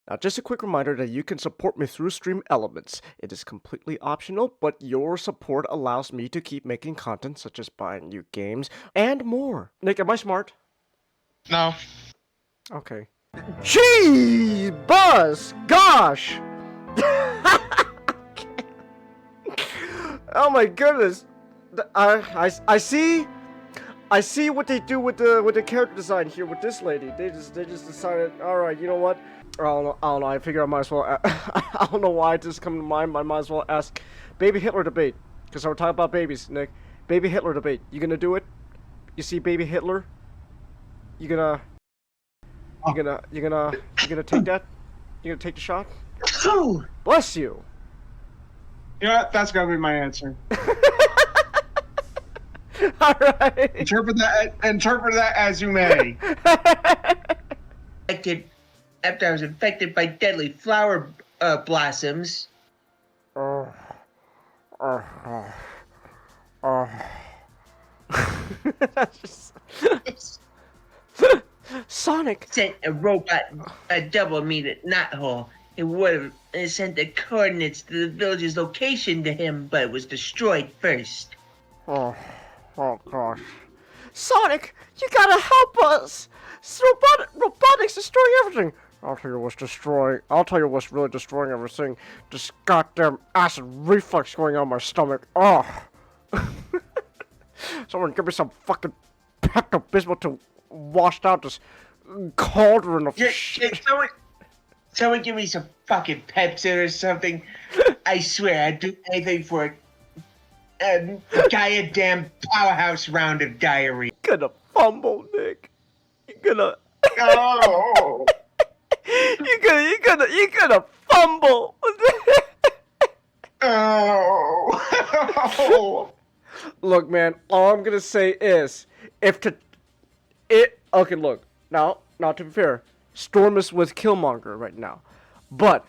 Now, just a quick reminder that you can support me through Stream Elements. It is completely optional, but your support allows me to keep making content such as buying new games and more. Nick, am I smart? No. Okay. Gee, Buzz! Gosh! Oh my goodness! I see what they do with the character design here with this lady. They just decided, all right, you know what? I don't know. I figure I might as well. I don't know why it just come to mind. I might as well ask Baby Hitler debate, because we're talking about babies, Nick. Baby Hitler debate. You gonna do it? You see Baby Hitler? You gonna take that? You gonna take the shot? Bless you. You know what? That's gonna be my answer. All right. Interpret that as you may. After I was infected by deadly flower blossoms. Sonic Sent a robot double me to Knothole. It would have sent the coordinates to the village's location to him, but it was destroyed first. Oh gosh. Sonic, you gotta help us! Robotics destroying everything! I'll tell you what's really destroying everything. This goddamn acid reflux going on my stomach. Oh! Someone give me some fucking Pepto-Bismol to wash out this cauldron of shit. Someone give me some fucking Pepsi or something. I swear I'd do anything for a goddamn powerhouse round of diarrhea. You're gonna fumble, Nick. You're gonna... Oh. You're gonna fumble. Oh. Look, man, all I'm gonna say is, okay, look, now, to be fair, Storm is with Killmonger right now, but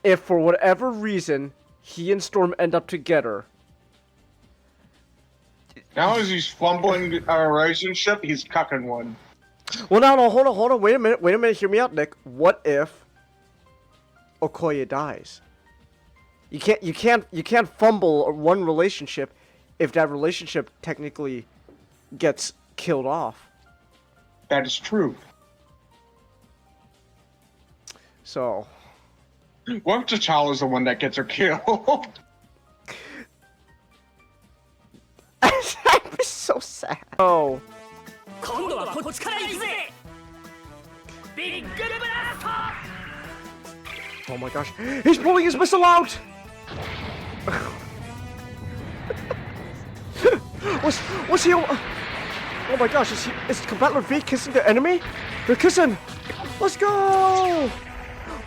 if for whatever reason he and Storm end up together, Now as he's fumbling our relationship, he's cucking one. well, no, hold on, wait a minute, hear me out, Nick. What if Okoye dies? You can't fumble one relationship if that relationship technically gets killed off. That is true. So, What if T'Challa's the one that gets her killed? that'd be so sad. Oh. 今度はこっちから行くぜビッグブラスト Oh my gosh, he's pulling his missile out! what's he? Oh my gosh, is Combattler V kissing the enemy? They're kissing! Let's go!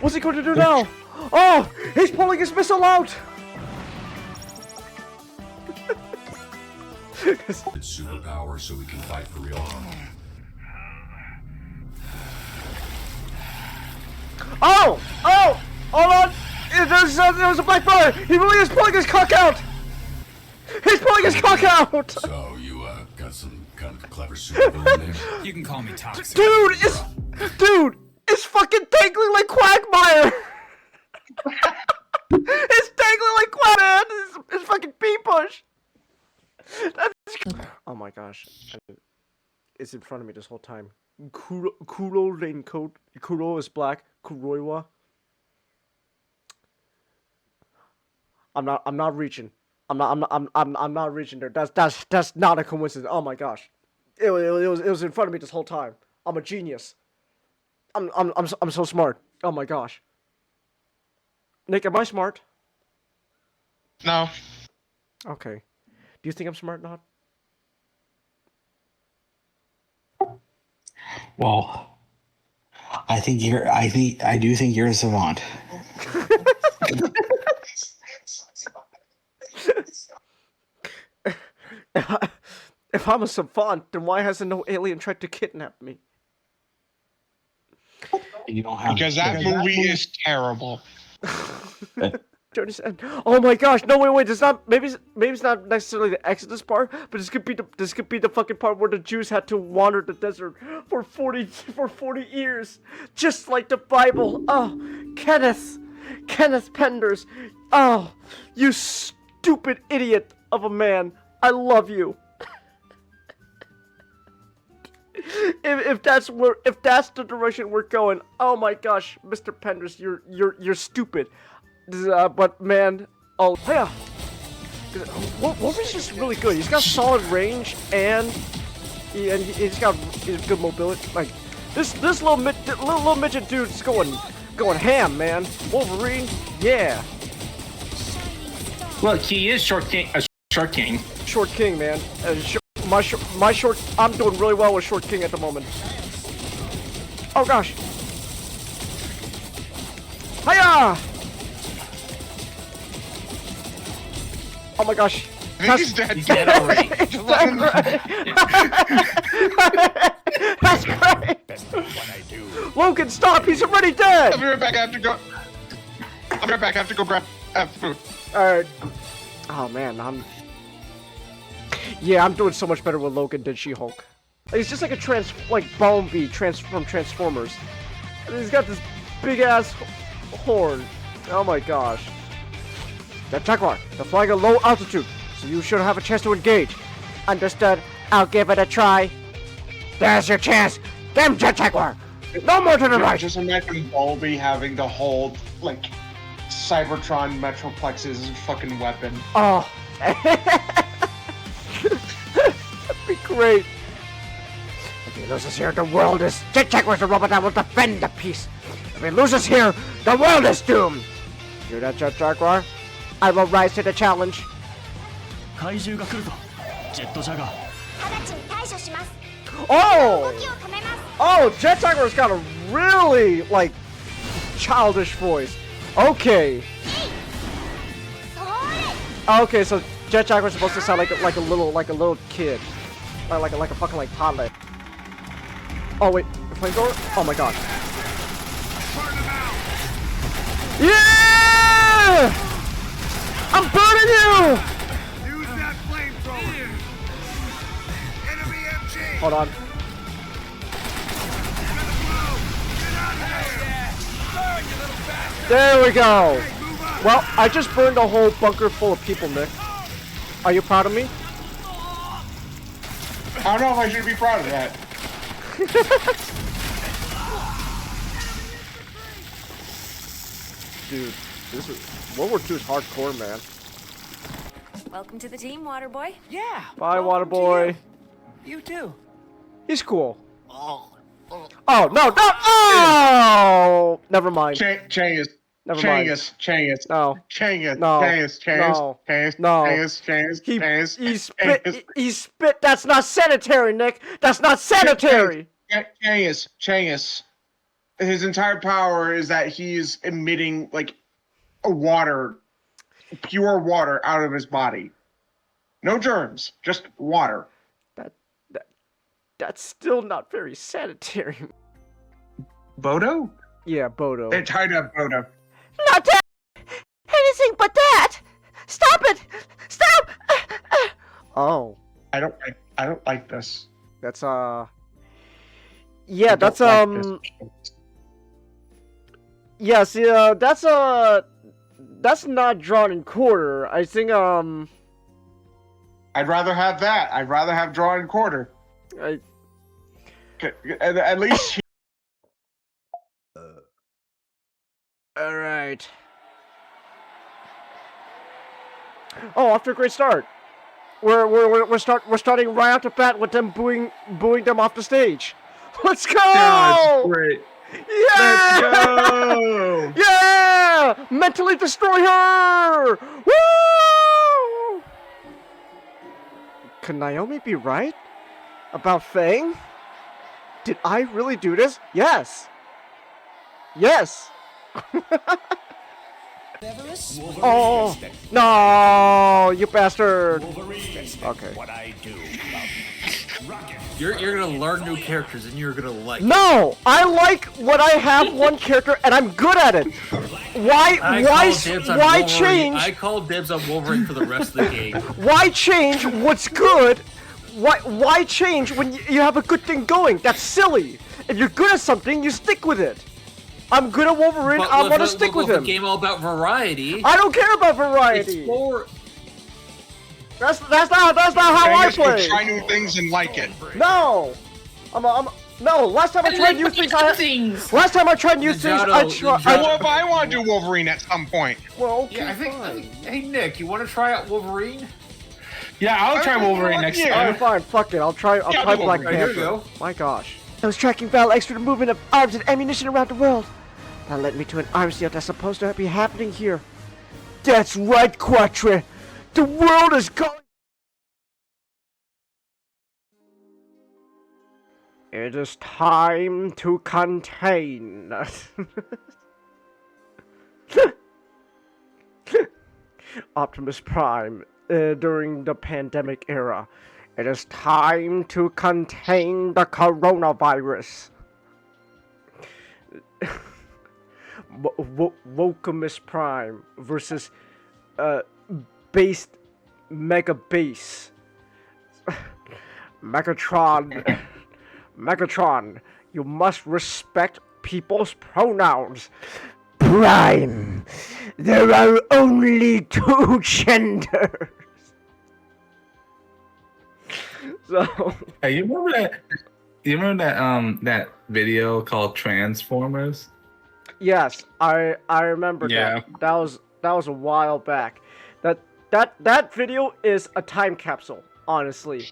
What's he going to do now? Oh, he's pulling his missile out! Superpower so we can fight for real. Oh! Hold on! There's a black bar! He really is pulling his cock out! He's pulling his cock out! So you got some kind of clever supervillain there? You can call me toxic. Dude, it's fucking dangling like Quagmire! It's dangling like Quagmire! It's fucking P-push! Oh my gosh. It's in front of me this whole time. Kuro raincoat. Kuro is black. Kuroiwa. I'm not reaching. I'm not reaching there. That's not a coincidence. Oh my gosh. It was in front of me this whole time. I'm a genius. I'm so smart. Oh my gosh. Nick, am I smart? No. Okay. Do you think I'm smart, not? Well, I do think you're a savant. If I'm a savant, then why hasn't no alien tried to kidnap me? You don't have Because that movie is terrible. Journey's End. Oh my gosh! No, wait. It's not. Maybe it's not necessarily the Exodus part, but this could be the fucking part where the Jews had to wander the desert for 40 years, just like the Bible. Oh, Kenneth Penders. Oh, you stupid idiot of a man. I love you. If that's the direction we're going, oh my gosh, Mr. Penders, you're stupid. But man, oh yeah, Wolverine's just really good. He's got solid range and he's got good mobility. Like this little midget dude's going ham, man. Wolverine, yeah. Look, he is short king. Short king. Short king, man. My short. I'm doing really well with Short King at the moment. Oh gosh. Hiya! Oh my gosh. I think he's dead. He's dead already. That's great. Logan, stop! He's already dead. I'll be right back. I have to go. I'll be right back. I have to go grab food. All right. Oh man, I'm doing so much better with Logan than She-Hulk. He's just like a Bumblebee from Transformers. And he's got this big ass horn. Oh my gosh. That Jaguar, they're flying at low altitude, so you should have a chance to engage. Understood. I'll give it a try. There's your chance. Damn Jet Jaguar. No more to the right. Just imagine Bumblebee having to hold like Cybertron Metroplex's fucking weapon. Oh. That'd be great. If he loses here, the world is... Jet Jaguar's the robot that will defend the peace. If he loses here, the world is doomed. Hear that, Jet Jaguar? I will rise to the challenge. Oh! Oh, Jet Jaguar's got a really, like, childish voice. Okay. Okay, so Jet Jaguar's supposed to sound like a little kid, like a fucking toddler. Oh wait, the flamethrower? Oh my god! Yeah! I'm burning you! Use that flamethrower. Enemy MG. Hold on. There we go. Well, I just burned a whole bunker full of people, Nick. Are you proud of me? I don't know if I should be proud of that. Dude, this is World War II is hardcore, man. Welcome to the team, Waterboy. Yeah. Bye, welcome to Waterboy. You too. He's cool. Oh no! Oh! Never mind. Changus. Never mind. Changus. No. Changus. No. Changus. No. Changus. He spit. That's not sanitary, Nick. That's not sanitary. Changus. His entire power is that he's emitting like pure water out of his body. No germs, just water. That's still not very sanitary. Bodo? Yeah, Bodo. They're tied up, Bodo. Not that. Anything but that. Stop it. Stop. Oh. I don't like this. That's Yeah, that's Yeah, see, that's not drawn in quarter. I think I'd rather have that. I'd rather have draw and quarter. At least. All right. Oh, off to a great start. We're starting right off the bat with them booing them off the stage. Let's go! That's great. Yeah! Let's go! Yeah! Mentally destroy her! Woo! Could Naomi be right about Fang? Did I really do this? Yes. Yes. Oh no, you bastard! Okay. You're gonna learn new characters and you're gonna like. No, I like what I have one character and I'm good at it. Why change? I call dibs on Wolverine for the rest of the game. Why change what's good? Why change when you have a good thing going? That's silly. If you're good at something, you stick with it. I'm good at Wolverine. I want to stick with him. The game all about variety. I don't care about variety. Explore. That's not how I play. Try new things and like it. No, no. Last time I tried new things, Last time I tried new things, Well, if I want to do Wolverine at some point. Well, okay, Yeah, I think. Hey Nick, you want to try out Wolverine? Yeah, I'll try Wolverine next time. Alright, fine. Fuck it. I'll try Black Panther. Here you go. My gosh. I was tracking Val extra movement of arms and ammunition around the world. That led me to an arms deal that's supposed to be happening here. That's right, Quatre. The world is going. It is time to contain. Optimus Prime during the pandemic era. It is time to contain the coronavirus. Wokemus Prime versus Mega Base. Megatron, you must respect people's pronouns. Prime, there are only 2 genders. So. Hey, you remember that? You remember that video called Transformers? Yes, I remember that. That was a while back. That video is a time capsule, honestly.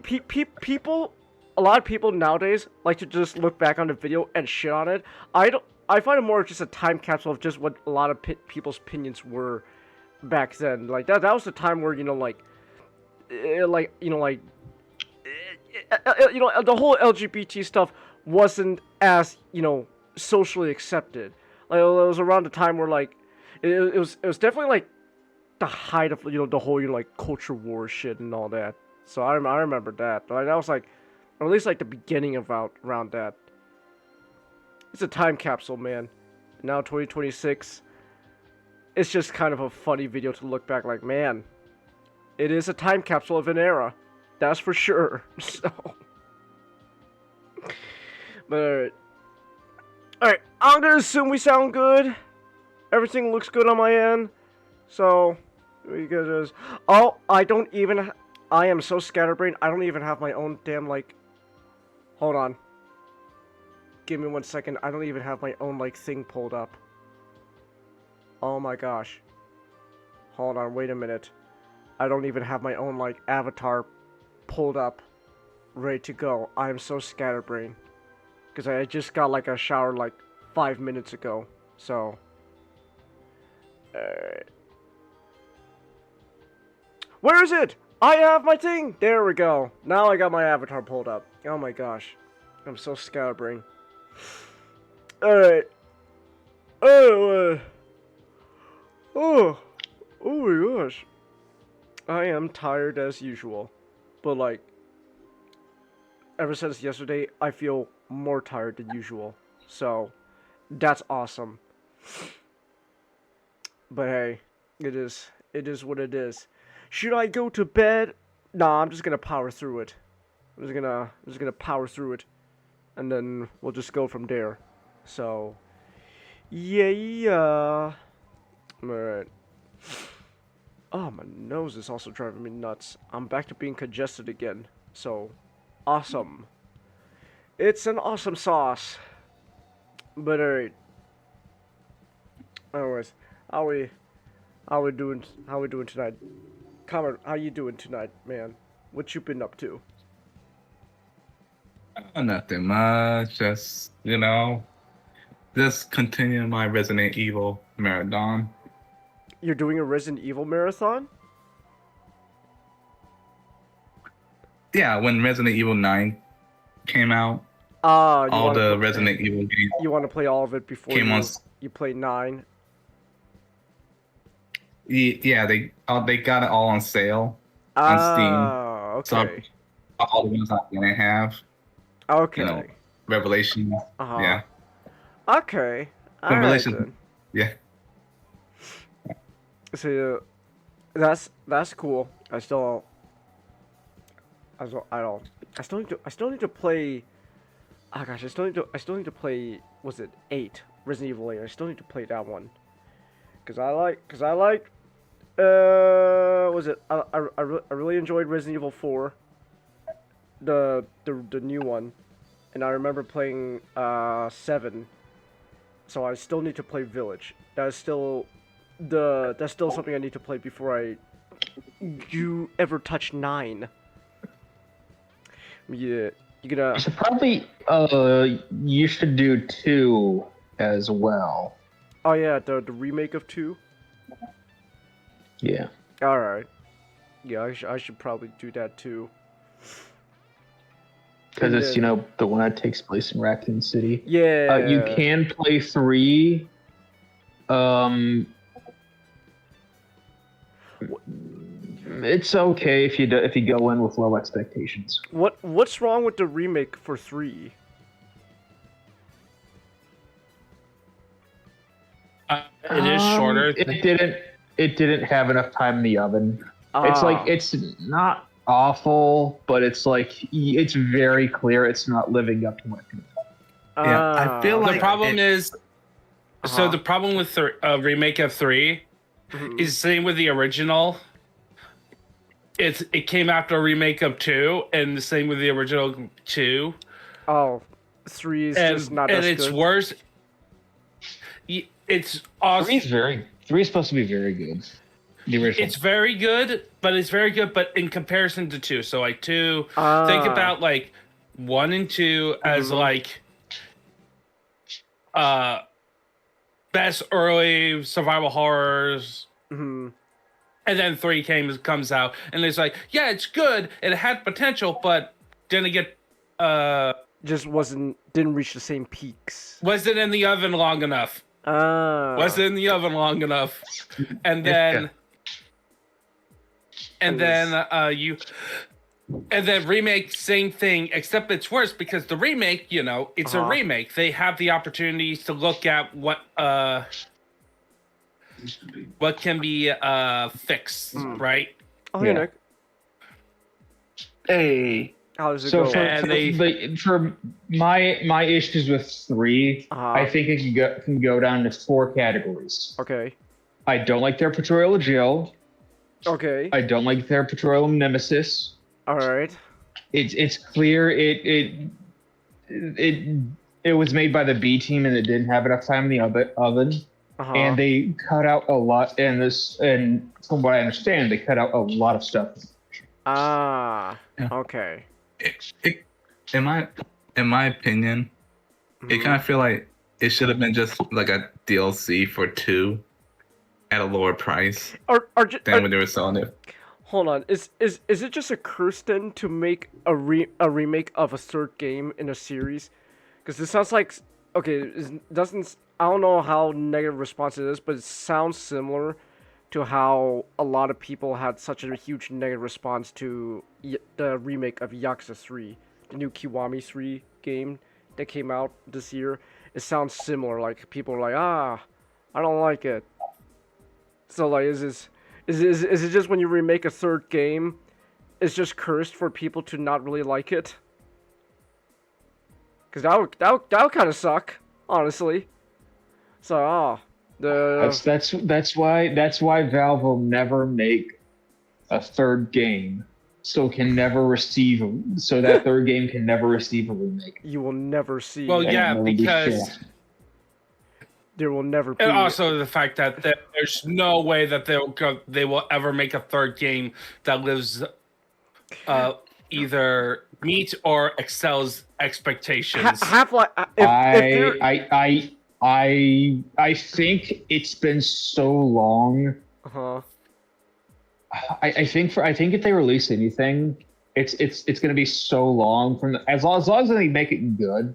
People, a lot of people nowadays like to just look back on the video and shit on it. I find it more just a time capsule of just what a lot of people's opinions were back then. Like that was the time where the whole LGBT stuff wasn't as socially accepted. Like it was around the time where it was definitely like the height of the whole culture war shit and all that. So I remember that. Like, that was or at least the beginning of around that. It's a time capsule, man. Now 2026. It's just kind of a funny video to look back like, man, it is a time capsule of an era. That's for sure. So, but alright, I'm gonna assume we sound good. Everything looks good on my end. So, we can just. Oh, I am so scatterbrained. I don't even have my own damn Hold on. Give me 1 second. I don't even have my own thing pulled up. Oh my gosh. Hold on. Wait a minute. I don't even have my own avatar pulled up, ready to go. I am so scatterbrained because I just got a shower 5 minutes ago. So. Where is it? I have my thing! There we go. Now I got my avatar pulled up. Oh my gosh. I'm so scatterbrained. Alright. Oh my gosh. I am tired as usual. But ever since yesterday, I feel more tired than usual. So, that's awesome. But hey, it is what it is. Should I go to bed? Nah, I'm just gonna power through it. I'm just gonna power through it, and then we'll just go from there. So, yeah. Alright. Oh, my nose is also driving me nuts. I'm back to being congested again. So, awesome. It's an awesome sauce. But alright. Anyways, how we doing tonight? Comment, how you doing tonight, man? What you been up to? Nothing much. Just continuing my Resident Evil marathon. You're doing a Resident Evil marathon? Yeah, when Resident Evil 9 came out, all the Resident Evil games. You want to play all of it before you play 9? Yeah, they got it all on sale on Steam. Okay. So all the ones I'm gonna have. Okay. Revelation. Uh-huh. Yeah. Okay. Revelation. Yeah. So that's cool. I still need to play. Oh gosh, I still need to play. Was it 8? Resident Evil 8. I still need to play that one. Cause I like. Was it? I really enjoyed Resident Evil 4. The new one, and I remember playing 7. So I still need to play Village. That's still something I need to play before you ever touch 9. Yeah, you gonna. You should probably you should do 2 as well. Oh yeah, the remake of 2. Yeah. All right. Yeah, I should probably do that too. Because it's the one that takes place in Raccoon City. Yeah. You can play 3. It's okay if you go in with low expectations. What's wrong with the remake for 3? It is shorter. It didn't have enough time in the oven. It's like it's not awful, but it's like it's very clear it's not living up to what. Yeah, I feel like the problem is. So the problem with the remake of 3 is the same with the original. It came after a remake of 2, and the same with the original 2. Oh, 3 is just not as good. And it's worse. It's awesome. 3 is supposed to be very good. The original. It's very good, but in comparison to 2. So like 2, think about like 1 and 2 as like best early survival horrors. And then 3 comes out, and it's like, yeah, it's good. It had potential, but didn't get just didn't reach the same peaks. Wasn't in the oven long enough. Wasn't in the oven long enough, and then remake, same thing, except it's worse because the remake, it's a remake. They have the opportunities to look at what can be fixed, right? Oh, yeah. Nick. Hey. How does it go? For my issues with 3, I think it can go down to 4 categories. Okay. I don't like their portrayal of Jill. Okay. I don't like their portrayal of Nemesis. All right. It's clear it was made by the B team and it didn't have enough time in the oven. And they cut out a lot, and from what I understand, they cut out a lot of stuff. Okay. In my opinion, it kind of feel like it should have been just like a DLC for 2 at a lower price than when they were selling it. Hold on, is it just a curse then to make a remake of a third game in a series? Because it sounds like I don't know how negative response it is, but it sounds similar to how a lot of people had such a huge negative response to the remake of Yakuza 3, the new Kiwami 3 game that came out this year. It sounds similar, like people are like, I don't like it. So like, is it just when you remake a third game, it's just cursed for people to not really like it? Because that would kind of suck, honestly. So that's why Valve will never make a third game, so that third game can never receive a remake. You will never see. Well, yeah, because there will never be. And also the fact that there's no way that they will ever make a third game that lives either meets or excels expectations. Half-Life. I think it's been so long. I think if they release anything, it's going to be so long from as long as they make it good.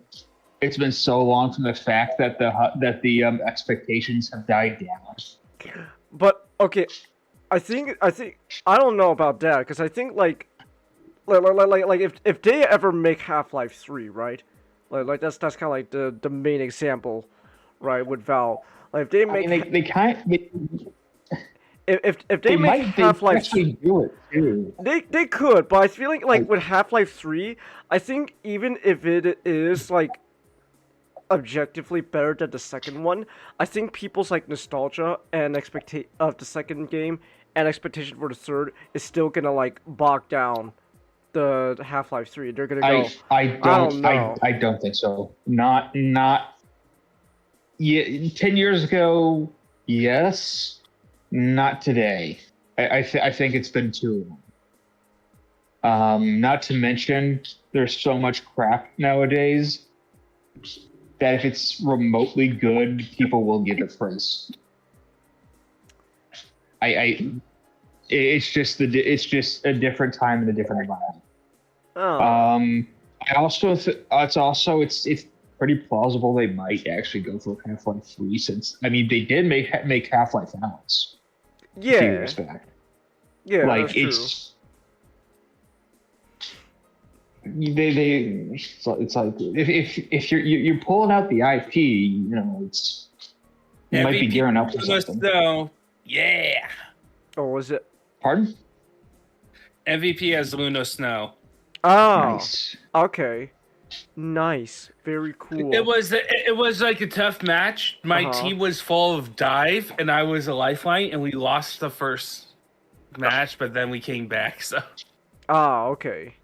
It's been so long from the fact that the expectations have died down. But okay, I think I don't know about that because I think like if they ever make Half-Life 3, right? Like that's kind of like the main example. right? With Valve, like if they make if they make Half-Life, actually do it too. They could, but I feel like with Half-Life 3, I think even if it is like objectively better than the second one, I think people's like nostalgia and expectation of the second game and expectation for the third is still gonna like bog down the Half-Life 3. They're gonna go. I don't know. I don't think so. Not. Yeah, 10 years ago, yes. Not today. I think it's been too long. Not to mention, there's so much crap nowadays that if it's remotely good, people will give it praise. It's just a different time and a different environment. I also it's pretty plausible they might actually go for Half-Life 3 since they did make Half-Life Alyx a few years back. Yeah, like that's it's true. it's like if you're pulling out the IP, it's you might be gearing up for something. So, yeah. Oh, was it? Pardon? MVP as Luna Snow. Oh, nice. Okay. Nice. Very cool. It was like a tough match. My team was full of dive, and I was a lifeline, and we lost the first match, but then we came back. So. Okay.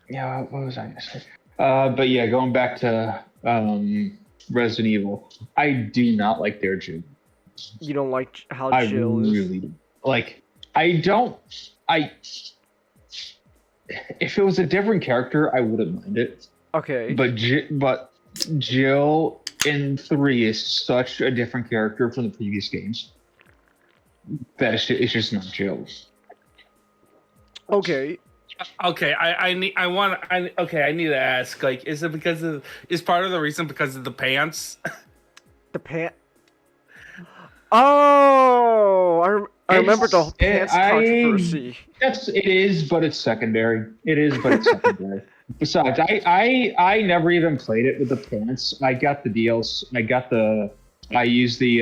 Yeah. What was I gonna say? But yeah, going back to Resident Evil, I do not like their Jill. You don't like how I Jill is? really do. Like. I don't. If it was a different character, I wouldn't mind it. Okay. But Jill in 3 is such a different character from the previous games that it's just not Jill. Okay. Okay, I need to ask. Like, is part of the reason because of the pants? The pants. Oh, I remember the pants controversy. It is, but it's secondary. Besides, I never even played it with the pants. I got the deals. I used the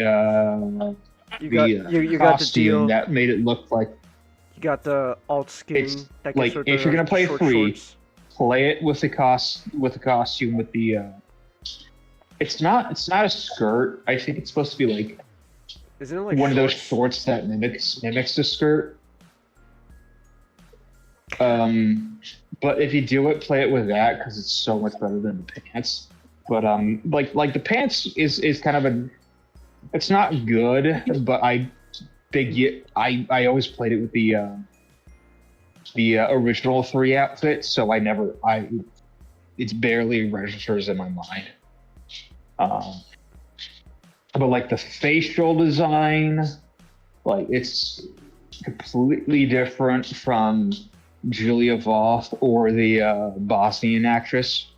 you got the deal that made it look like you got the alt skin. That like if you're gonna play 3, shorts. Play it with the costume with the. It's not a skirt. I think it's supposed to be like. Isn't it like one of those shorts that mimics the skirt? But if you do it, play it with that because it's so much better than the pants. But like the pants is kind of it's not good, but I always played it with the original 3 outfit, so it's barely registers in my mind. But like the facial design, like it's completely different from Julia Voth or the Bosnian actress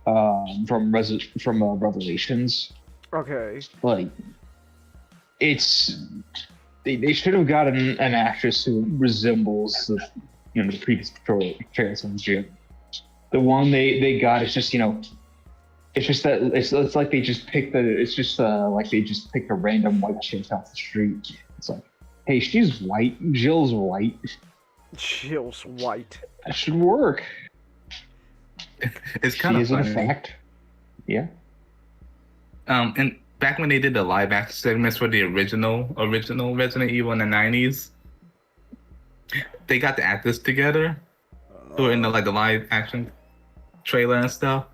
from Revelations. Okay. Like they should have gotten an actress who resembles the previous portrayals of Jill. The one they got is just it's just that it's like they just picked a random white chick off the street. It's like, hey, she's white. Jill's white. Jill's white. That should work. It's kind of funny. In fact. Yeah. And back when they did the live action segments for the original Resident Evil in the 90s, they got the actors together who were in the live action trailer and stuff.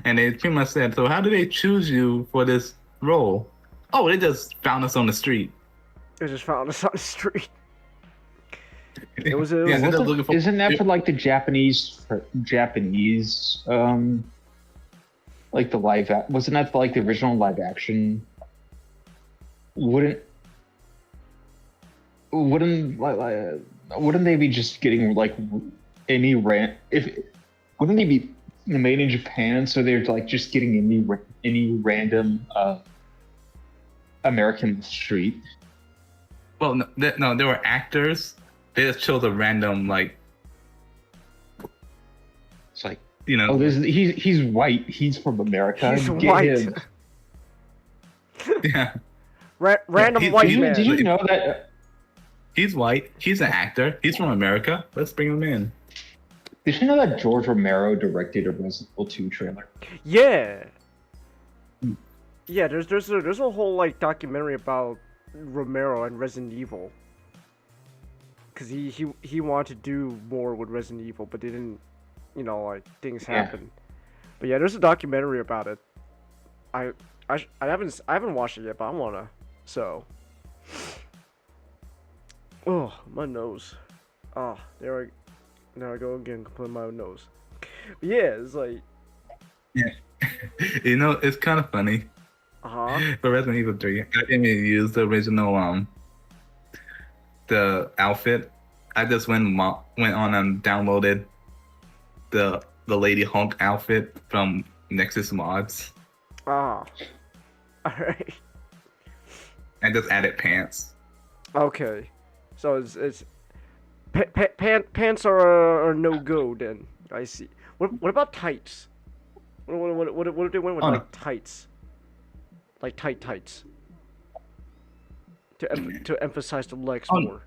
And they pretty much said, so how do they choose you for this role? Oh, they just found us on the street. They just found us on the street. It was isn't that for like the Japanese like the wasn't that for like the original live action? Wouldn't they be just getting like any wouldn't they be made in Japan, so they're like just getting any random American street? Well, no, they were actors. They just chose a random It's like you know. Oh, he's white. He's from America. He's Get white. him. Yeah. Random he's- white he's- man. Did you know that? He's white. He's an actor. He's from America. Let's bring him in. Did you know that George Romero directed a Resident Evil 2 trailer? Yeah. Yeah, there's a whole like documentary about Romero and Resident Evil. Cause he wanted to do more with Resident Evil, but didn't, you know, like things happen. But yeah, there's a documentary about it. I haven't watched it yet, but I wanna. So. Oh, my nose. Oh, there I go again, complaining my nose. But yeah, it's like. Yeah. You know, it's kind of funny. For Resident Evil 3, I didn't even use the original the outfit. I just went on and downloaded the Lady Hulk outfit from Nexus Mods. Alright. And just added pants. Okay. So it's pants are no go then. I see. What about tights? What if they went with like tights? Like tights. To emphasize the legs more.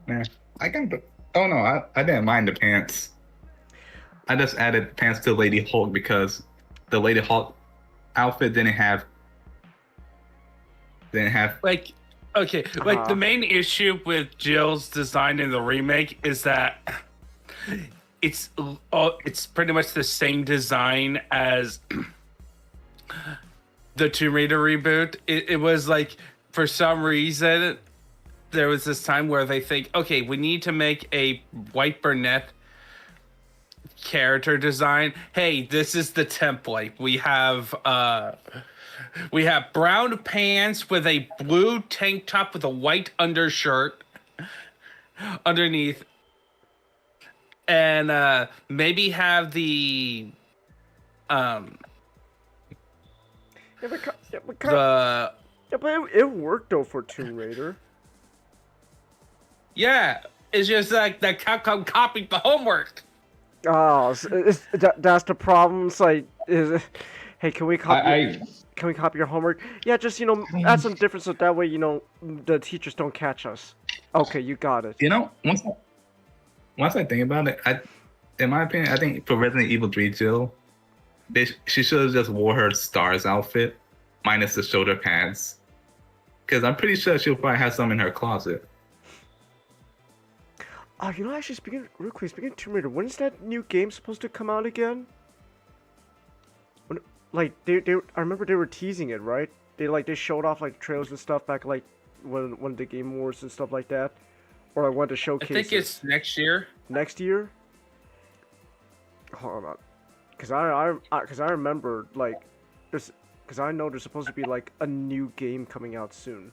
Man, I didn't mind the pants. I just added pants to Lady Hulk because the Lady Hulk outfit didn't have like, okay, like the main issue with Jill's design in the remake is that it's pretty much the same design as the Tomb Raider reboot. It was like, for some reason, there was this time where they think, okay, we need to make a white brunette character design. Hey, this is the template. We have brown pants with a blue tank top with a white undershirt underneath, and maybe have the but it worked though for Tomb Raider. Yeah, it's just like that Capcom copied the homework. Oh, that's the problem. It's like, hey, can we copy? Can we copy your homework? Yeah, just add some difference so that way the teachers don't catch us. Okay, you got it. You know, once I think about it, in my opinion, I think for Resident Evil 3 Jill, she should have just wore her STARS outfit minus the shoulder pads, because I'm pretty sure she'll probably have some in her closet. Oh, actually, speaking of Tomb Raider, when is that new game supposed to come out again? Like, I remember they were teasing it, right? They showed off like trailers and stuff back like when the Game Awards and stuff like that, or I wanted to showcase. I think it's next year. Next year? Hold on, because I remember like there's because I know there's supposed to be like a new game coming out soon.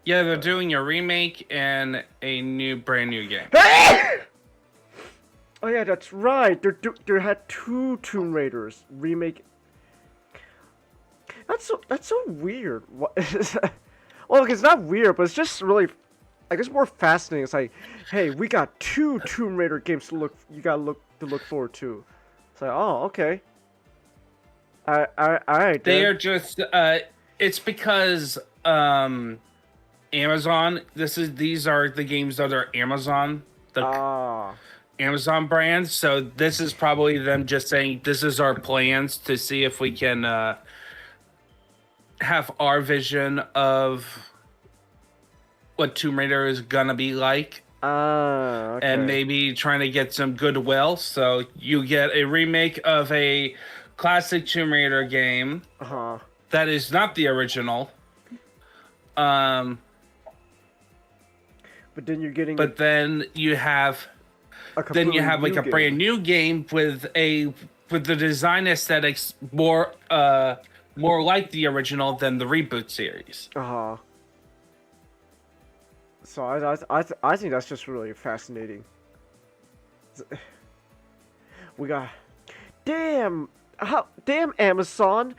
Yeah, they're doing a remake and a brand new game. Oh yeah, that's right. There had two Tomb Raiders remake. That's so weird. What? Well, it's not weird, but it's just really, I guess, more fascinating. It's like, hey, we got two Tomb Raider games to look forward to. It's like, oh, okay. All right. They are just. It's because Amazon. These are the games that are Amazon. Amazon brands. So this is probably them just saying, this is our plans to see if we can have our vision of what Tomb Raider is gonna be like. Okay. And maybe trying to get some goodwill. So you get a remake of a classic Tomb Raider game that is not the original. But then you're getting. But then you have. Then you have like a brand new game with the design aesthetics more like the original than the reboot series. So I think that's just really fascinating. We got, damn Amazon,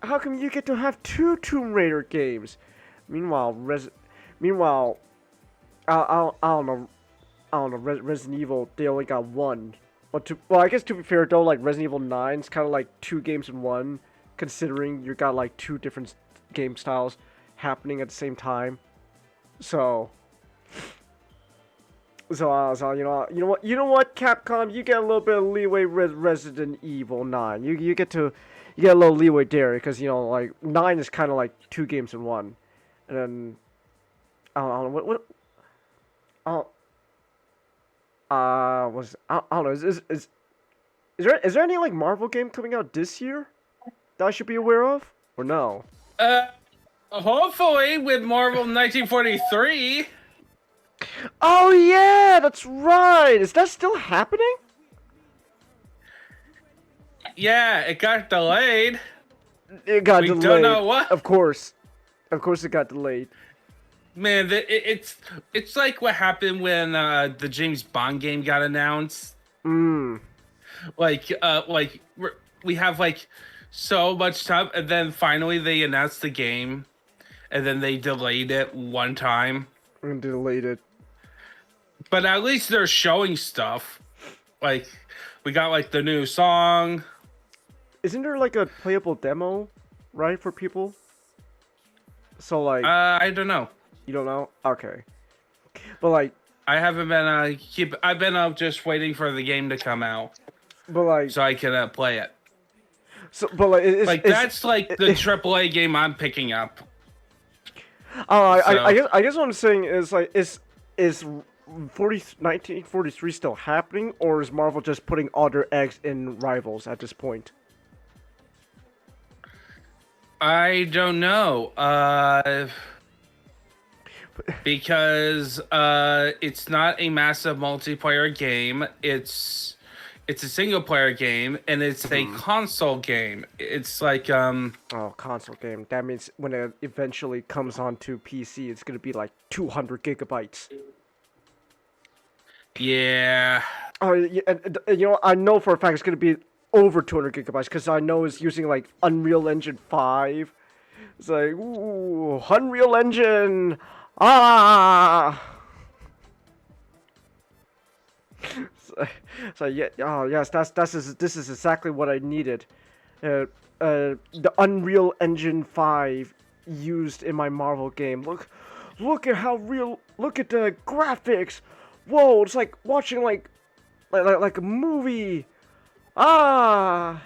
how come you get to have two Tomb Raider games? Meanwhile, I don't know. I don't know, Resident Evil, they only got one. Well, I guess to be fair though, like Resident Evil 9 is kind of like 2 games in one, considering you got like 2 different game styles happening at the same time. So you know what, Capcom, you get a little bit of leeway with Resident Evil 9. You get a little leeway there because like 9 is kind of like 2 games in one, and then I don't know I don't know. Is there any like Marvel game coming out this year that I should be aware of, or no? Hopefully with Marvel 1943. Oh yeah, that's right. Is that still happening? Yeah, it got delayed. It got delayed. We don't know what. Of course, it got delayed. Man, it's like what happened when the James Bond game got announced. Like we have like so much time, and then finally they announced the game, and then they delayed it one time. And delayed it. But at least they're showing stuff. Like we got like the new song. Isn't there like a playable demo, right, for people? So like I don't know. You don't know? Okay. But like I haven't been I've been just waiting for the game to come out. But like so I can play it. So but like that's like the AAA game I'm picking up. I guess what I'm saying is like is 1943 still happening, or is Marvel just putting all their eggs in Rivals at this point? I don't know. Because it's not a massive multiplayer game. It's a single player game, and it's a console game. It's like console game. That means when it eventually comes onto PC, it's gonna be like 200 gigabytes. Yeah. And I know for a fact it's gonna be over 200 gigabytes because I know it's using like Unreal Engine 5. It's like, ooh, Unreal Engine. So yeah, yes, this is exactly what I needed. The Unreal Engine 5 used in my Marvel game. Look at how real. Look at the graphics. Whoa, it's like watching like a movie. Oh,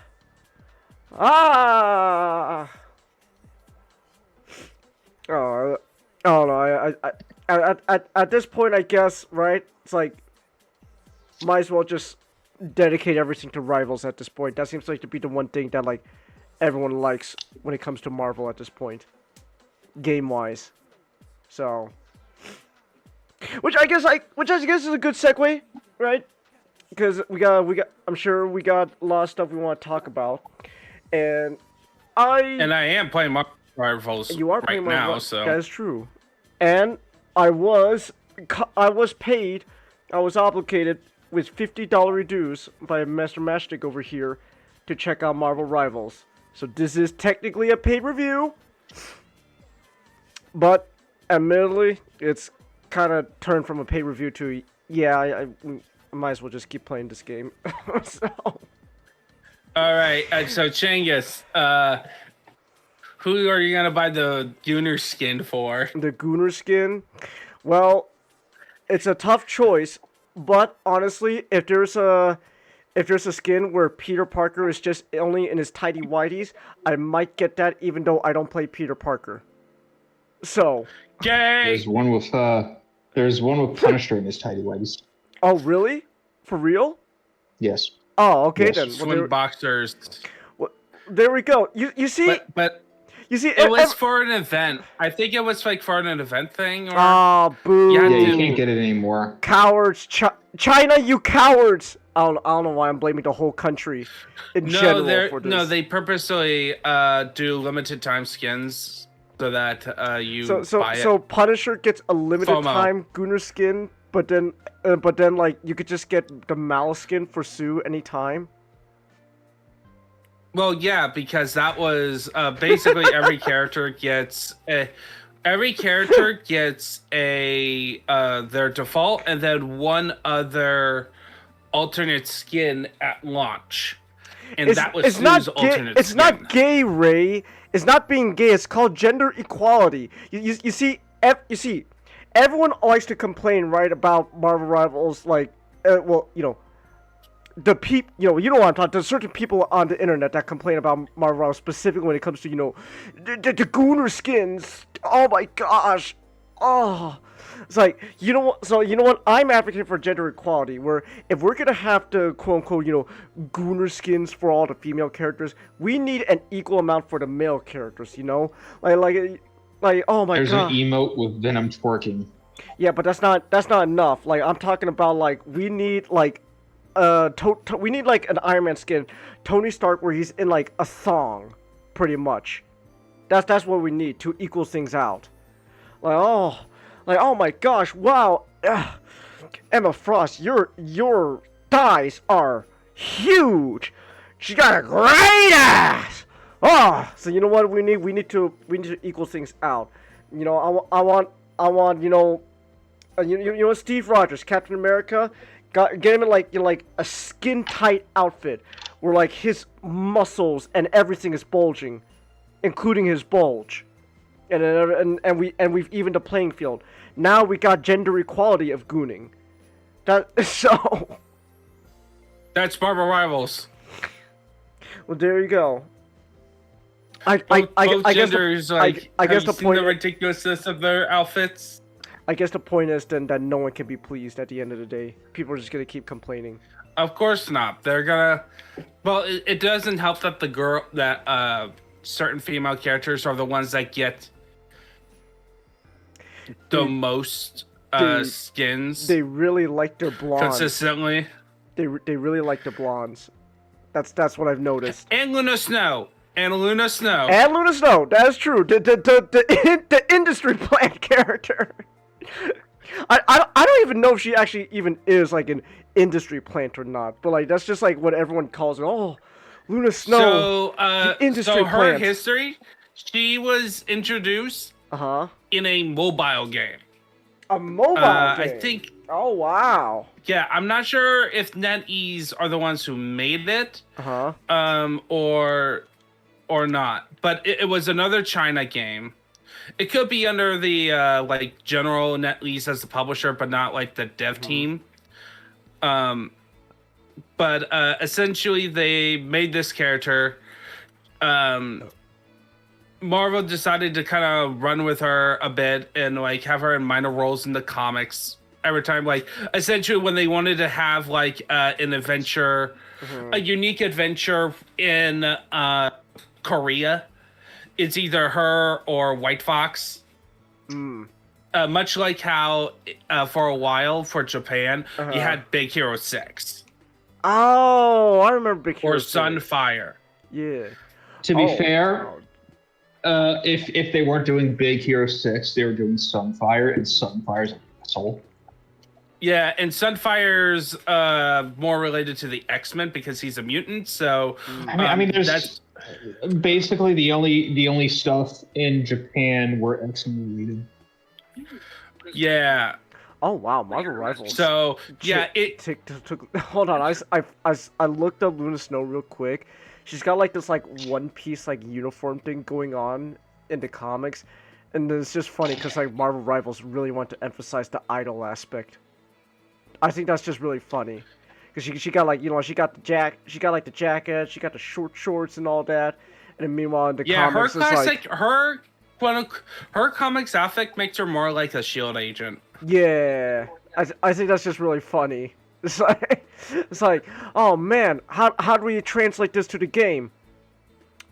I don't know. At this point, I guess, right? It's like, might as well just dedicate everything to Rivals at this point. That seems like to be the one thing that like everyone likes when it comes to Marvel at this point, game-wise. So, which I guess is a good segue, right? Because we got. I'm sure we got a lot of stuff we want to talk about, and I am playing Rivals. You are playing now, so that is true. And I was paid. I was obligated with $50 dues by Master Matchstick over here to check out Marvel Rivals. So this is technically a pay-per-view, but admittedly, it's kind of turned from a pay-per-view to I might as well just keep playing this game. So. All right, so Changus, who are you gonna buy the Gunner skin for? The Gunner skin? Well, it's a tough choice, but honestly, if there's a skin where Peter Parker is just only in his tidy whities, I might get that even though I don't play Peter Parker. So. Yay! There's one with Punisher in his tidy whities. Oh really? For real? Yes. Oh, okay yes. then. Swim boxers. Well, there we go. You see. But you see, it was for an event. I think it was like for an event thing. Oh, boo! You can't get it anymore. Cowards, China, you cowards! I don't know why I'm blaming the whole country in general for this. No, they purposely do limited time skins so that you buy it. So Punisher gets a limited FOMO. time Gunner skin, but then like you could just get the Malice skin for Sue anytime. Well, yeah, because that was basically every character gets Every character gets a their default and then one other alternate skin at launch, and that was it's not Sue's gay. alternate It's skin. not gay, Ray. It's not being gay. It's called gender equality. You see, everyone likes to complain, right, about Marvel Rivals, like, well, you know, you know what I'm talking. There's certain people on the internet that complain about Marvel Rivals, specifically when it comes to, you know, the Gooner skins. Oh my gosh, oh, it's like, you know what? So you know what? I'm advocating for gender equality, where if we're gonna have to quote unquote, you know, Gooner skins for all the female characters, we need an equal amount for the male characters. You know, like oh my There's god. an emote with Venom twerking. Yeah, but that's not enough. Like, I'm talking about, like, we need like we need like an Iron Man skin, Tony Stark, where he's in like a thong, pretty much. That's what we need to equal things out. Like, oh my gosh, wow, Emma Frost, your thighs are huge. She got a great ass. Oh, so you know what we need? We need to equal things out. You know, I want you know, you know Steve Rogers, Captain America. Get him in like, you know, like a skin tight outfit where like his muscles and everything is bulging, including his bulge, and we've evened the playing field. Now we got gender equality of gooning. So That's Marvel Rivals. Well, there you go. I Both guess genders, like, I guess have you the seen point the ridiculousness of their outfits? I guess the point is then that no one can be pleased at the end of the day. People are just gonna keep complaining. Of course not. They're gonna. Well, it doesn't help that certain female characters are the ones that get the most skins. They really like their blondes consistently. They really like the blondes. That's what I've noticed. And Luna Snow. And Luna Snow. That is true. The industry plant character. I don't even know if she actually even is like an industry plant or not. But like that's just like what everyone calls it. Oh, Luna Snow. So the industry so her plant. history, she was introduced in a mobile game. A mobile game. I think. Oh wow. Yeah, I'm not sure if NetEase are the ones who made it. Or not, but it was another China game. It could be under the like general NetEase as the publisher, but not like the dev team. But essentially, they made this character. Marvel decided to kind of run with her a bit and like have her in minor roles in the comics every time. Like essentially, when they wanted to have like an adventure, a unique adventure in Korea, it's either her or White Fox. Much like how for a while for Japan you had Big Hero 6. Oh, I remember Big Hero 6. Or Sunfire. Yeah. To be fair, if they weren't doing Big Hero 6, they were doing Sunfire, and Sunfire's an asshole. Yeah, and Sunfire's more related to the X-Men because he's a mutant. So I mean, there's basically the only stuff in Japan were X-Men related. Yeah. Oh wow, Marvel Rivals. So yeah, hold on. I looked up Luna Snow real quick. She's got like this like one piece like uniform thing going on in the comics, and it's just funny because like Marvel Rivals really want to emphasize the idol aspect. I think that's just really funny, because she got like, you know, she got like the jacket, she got the short shorts and all that, and then meanwhile in the comics her classic, her comics outfit makes her more like a Shield agent. Yeah, I think that's just really funny. It's like, oh man, how do we translate this to the game?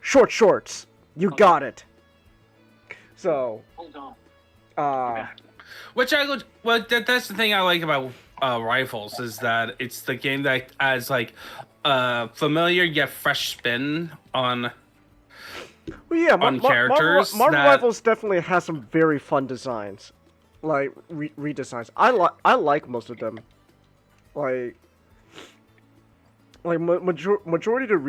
Short shorts, you got it. So, which that's the thing I like about Rifles, is that it's the game that has like familiar yet fresh spin on. Well, yeah, on characters. Marvel Rivals definitely has some very fun designs, like redesigns. I like most of them. Like majority of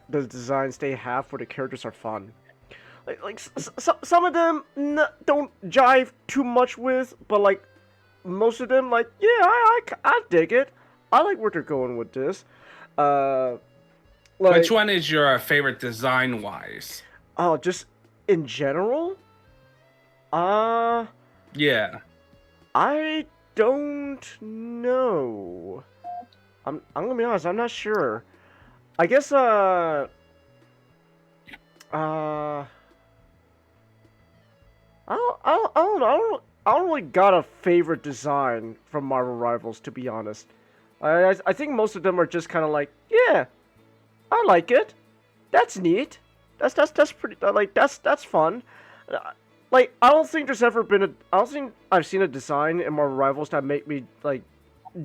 the designs they have for the characters are fun. some of them don't jive too much with, but like most of them, like yeah, I dig it. I like where they're going with this. Like, which one is your favorite design wise? Oh, just in general. Yeah. I don't know. I'm gonna be honest. I'm not sure. I guess I don't know. I don't really got a favorite design from Marvel Rivals, to be honest. I think most of them are just kind of like, yeah, I like it. That's neat. That's pretty like that's fun. Like I don't think there's ever been I don't think I've seen a design in Marvel Rivals that make me like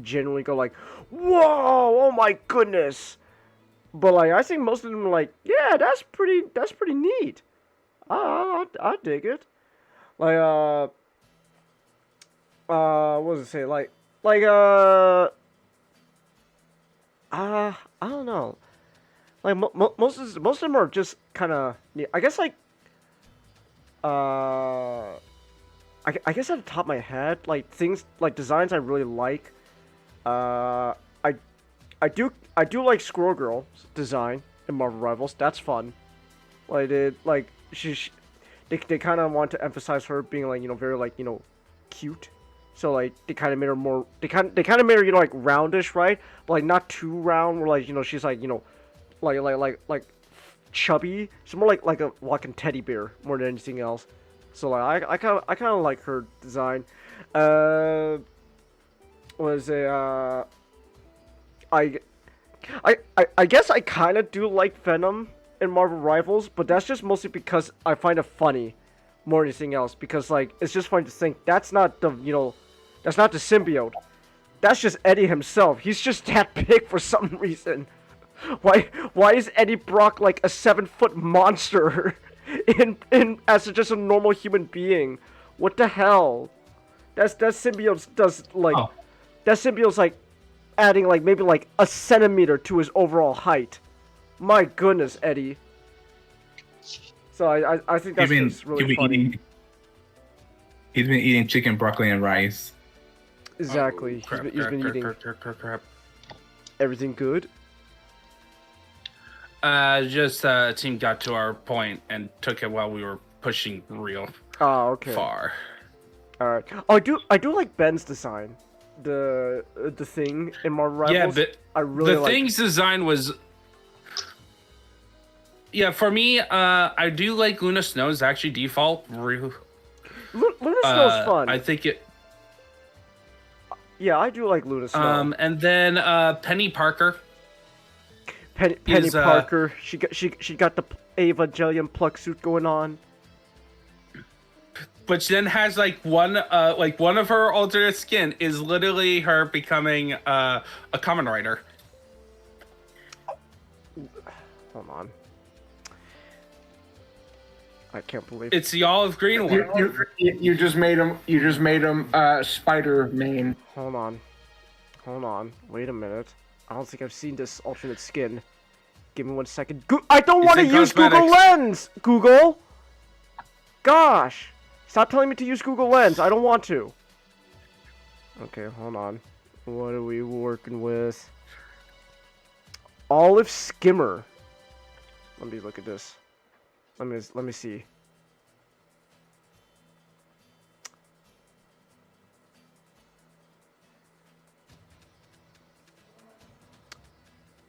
genuinely go like, whoa, oh my goodness. But like I think most of them are like, yeah, that's pretty neat. I dig it. Like what does it say? Like I don't know. Like most of them are just kind of. I guess like. I guess at the top of my head, like things like designs I really like. I do like Squirrel Girl's design in Marvel Rivals. That's fun. Like they kind of want to emphasize her being like very like cute. So like they kind of made her more. They kind of made her like roundish, right? But like not too round. Where like she's like like chubby. She's more like a walking teddy bear more than anything else. So like I kind of like her design. I guess I kind of do like Venom in Marvel Rivals, but that's just mostly because I find it funny more than anything else. Because like it's just funny to think that's not the that's not the symbiote. That's just Eddie himself. He's just that big for some reason. Why is Eddie Brock like a 7-foot monster in as just a normal human being? What the hell? That symbiote does like that symbiote's like adding like maybe like a centimeter to his overall height. My goodness, Eddie. So I think that's really funny. He's been eating chicken, broccoli, and rice. Exactly. Crap, he's been eating. Everything good? Just team got to our point and took it while we were pushing real far. All right. Oh, I do like Ben's design. The thing in Marvel Rivals. Yeah, but I really the thing's design was. Yeah, for me, I do like Luna Snow's actually default. Luna Snow's fun. I think it. Yeah, I do like Luna Snow. And then Penny Parker. Penny Parker. She got the Evangelion pluck suit going on. Which then has like one of her alternate skin is literally her becoming a Kamen Rider. Hold on. I can't believe it's the olive green one. You just made him. You just made him Spider-Man. Hold on. Wait a minute. I don't think I've seen this alternate skin. Give me 1 second. I don't want to use Google Lens. Google. Gosh, stop telling me to use Google Lens. I don't want to. Okay, hold on. What are we working with? Olive Skimmer. Let me look at this. Let me see.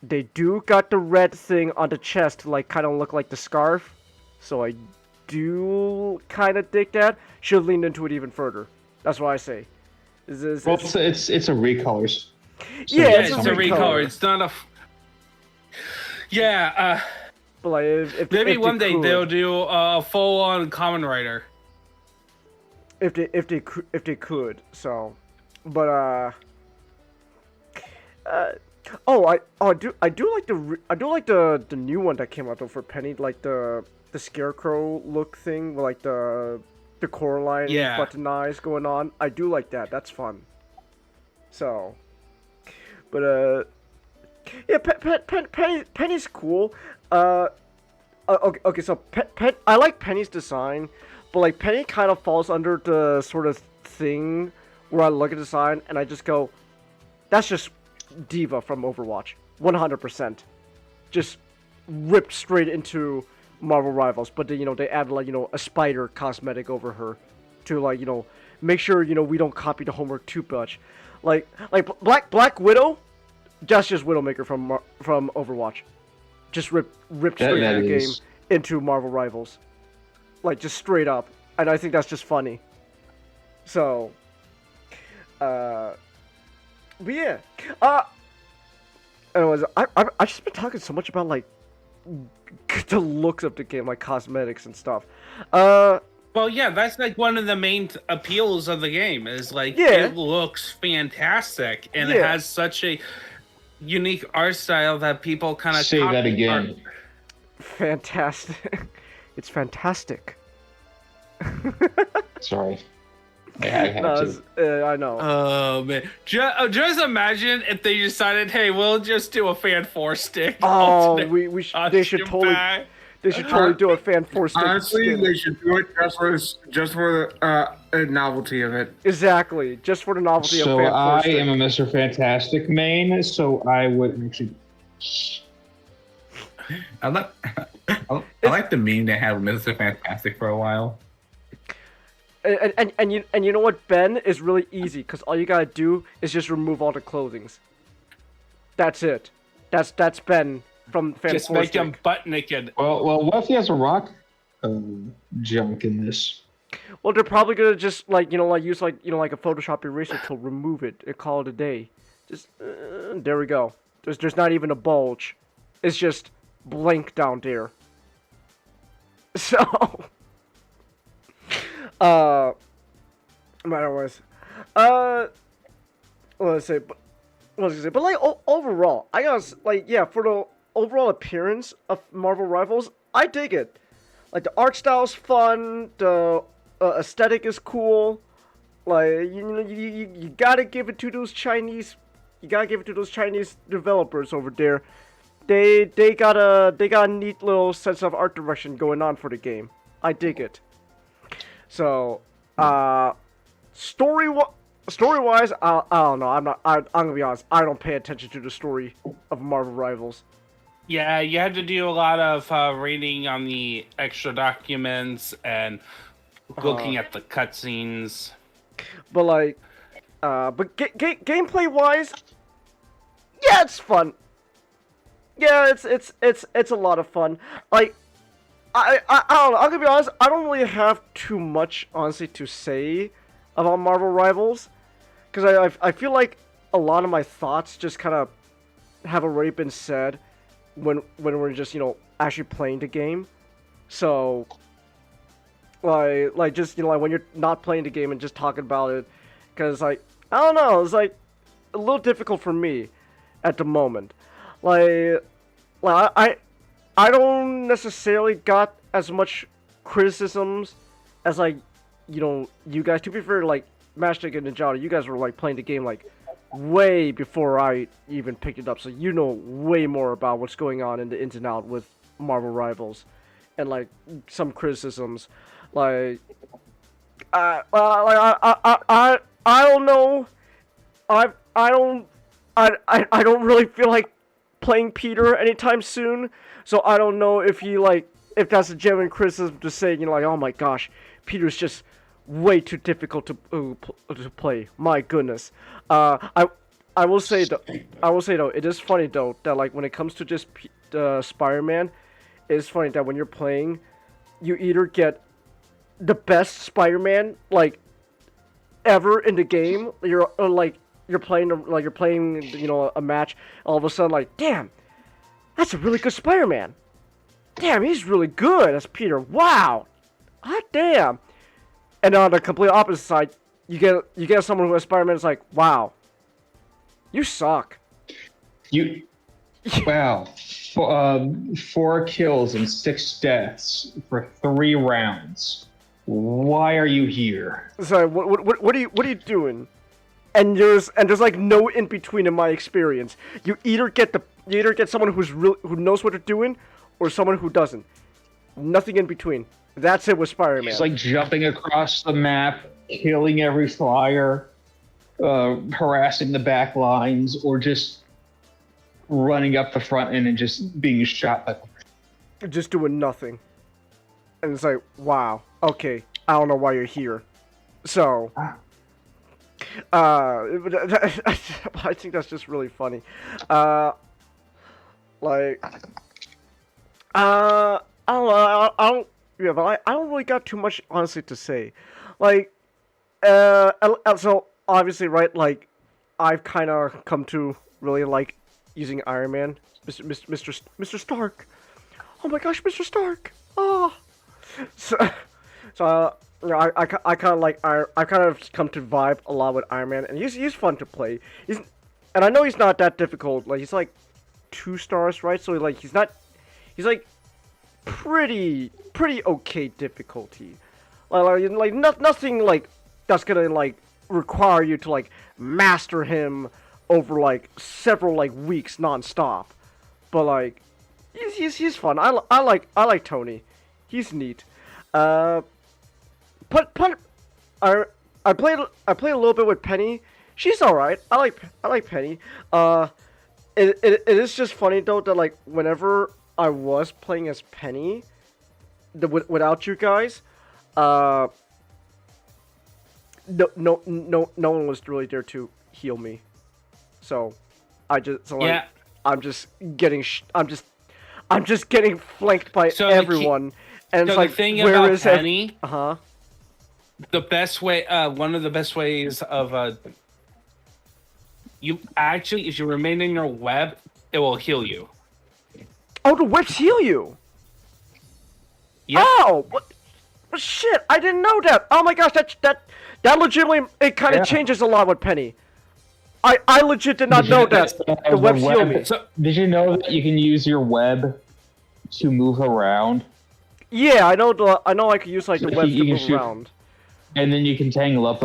They do got the red thing on the chest to like kind of look like the scarf, so I do kind of dig that. Should lean into it even further. That's what I say. Well, it's a recolors. So yeah, it's a recolor. It's not a. Yeah. But like, if maybe one day they'll do a full-on Kamen Rider. If they could, so, but I do like the new one that came out though for Penny, like the Scarecrow look thing, with like the Coraline button eyes going on. I do like that. That's fun. So, but yeah, Penny's cool. okay. So I like Penny's design, but like Penny kind of falls under the sort of thing where I look at the design and I just go, that's just Diva from Overwatch, 100%, just ripped straight into Marvel Rivals. But they, they added like a spider cosmetic over her to like make sure we don't copy the homework too much. Like Black Widow, that's just Widowmaker from Overwatch, just ripped straight out of the game into Marvel Rivals, like just straight up, and I think that's just funny. So, but yeah, anyways, I've just been talking so much about like the looks of the game, like cosmetics and stuff. Well, yeah, that's like one of the main appeals of the game is like Yeah. it looks fantastic and Yeah. it has such a unique art style that people kind of Say that again. Fantastic. It's fantastic. Sorry. I had to. I know. Oh man, just imagine if they decided, hey, we'll just do a fan force stick. Oh, they should totally. back. They should totally do a fan force stick. Honestly, skin. they should do it just for the novelty of it. Exactly, just for the novelty So of fan I force stick. am a Mr. Fantastic main, so I would actually. I like the meme they had with Mr. Fantastic for a while. And you know what, Ben, is really easy because all you gotta do is just remove all the clothings. That's it. That's Ben from Fan Just Force make Stick. them butt naked. Well, what if he has a rock junk in this? Well, they're probably gonna just use like a Photoshop eraser to remove it and call it a day. Just there we go. There's not even a bulge. It's just blank down there. So, anyways, let's say, but like overall, I guess like yeah, for the overall appearance of Marvel Rivals, I dig it. Like the art style's fun, the aesthetic is cool. Like you gotta give it to those Chinese, developers over there. They got a neat little sense of art direction going on for the game. I dig it. So, story-wise, I don't know. I'm gonna be honest. I don't pay attention to the story of Marvel Rivals. Yeah, you had to do a lot of reading on the extra documents and looking at the cutscenes. But like, gameplay-wise, yeah, it's fun. Yeah, it's a lot of fun. Like, I don't know. I'm gonna be honest. I don't really have too much, honestly, to say about Marvel Rivals, because I feel like a lot of my thoughts just kind of have already been said when we're just actually playing the game. So like just like when you're not playing the game and just talking about it, because like I don't know, it's like a little difficult for me at the moment. Like I don't necessarily got as much criticisms as like you guys. To be fair, like Matchstick and Ninjato, you guys were like playing the game like way before I even picked it up, so you know way more about what's going on in the ins and out with Marvel Rivals, and like some criticisms, like I don't know, I don't really feel like playing Peter anytime soon, so I don't know if if that's a genuine criticism to say like, oh my gosh, Peter's just way too difficult to play. My goodness. I will say though, it is funny though that like when it comes to just Spider-Man, it is funny that when you're playing, you either get the best Spider-Man like ever in the game. You're playing a match. All of a sudden, like, damn, that's a really good Spider-Man. Damn, he's really good as Peter. Wow, hot damn. And on the complete opposite side, you get someone who has Spider-Man is like, wow, you suck. Wow, 4 kills and 6 deaths for 3 rounds. Why are you here? Sorry, what are you doing? And there's like no in between in my experience. You either get someone who knows what they're doing, or someone who doesn't. Nothing in between. That's it with Spider-Man. He's like jumping across the map, killing every flyer, harassing the back lines, or just running up the front end and just being shot by. Just doing nothing. And it's like, wow, okay, I don't know why you're here. So, I think that's just really funny. I don't know, yeah, but I don't really got too much, honestly, to say. Like, so, obviously, right, like, I've kind of come to really like using Iron Man, Mr. Stark. Oh my gosh, Mr. Stark! Oh! So you know, I kind of like I kind of come to vibe a lot with Iron Man, and he's fun to play. And I know he's not that difficult. Like he's like 2 stars, right? So like he's like pretty okay difficulty. Like nothing like that's gonna like require you to like master him over like several like weeks non-stop. But like he's fun. I like Tony. He's neat. I played a little bit with Penny. She's all right. I like Penny. It is just funny though that like whenever I was playing as Penny, without you guys, no one was really there to heal me. So yeah. I'm just getting flanked by everyone. And so it's like, the thing where about is Penny, the best way, one of the best ways of you actually, if you remain in your web, it will heal you. Oh, the webs heal you. Yep. Oh, what? Shit! I didn't know that. Oh my gosh, that legitimately it kind of changes a lot with Penny. I legit did not know that the webs heal me. So, did you know that you can use your web to move around? Yeah, I know. I can use like the webs to move around. And then you can tangle up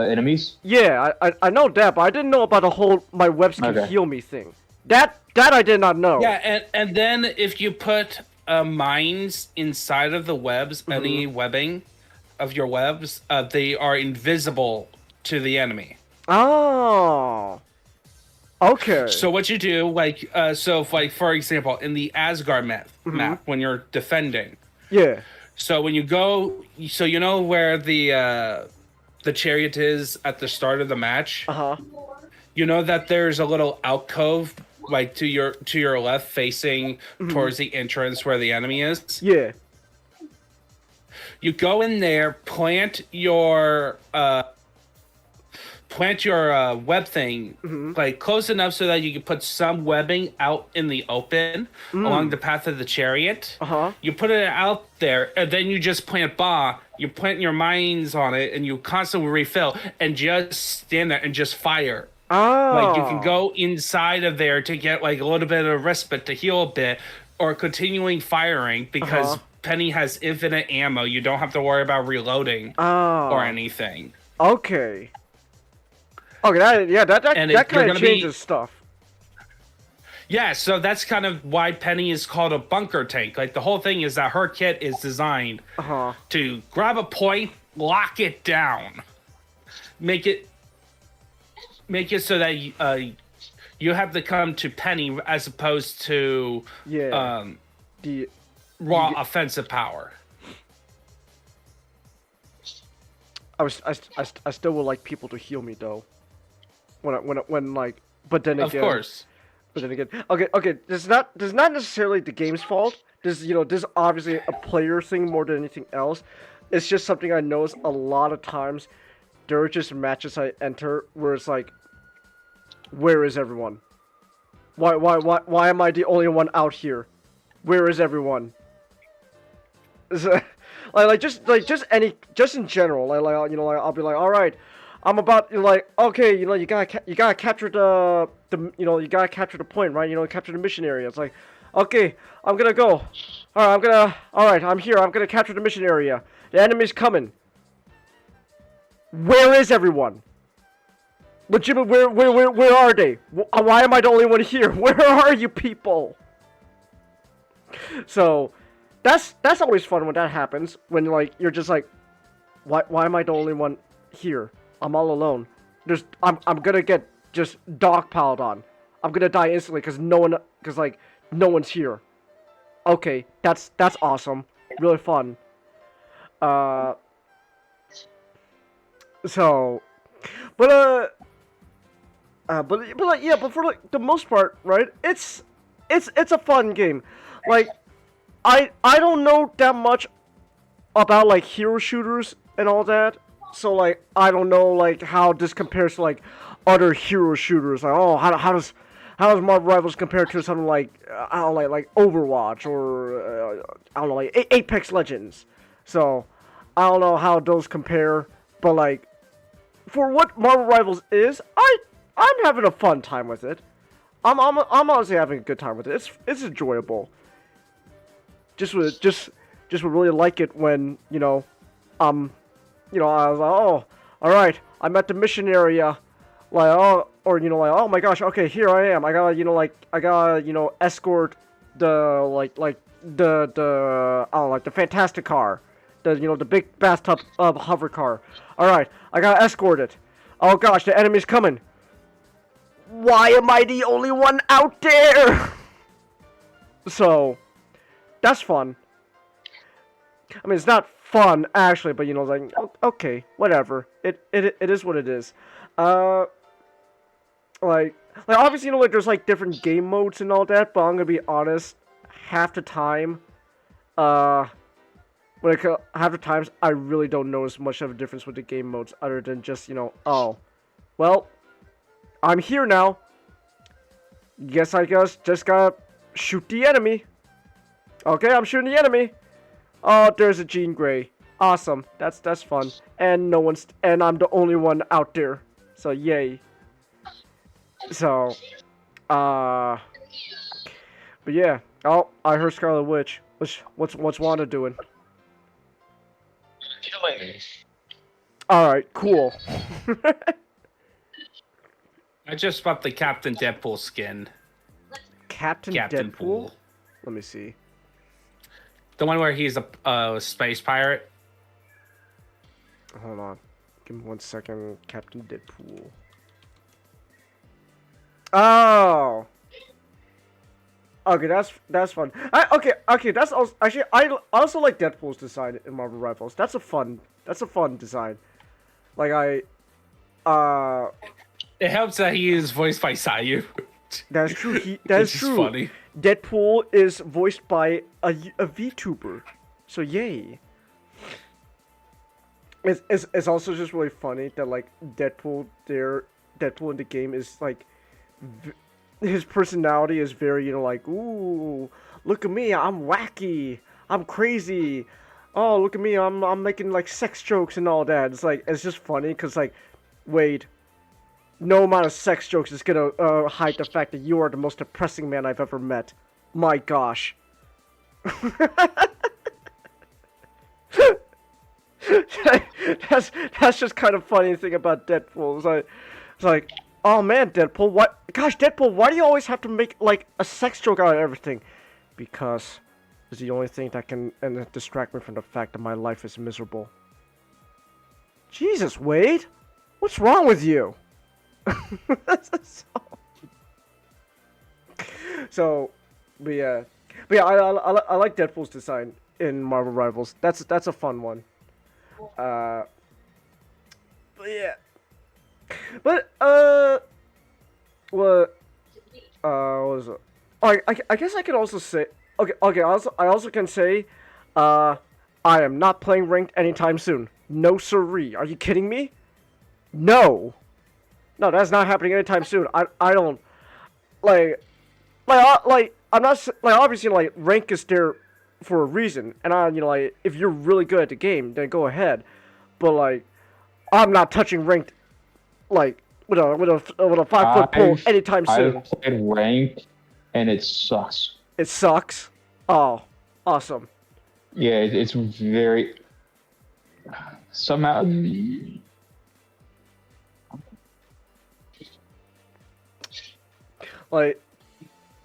enemies. Yeah, I know that, but I didn't know about the whole my webs can heal me thing. That I did not know. Yeah, and then if you put mines inside of the webs, any webbing of your webs, they are invisible to the enemy. Oh. Okay. So what you do, like, for example, in the Asgard map, when you're defending. Yeah. So when you go, so you know where the chariot is at the start of the match. You know that there's a little alcove, like to your left, facing towards the entrance where the enemy is. Yeah. You go in there, plant your web thing like close enough so that you can put some webbing out in the open along the path of the chariot. You put it out there, and then you just plant you plant your mines on it, and you constantly refill and just stand there and just fire. Like you can go inside of there to get like a little bit of respite to heal a bit, or continuing firing because Penny has infinite ammo. You don't have to worry about reloading or anything. Okay. Okay, that kind of changes stuff. Yeah, so that's kind of why Penny is called a bunker tank. Like the whole thing is that her kit is designed to grab a point, lock it down, make it so that you have to come to Penny as opposed to the raw offensive power. I still would like people to heal me though. When like, but then again, of course. But then again, okay. This is not necessarily the game's fault. This is obviously a player thing more than anything else. It's just something I notice a lot of times. There are just matches I enter where it's like, where is everyone? Why am I the only one out here? Where is everyone? Just in general, I'll be like, all right, I'm about okay, you gotta capture the point, right? Capture the mission area. It's like, okay, I'm gonna go. All right, I'm here. I'm gonna capture the mission area. The enemy's coming. Where is everyone? Legit, where are they? Why am I the only one here? Where are you people? So, that's always fun when that happens. When like you're just like, why am I the only one here? I'm all alone. I'm gonna get just dogpiled on. I'm gonna die instantly because no one's here. Okay, that's awesome. Really fun. So, but for like the most part, right? It's a fun game. Like, I don't know that much about like hero shooters and all that. So like I don't know like how this compares to like other hero shooters. Like, oh, how does Marvel Rivals compare to something like I don't know, like Overwatch or I don't know, like Apex Legends. So I don't know how those compare, but like for what Marvel Rivals is, I'm having a fun time with it. I'm honestly having a good time with it. It's enjoyable. Just would really like it when I was like, oh, all right, I'm at the mission area, like, oh, or like, oh my gosh, okay, here I am. I gotta escort the the I don't know, like the Fantastic car, the big bathtub hover car. All right, I gotta escort it. Oh gosh, the enemy's coming. Why am I the only one out there? So, that's fun. I mean, it's not fun actually, but like, okay, whatever. It is what it is. Like obviously, like there's like different game modes and all that, but I'm gonna be honest, half the time, half the times I really don't notice much of a difference with the game modes, other than just oh, well, I'm here now. Guess I just gotta shoot the enemy. Okay, I'm shooting the enemy. Oh, there's a Jean Grey. Awesome. That's fun. And I'm the only one out there. So yay. So, but yeah. Oh, I heard Scarlet Witch. What's Wanda doing? Killing. All right, cool. I just bought the Captain Deadpool skin. Captain Deadpool? Pool. Let me see. The one where he's a space pirate. Hold on. Give me 1 second. Captain Deadpool. Oh. Okay, that's fun. Okay, that's also actually I also like Deadpool's design in Marvel Rivals. That's a fun design. Like it helps that he is voiced by Sayu. That's true. That's true. Funny. Deadpool is voiced by a VTuber, so yay. It's also just really funny that like Deadpool in the game is like his personality is very like, ooh, look at me, I'm wacky, I'm crazy. Oh, look at me, I'm making like sex jokes and all that. It's like it's just funny because like, wait. No amount of sex jokes is gonna hide the fact that you are the most depressing man I've ever met. My gosh. that's just kind of funny thing about Deadpool. It's like, oh man, Deadpool, what? Gosh, Deadpool, why do you always have to make like a sex joke out of everything? Because it's the only thing that can distract me from the fact that my life is miserable. Jesus, Wade, what's wrong with you? But yeah, I like Deadpool's design in Marvel Rivals. That's a fun one. But yeah, but what was it? I guess I could also say okay. I also can say, I am not playing ranked anytime soon. No siree. Are you kidding me? No. No, that's not happening anytime soon. I don't like I'm not like obviously like rank is there for a reason, and like if you're really good at the game, then go ahead. But like I'm not touching ranked like with a 5-foot pole anytime soon. I've played ranked, and it sucks. It sucks. Oh, awesome. Yeah, it's very somehow. Like,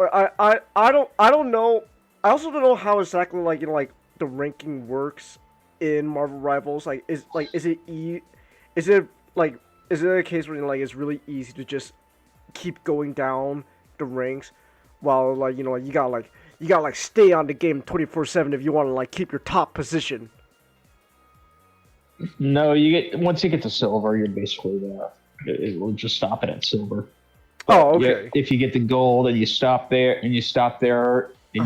I don't know I also don't know how exactly like like the ranking works in Marvel Rivals. Like is is it like is it a case where like it's really easy to just keep going down the ranks, while like like you gotta like stay on the game 24/7 if you want to like keep your top position. No, once you get to silver, you're basically there. It will just stop it at silver. Oh, okay. If you get the gold and you stop there, and you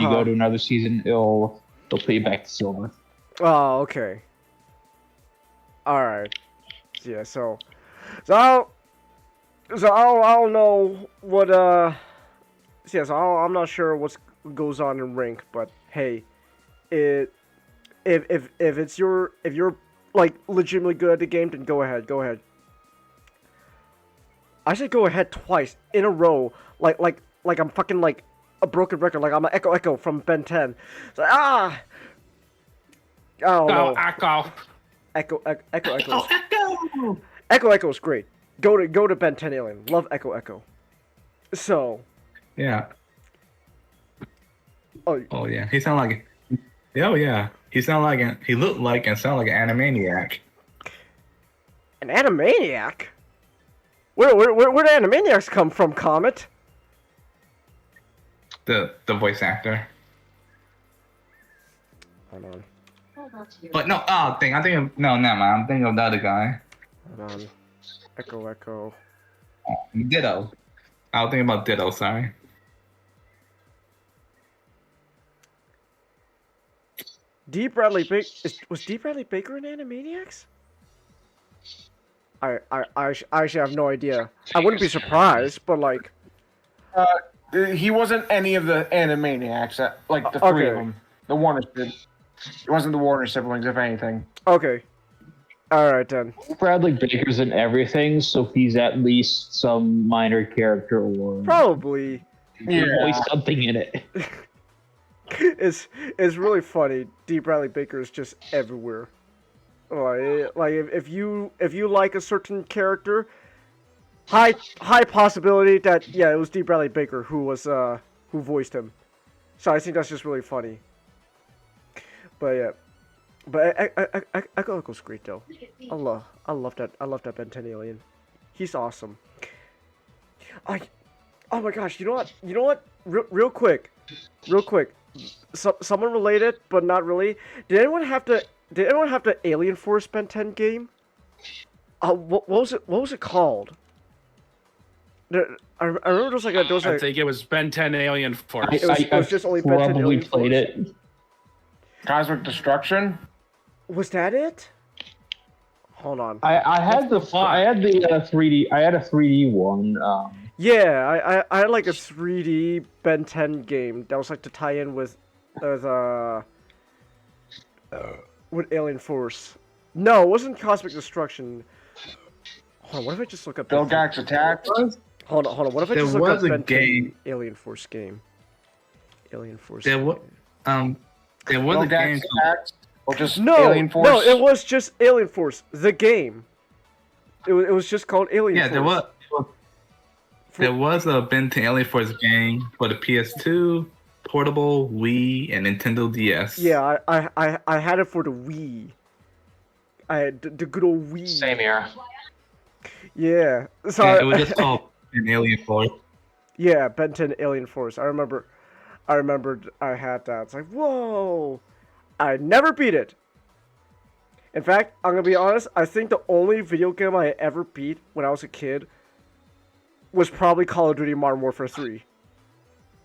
go to another season, they'll put you back to silver. Oh, okay. All right. Yeah. So I don't know what yeah. So I'm not sure what goes on in rank, but hey, if you're like legitimately good at the game, then go ahead. I said go ahead twice in a row, like I'm fucking like a broken record, like I'm an Echo from Ben 10. It's like, I don't know. Echo is great. Go to Ben 10 Alien. Love Echo. So. Yeah. Oh yeah. He sound like. Oh yeah. He looked like and sounded like an Animaniac. An Animaniac? Where do Animaniacs come from, Comet? The voice actor. Hold on. But no, I think no, never mind. I'm thinking of the other guy. Hold on. Echo. Ditto. I was thinking about Ditto. Sorry. D. Bradley Baker was D. Bradley Baker in Animaniacs? I actually have no idea. I wouldn't be surprised, but like. He wasn't any of the Animaniacs, like the three of them. The Warner did. He wasn't the Warner siblings, if anything. Okay. Alright then. Bradley Baker's in everything, so he's at least some minor character or probably always something in it. It's really funny. D. Bradley Baker is just everywhere. Like if you like a certain character, high possibility that it was D. Bradley Baker who voiced him. So I think that's just really funny. But yeah. But Echo's great though. I love that Ben 10 Alien. He's awesome. Oh my gosh, you know what? Real quick. Someone related, but not really. Did anyone have the Alien Force Ben 10 game? What was it called? I remember there was like I think it was Ben 10 Alien Force. It was just only Ben 10 Alien played Force. it. Cosmic Destruction? Was that it? Hold on. I had the 3D. I had a 3D one. Yeah, I had like a 3D Ben 10 game that was like to tie in with Alien Force. No, it wasn't Cosmic Destruction. Hold on, what if I just look up Bill Gax Attack? Hold on, what if I just look up Ben 10 Alien Force game? Alien Force. There was a game. Or just no, Alien Force? No, it was just Alien Force, the game. It was just called Alien Force. Yeah, there was a Ben 10 Alien Force game for the PS2, portable, Wii, and Nintendo DS. Yeah, I had it for the Wii. I had the good old Wii. Same here. Yeah. So yeah, it was just called Ben Alien Force. Yeah, Ben 10 Alien Force. I remembered I had that. It's like, whoa! I never beat it. In fact, I'm gonna be honest, I think the only video game I ever beat when I was a kid was probably Call of Duty Modern Warfare 3.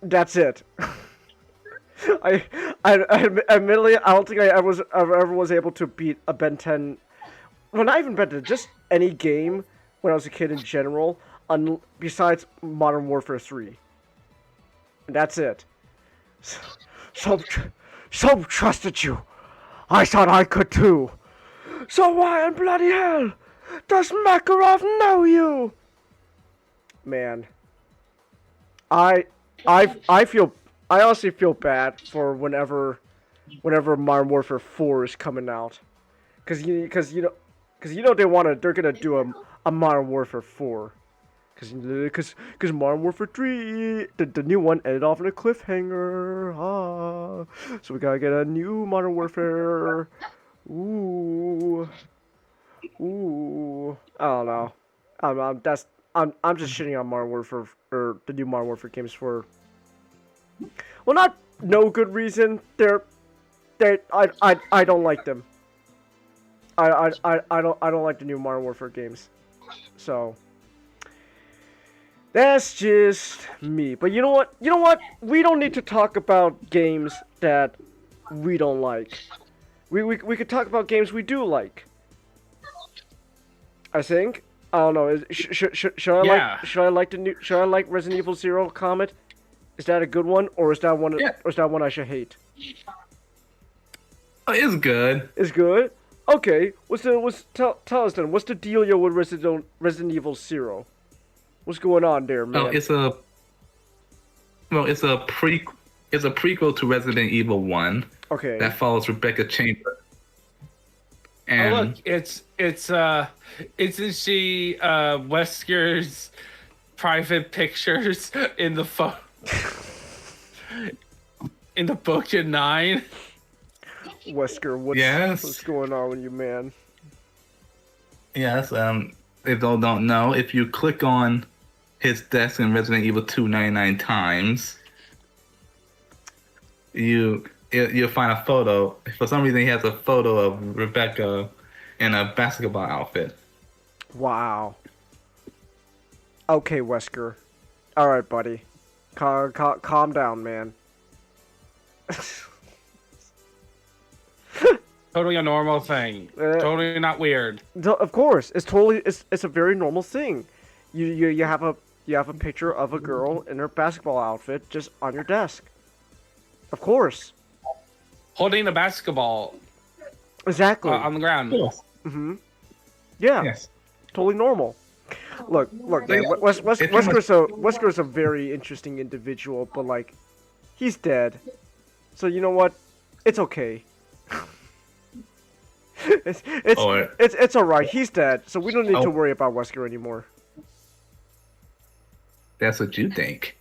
That's it. I admittedly, I don't think I ever was able to beat a Ben 10. Well, not even Ben 10, just any game when I was a kid in general, besides Modern Warfare 3. And that's it. So trusted you. I thought I could too. So why in bloody hell does Makarov know you? Man, I honestly feel bad for whenever Modern Warfare 4 is coming out, because they're gonna do a Modern Warfare 4, because Modern Warfare 3 the new one ended off in a cliffhanger. So we gotta get a new Modern Warfare. Ooh. Ooh. I don't know. I'm just shitting on Modern Warfare or the new Modern Warfare games for. Well, not no good reason. I don't like them. I don't like the new Modern Warfare games. So that's just me. But you know what? You know what? We don't need to talk about games that we don't like. We could talk about games we do like. I think. I don't know. Should I like the new? Should I like Resident Evil Zero Comet? Is that a good one, or is that one? Yeah. Or is that one I should hate? Oh, it's good. It's good. Okay. Tell us then. What's the dealio with Resident Evil Zero? What's going on there, man? Oh, it's a prequel to Resident Evil 1. Okay. That follows Rebecca Chambers. And look, isn't she Wesker's private pictures in the in the book in 9? Wesker, what's going on with you, man? Yes, if those don't know, if you click on his desk in Resident Evil 2 99 times, you'll find a photo. For some reason, he has a photo of Rebecca in a basketball outfit. Wow. Okay, Wesker. All right, buddy. Calm down, man. Totally a normal thing. Totally not weird. Of course, it's a very normal thing. You have a picture of a girl in her basketball outfit just on your desk. Of course. Holding a basketball. Exactly. On the ground. Yes. Yeah. Yes. Totally normal. Look, man. Wesker's a very interesting individual, but like, he's dead. So you know what? It's okay. It's alright. He's dead, so we don't need to worry about Wesker anymore. That's what you think.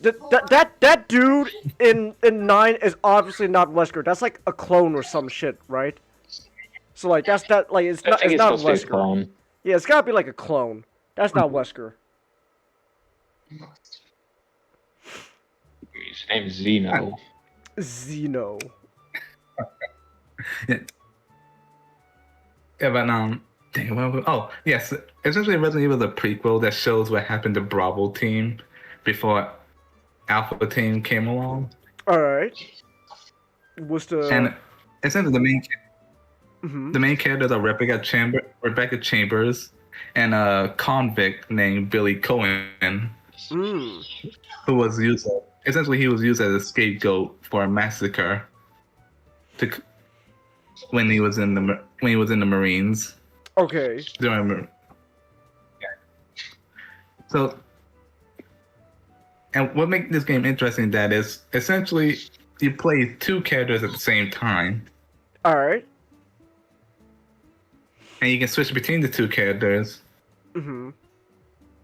That dude in 9 is obviously not Wesker. That's like a clone or some shit, right? So like it's not Wesker. Yeah, it's gotta be like a clone. That's not Wesker. His name's Zeno. Zeno. Yeah, but yes, essentially Resident Evil is a prequel that shows what happened to Bravo team before Alpha team came along. All right. What's the and essentially the main characters are Rebecca Chambers and a convict named Billy Cohen, who was used he was used as a scapegoat for a massacre when he was in the Marines. Okay. So, and what makes this game interesting that is essentially you play two characters at the same time. All right. And you can switch between the two characters. Mm-hmm.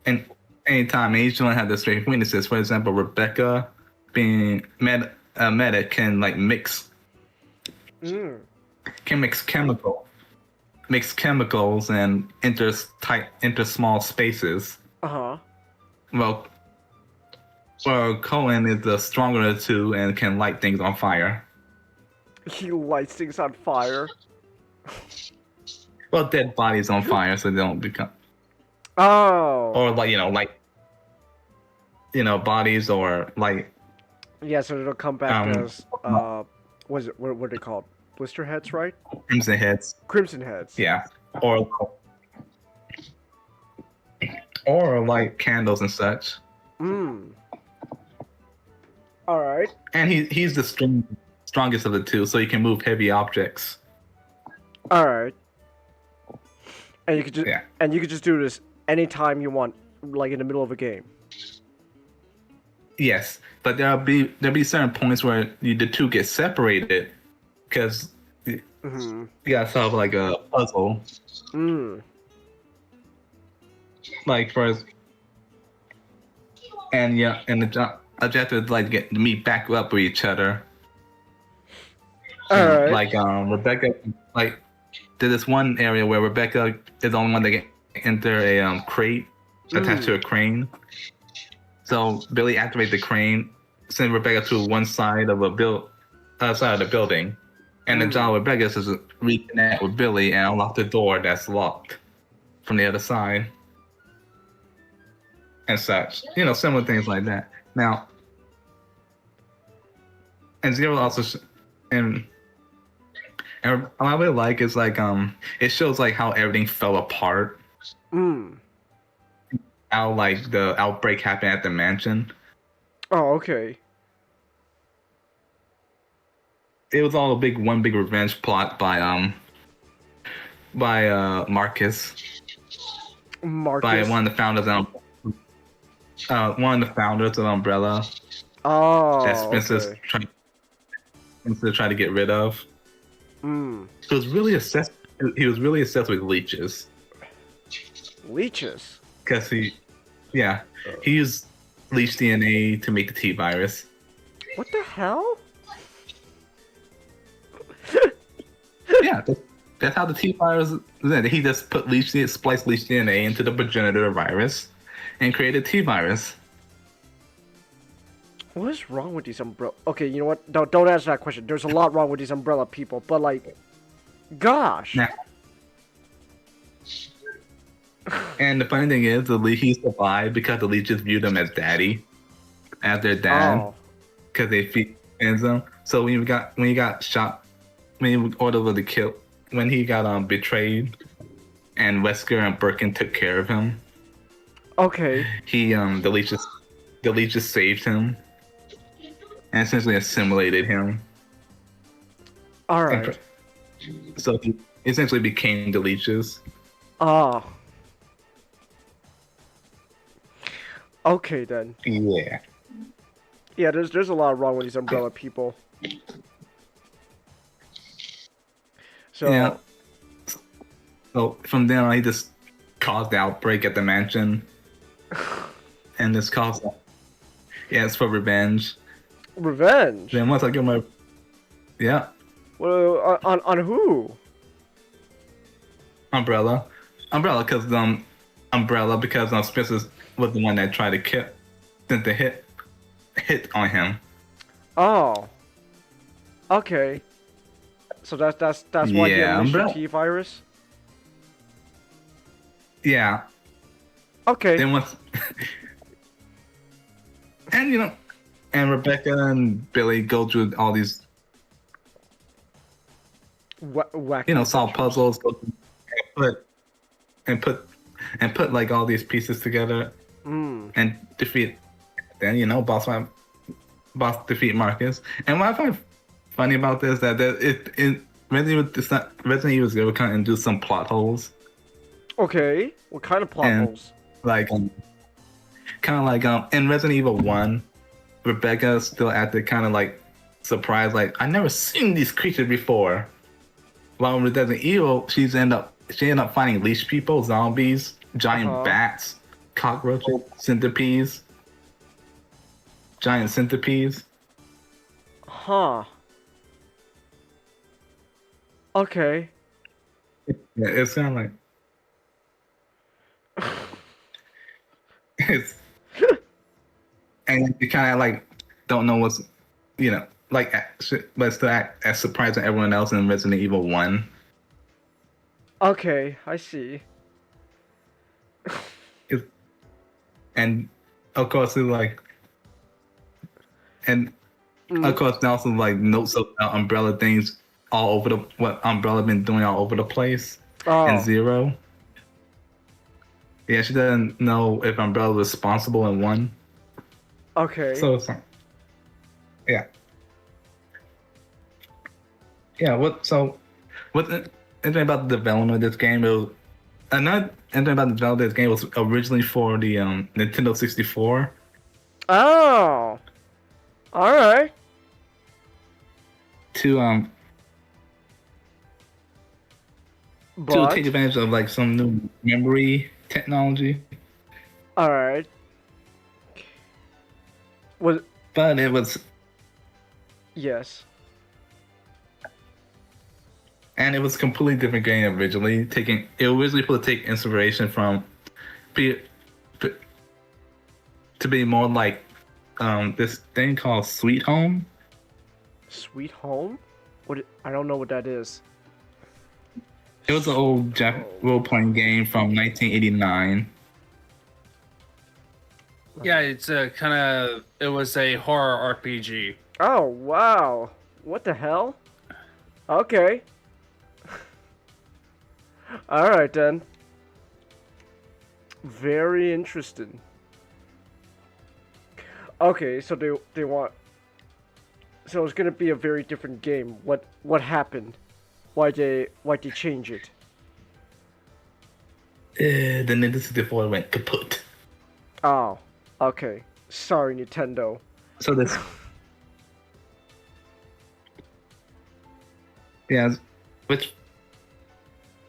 And anytime, and each one has their strengths and weaknesses. For example, Rebecca, being a medic, can like mix chemicals and enter small spaces. Well, Cohen is the stronger of the two and can light things on fire. He lights things on fire. Well, dead bodies on fire so they don't become. Oh. Or bodies or like. Yeah, so it'll come back as what are they called? Blister heads, right? Crimson heads. Crimson heads. Yeah. Or like candles and such. All right. And he's the strongest of the two, so he can move heavy objects. All right. And you could just do this anytime you want, like in the middle of a game. Yes, but there'll be certain points where the two get separated because you gotta solve like a puzzle. Like first, and the objective is like to meet back up with each other Alright. Like Rebecca, like there's this one area where Rebecca is the only one that can enter a crate attached to a crane. So Billy activates the crane, send Rebecca to one side of side of the building, and the job of Rebecca is to reconnect with Billy and unlock the door that's locked from the other side, and such. You know, similar things like that. Now, and Zero also, and what I really like is like it shows like how everything fell apart. How like the outbreak happened at the mansion. Oh, okay. It was all one big revenge plot by Marcus. By one of the founders of Umbrella. Oh, that Spencer's trying to get rid of. So he was really obsessed with leeches. Leeches? Because he used leech DNA to make the T-virus. What the hell? Yeah, that's how the T-virus is. He just spliced leech DNA into the progenitor virus and created T-virus. What is wrong with these umbrella? Okay, you know what? Don't answer that question. There's a lot wrong with these umbrella people, but like, gosh. Now, and the funny thing is, he survived because the leeches viewed him as daddy, as their dad, because they feed him. So when he got shot, when he ordered to kill, when he got betrayed, and Wesker and Birkin took care of him. Okay. He the leeches saved him, and essentially assimilated him. All right. So he essentially became the leeches. Ah. Okay then. Yeah. Yeah, there's a lot wrong with these umbrella people. So. Yeah. So from then on, he just caused the outbreak at the mansion, and this caused. Yeah, it's for revenge. Revenge. Then once I get my. Yeah. Well, on who? Umbrella, because Spencer was the one that tried to kill, sent the hit on him. Oh. Okay. So that's why he unleashed the T-virus. Yeah. Okay. Then once, and and Rebecca and Billy go through all these, solve puzzles, and put like all these pieces together, and defeat. Then boss defeat Marcus. And what I find funny about this is that Resident Evil 0 kind of do some plot holes. Okay, what kind of plot holes? Like, kind of like in Resident Evil 1, Rebecca still acted kind of like surprised, like I never seen these creatures before. While with Resident Evil, she ended up finding leash people, zombies, giant bats, cockroaches, centipedes, giant centipedes. Huh. Okay. Yeah, it's kind of like it's, and you kind of like don't know what's but still act as surprised as everyone else in Resident Evil 1. Okay, I see. And of course it's like, and of course also like notes about Umbrella things all over what Umbrella been doing all over the place in Zero. Yeah, she doesn't know if Umbrella was responsible in 1. Okay. So it's like, yeah. Yeah, anything about the development of this game? Another interesting about the development of this game was originally for the Nintendo 64. Oh, all right. To take advantage of like some new memory technology. All right. But it was. Yes. and it was a completely different game originally. It was originally supposed to take inspiration from, to be more like this thing called Sweet Home. Sweet Home? I don't know what that is. It was an old role-playing game from 1989. Yeah, it's a kind of. It was a horror RPG. Oh wow! What the hell? Okay. All right then. Very interesting. Okay, so they want. So it's gonna be a very different game. What happened? Why they change it? The Nintendo 64 went kaput. Oh, okay. Sorry, Nintendo. So this. Yeah, which.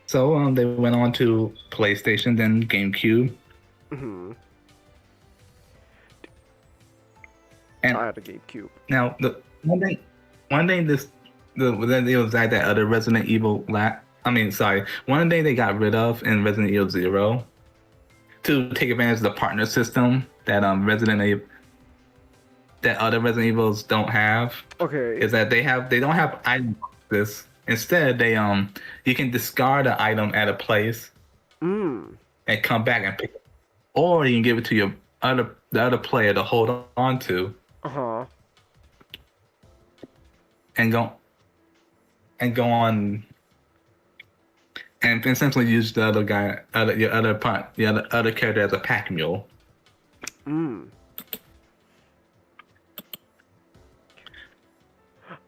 So they went on to PlayStation, then GameCube. Mm-hmm. And I had a GameCube. Now the one thing it was like that other Resident Evil one day they got rid of in Resident Evil 0 to take advantage of the partner system that that other Resident Evils don't have. Okay. Is that they don't have item boxes. Instead, they you can discard an item at a place and come back and pick it. Or you can give it to the other player to hold on to. Uh-huh. And go on and essentially use the other guy, your other character as a pack mule.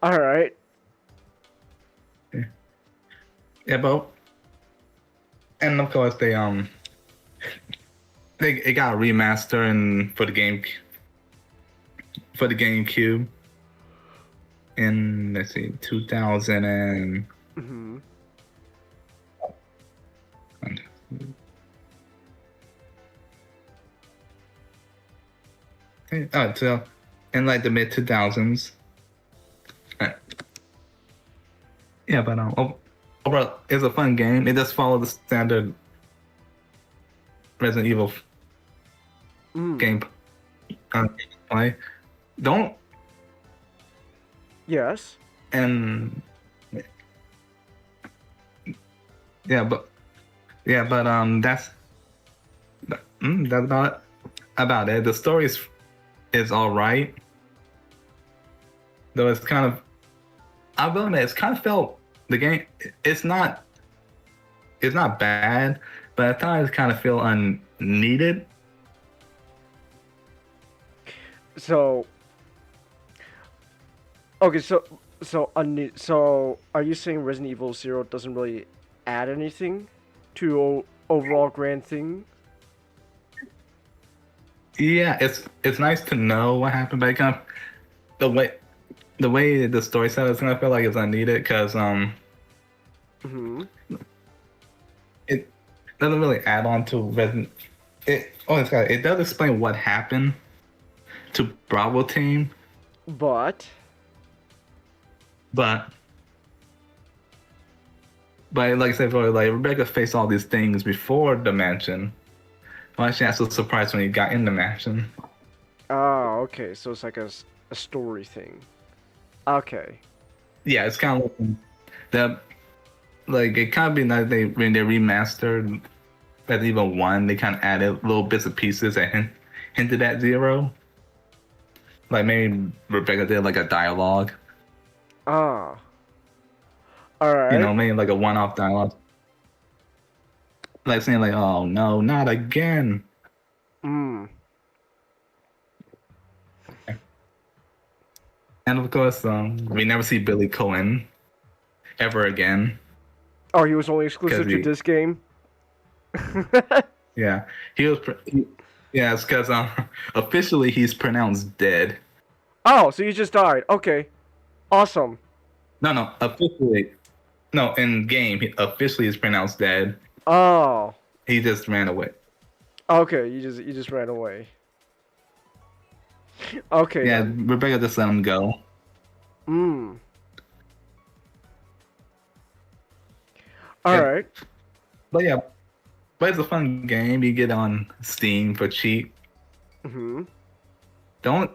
All right. Yeah, but and of course it got a remaster for the GameCube in 2000 and. Mm-hmm. So in like the mid 2000s. Yeah, but overall, it's a fun game. It does follow the standard Resident Evil game play. Don't. Yes. And that's about it. The story is all right, though it's kind of. I will admit, it's kind of felt the game. It's not bad, but at times kind of feel unneeded. So. Okay, so are you saying Resident Evil 0 doesn't really add anything to overall grand thing? Yeah, it's nice to know what happened, but it kind of the way the story set is gonna feel like it's unneeded because it doesn't really add on to Resident. It does explain what happened to Bravo team, but like I said before, like Rebecca faced all these things before the mansion. Well, actually, I was so surprised when he got in the mansion. Oh, okay. So it's like a story thing. Okay. Yeah, it's kind of like it kind of be nice when they remastered Resident Evil 1, they kind of added little bits and pieces that hinted at 0. Like maybe Rebecca did like a dialogue. Ah. All right. You know, maybe like a one-off dialogue. Like saying like, "Oh no, not again." And of course, we never see Billy Cohen ever again. Oh, he was only exclusive to this game? Yeah, yeah, it's because officially he's pronounced dead. Oh, so he just died. Okay, awesome. No, officially, no. In game, he officially is pronounced dead. Oh. He just ran away. Okay, you just ran away. Okay. Yeah, Rebecca just let him go. All right. But yeah, but it's a fun game. You get on Steam for cheap. Mm-hmm. Don't.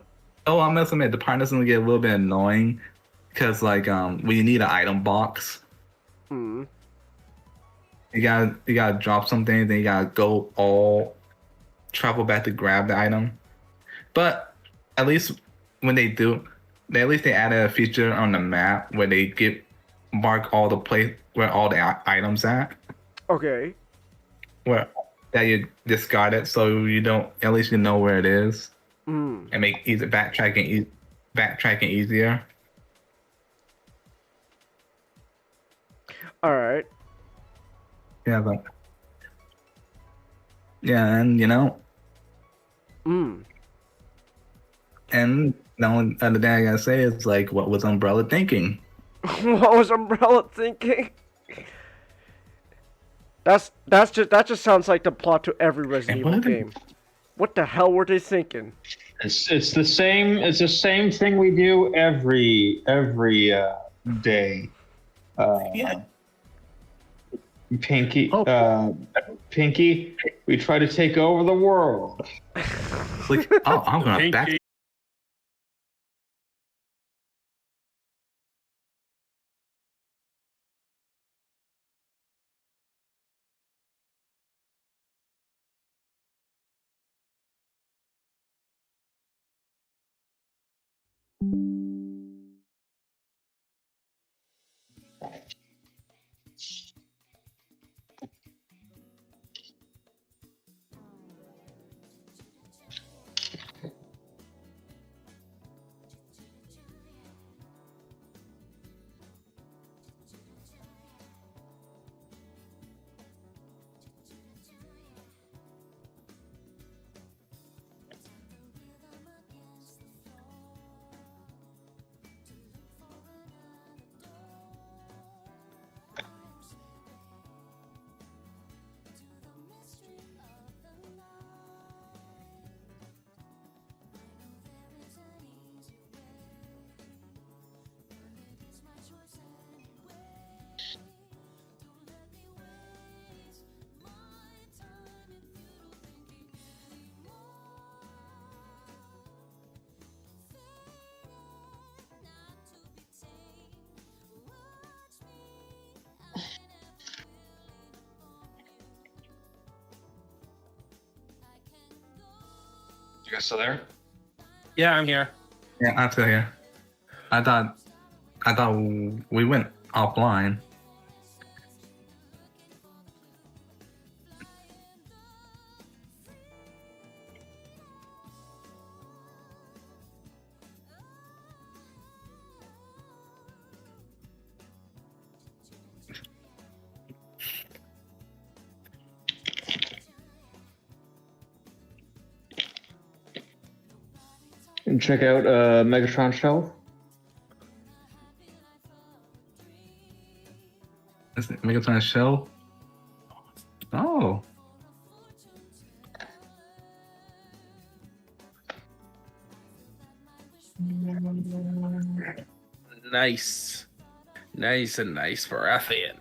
Oh, I must admit, the partners gonna get a little bit annoying because like when you need an item box, Hmm. you gotta drop something, then you gotta go all travel back to grab the item. But at least when they do, at least they added a feature on the map where they mark all the place where all the items at. Okay. Where that you discarded, so you don't, at least you know where it is, and make backtracking easier. All right. Yeah, but yeah, and and the only other thing I gotta say is like, what was Umbrella thinking? What was Umbrella thinking? That just sounds like the plot to every Resident Evil game. What the hell were they thinking? It's the same thing we do every day. Yeah. Pinky, we try to take over the world. Like, oh, I'm gonna back. You guys still there? Yeah, I'm here. Yeah, I'm still here. I thought we went offline. And check out Megatron Shelf. Is it Megatron Shell? Oh. Nice. Nice and nice for Rathian.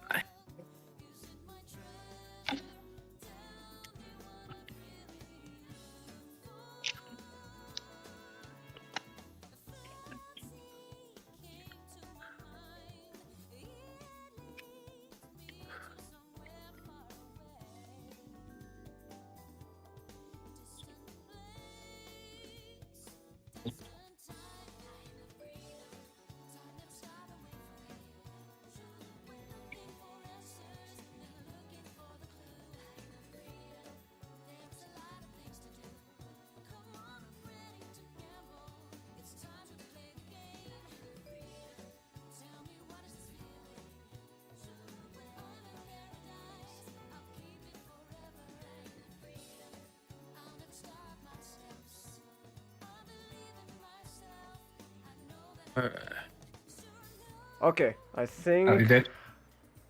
Okay, I think. Oh, you did?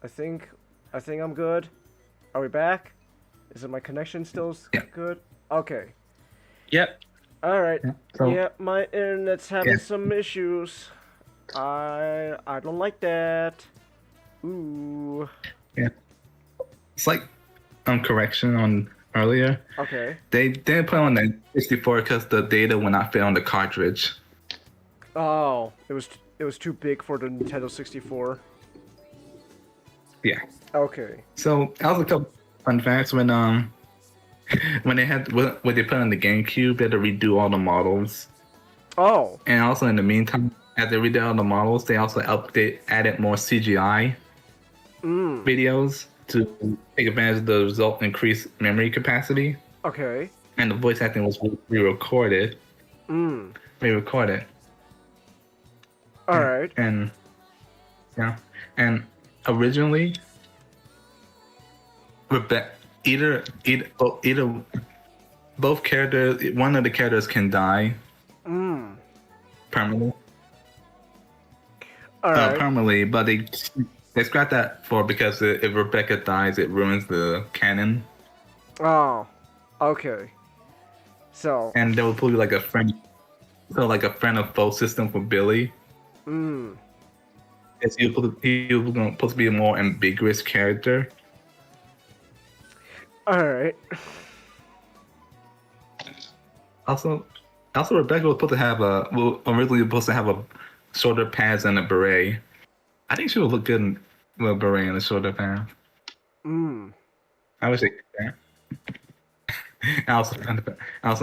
I think I'm good. Are we back? Is it my connection still good? Okay. Yep. All right. so- Yeah, my internet's having Yeah. some issues. I don't like that. Ooh. Yeah. it's like correction on earlier. Okay. They didn't put on the 64 because the data would not fit on the cartridge. Oh, it was too big for the Nintendo 64. Yeah. Okay. So that was a couple fun facts when they put on the GameCube, they had to redo all the models. Oh. And also in the meantime, as they redid all the models, they also added more CGI videos to take advantage of the result increased memory capacity. Okay. And the voice acting was re-recorded. Re-recorded. All right. And yeah, and originally, either both characters, one of the characters can die permanently. All right. Permanently, but they scrapped that because if Rebecca dies, it ruins the canon. Oh, okay. So. And there would probably like a friend of foe system for Billy. He was supposed to be a more ambiguous character. All right. Also, Rebecca was supposed to have originally supposed to have a shorter pads and a beret. I think she would look good with a beret and a shorter pants. I wish they could that. I also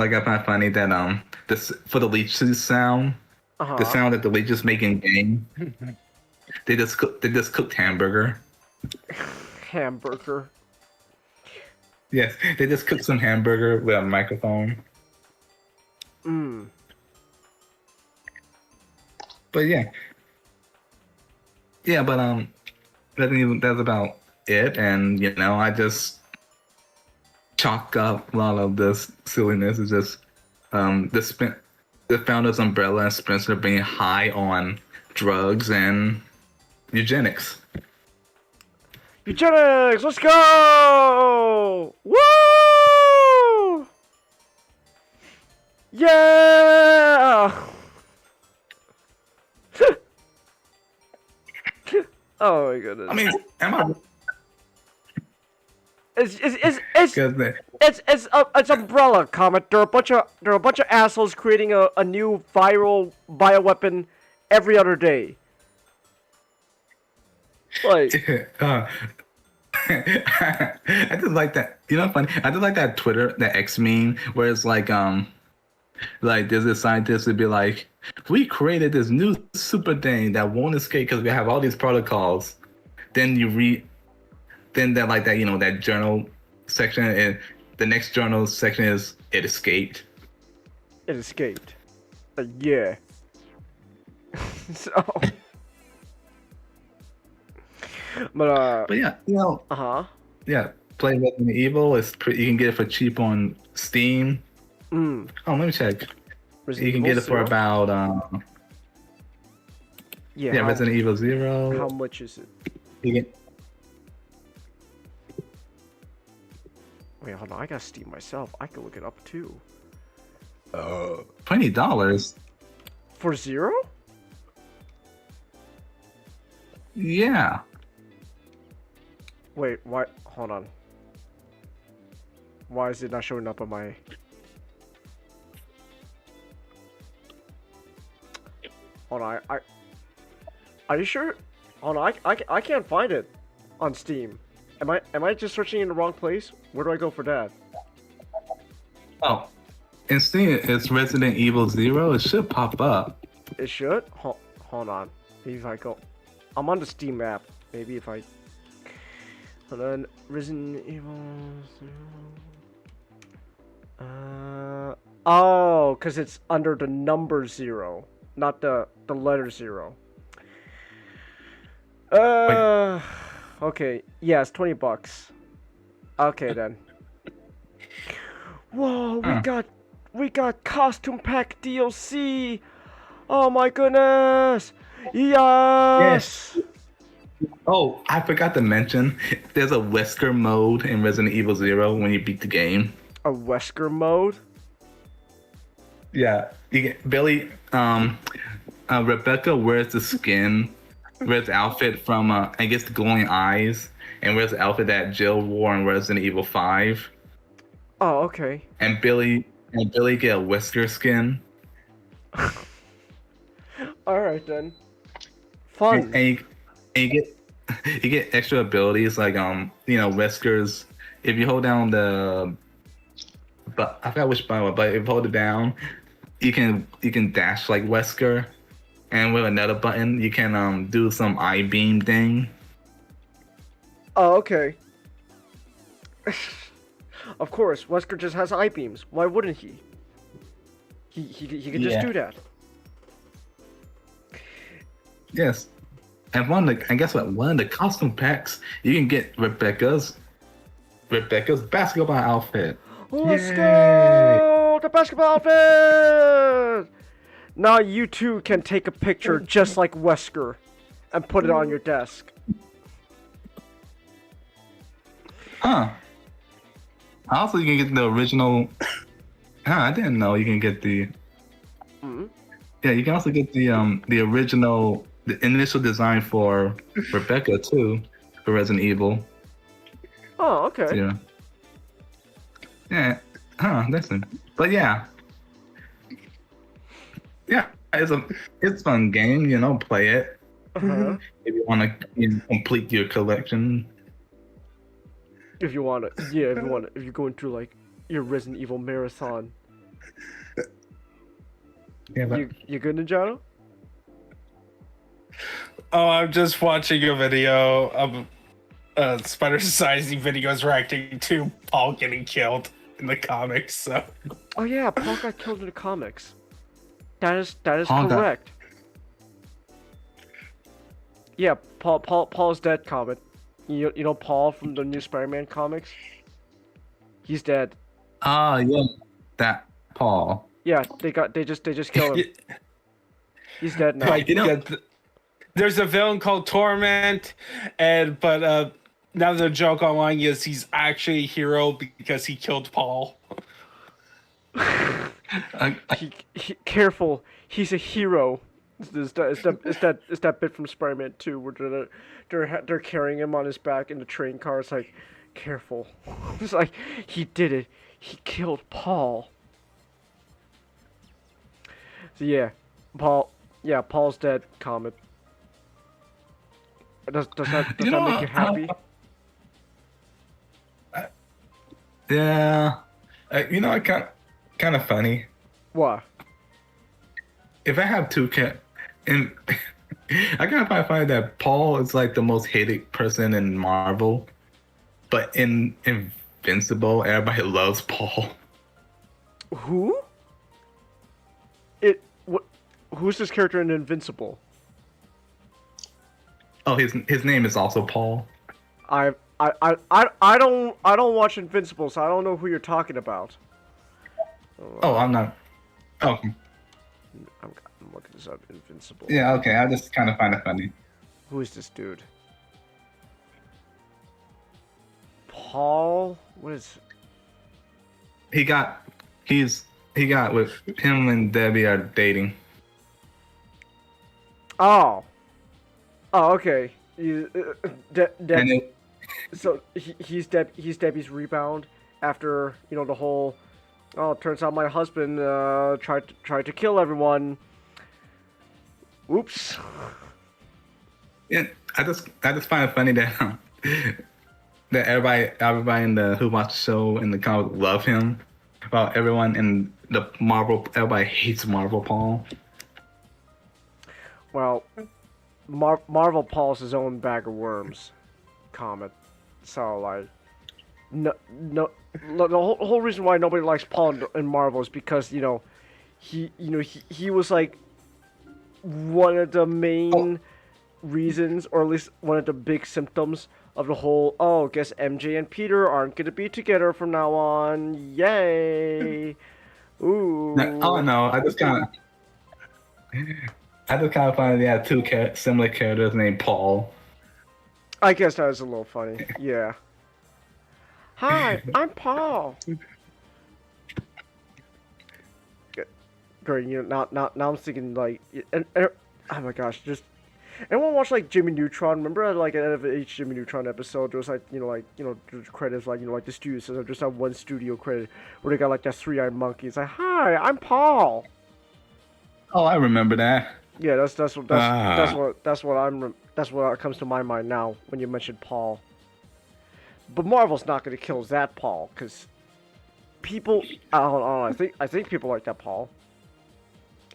like I find funny that this for the leeches sound, the sound that the leeches make in game. They just cooked hamburger. Hamburger. Yes, they just cooked some hamburger with a microphone. But yeah, but that's about it. And I just chalk up a lot of this silliness. Is just the founders Umbrella and Spencer being high on drugs and eugenics. Eugenics, let's go! Woo! Yeah! Oh my goodness. I mean, am I? It's Umbrella comic. There are a bunch of assholes creating a new viral bioweapon every other day. Like, I just like that. Funny. I just like that Twitter, that X meme, where it's like there's a scientist would be like, we created this new super thing that won't escape because we have all these protocols. Then you read, then that that journal section, and the next journal section is it escaped. It escaped. Yeah. So. But yeah, yeah, play Resident Evil. You can get it for cheap on Steam. Oh, let me check. You can get it for about Resident Evil 0. How much is it? Wait, hold on. I got Steam myself. I can look it up too. $20 for 0? Yeah. Wait, why? Hold on. Why is it not showing up on my? Hold on, are you sure? Hold on, I can't find it on Steam. Am I just searching in the wrong place? Where do I go for that? Oh, in Steam, it's Resident Evil 0. It should pop up. It should? Hold on. Maybe if I go... I'm on the Steam app. Maybe if I... Hold on. Resident Evil 0... Oh, because it's under the number 0. Not the letter 0. Okay. Yeah, it's $20. Okay, then. Whoa, we got costume pack DLC. Oh my goodness. Yes. Oh, I forgot to mention, there's a Wesker mode in Resident Evil 0 when you beat the game. A Wesker mode? Yeah. You get Billy, Rebecca wears the skin wears the outfit from I guess the glowing eyes, and wears the outfit that Jill wore in Resident Evil 5. Oh, okay. And Billy get a whisker skin. All right then. Fun. And you get extra abilities like whiskers. If you hold down but I forgot which button, but if you hold it down, you can dash like Wesker, and with another button you can do some eye beam thing. Oh, okay. Of course, Wesker just has eye beams. Why wouldn't he? He can just do that. Yes. And one of the custom packs, you can get Rebecca's basketball outfit. Let's Yay! go! The basketball outfit! Now you too can take a picture just like Wesker and put it on your desk. Huh. Also, you can get the original. I didn't know you can get the. Mm-hmm. Yeah, you can also get the original, the initial design for Rebecca too, for Resident Evil. Oh, okay. So, yeah. Yeah. Huh. That's it. But yeah. Yeah, it's a fun game. Play it. Uh-huh. If you want to complete your collection. If you want to, yeah. If you're going through like your Resident Evil marathon. Yeah, but You good, Ninjato? Oh, I'm just watching a video of Spider Society videos reacting to Paul getting killed in the comics. So. Oh yeah, Paul got killed in the comics. That is Paul correct. Yeah, Paul's dead. Comic. You know Paul from the new Spider-Man comics? He's dead. Ah, yeah, that Paul. Yeah, they just killed him. He's dead now. Like, there's a villain called Torment, but now the joke online is he's actually a hero because he killed Paul. Careful, he's a hero. It's that bit from Spider-Man 2 where they're carrying him on his back in the train car. It's like, careful. It's like, he did it. He killed Paul. So yeah, Paul's dead. Comet. Does that make you happy? Yeah, kind of funny. What? If I have two cats, and I kind of find that Paul is like the most hated person in Marvel, but in Invincible, everybody loves Paul. Who? Who's this character in Invincible? Oh, his name is also Paul. I don't watch Invincible, so I don't know who you're talking about. Oh, I'm not. Oh. I'm looking this up. Invincible. Yeah, okay. I just kind of find it funny. Who is this dude? Paul? What is? He got with him and Debbie are dating. Oh, okay. So he's Debbie's rebound after the whole. Oh, it turns out my husband tried to kill everyone. Oops. Yeah, I just find it funny that that everybody in the who watched the show in the comic love him, while everyone in the Marvel everybody hates Marvel Paul. Well, Marvel Paul's his own bag of worms, Comet. So like, no. The whole reason why nobody likes Paul in Marvel is because he was like one of the main reasons, or at least one of the big symptoms of the whole. Oh, guess MJ and Peter aren't gonna be together from now on. Yay! Ooh. Oh no, I just kind of find they have two similar characters named Paul. I guess that was a little funny. Yeah. Hi, I'm Paul. Great, now I'm thinking like, oh my gosh, just Anyone watch like Jimmy Neutron? Remember at like end of each Jimmy Neutron episode, there was like credits like like the studio says just have one studio credit where they got like that three-eyed monkey. It's like, hi, I'm Paul. Oh, I remember that. Yeah, that's what comes to my mind now when you mentioned Paul. But Marvel's not gonna kill that Paul because people, I don't know. I think people like that Paul.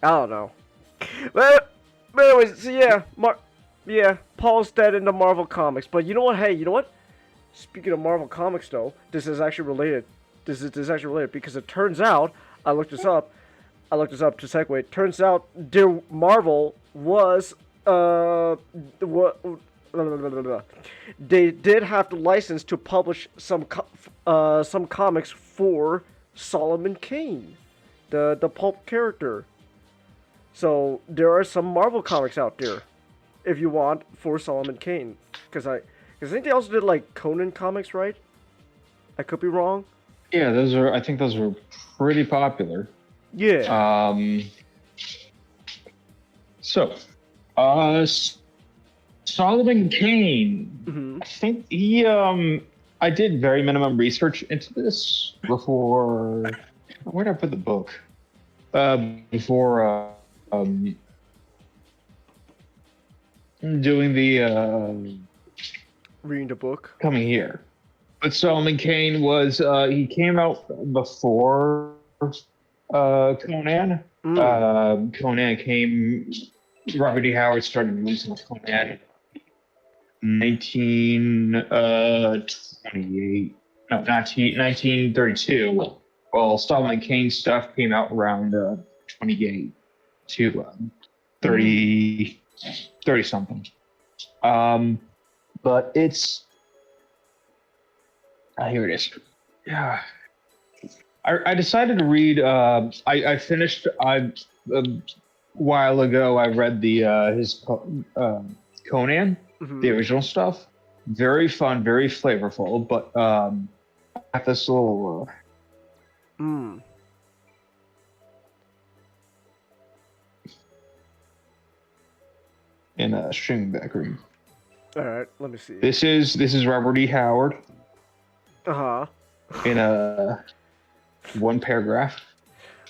I don't know. But anyways, so yeah, Paul's dead in the Marvel comics. But you know what? Hey, you know what? Speaking of Marvel comics, though, this is actually related. This is actually related because it turns out I looked this up to segue. It turns out Marvel was they did have the license to publish some comics for Solomon Kane, the pulp character. So there are some Marvel comics out there, if you want, for Solomon Kane. Because I think they also did like Conan comics, right? I could be wrong. Yeah, I think those were pretty popular. Yeah. So, Solomon Kane. Mm-hmm. I think I did very minimum research into this before. Where did I put the book? Before doing the reading the book. Coming here. But Solomon Kane was he came out before Conan. Conan came. Robert E. Howard started releasing Conan 1932. Well, Solomon Kane stuff came out around 28 to 30 something. But it's here it is. Yeah. I decided to read. I finished. A while ago, I read his Conan, the original stuff. Very fun, very flavorful. But got this little. In a streaming back room. All right, let me see. This is Robert E. Howard. In a one paragraph.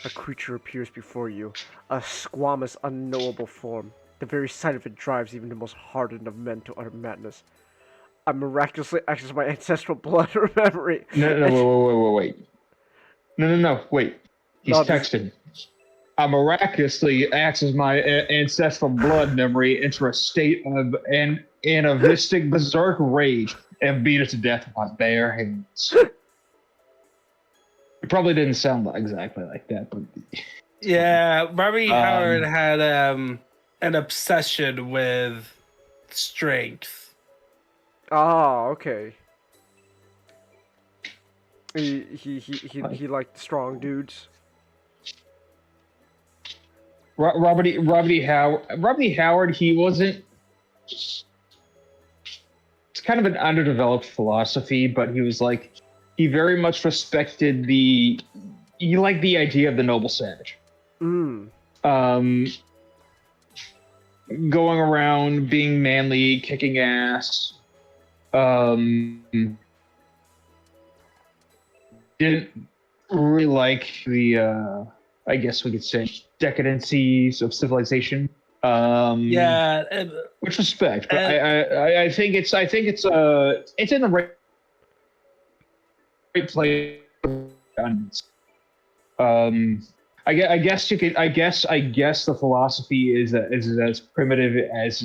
A creature appears before you, a squamous, unknowable form. The very sight of it drives even the most hardened of men to utter madness. I miraculously access my ancestral blood or memory. No, wait. No, wait. He's texting. I miraculously access my ancestral blood memory into a state of an anavistic berserk rage and beat it to death with my bare hands. It probably didn't sound exactly like that, but yeah, Robert E. Howard had an obsession with strength. Oh, okay. He liked strong dudes. Robert E. Howard, he wasn't. It's kind of an underdeveloped philosophy, but he was like. He very much respected he liked the idea of the noble savage. Going around, being manly, kicking ass. Didn't really like the, I guess we could say, decadencies of civilization. Which respect, but I think it's in the right place. I guess you could. I guess the philosophy is as primitive as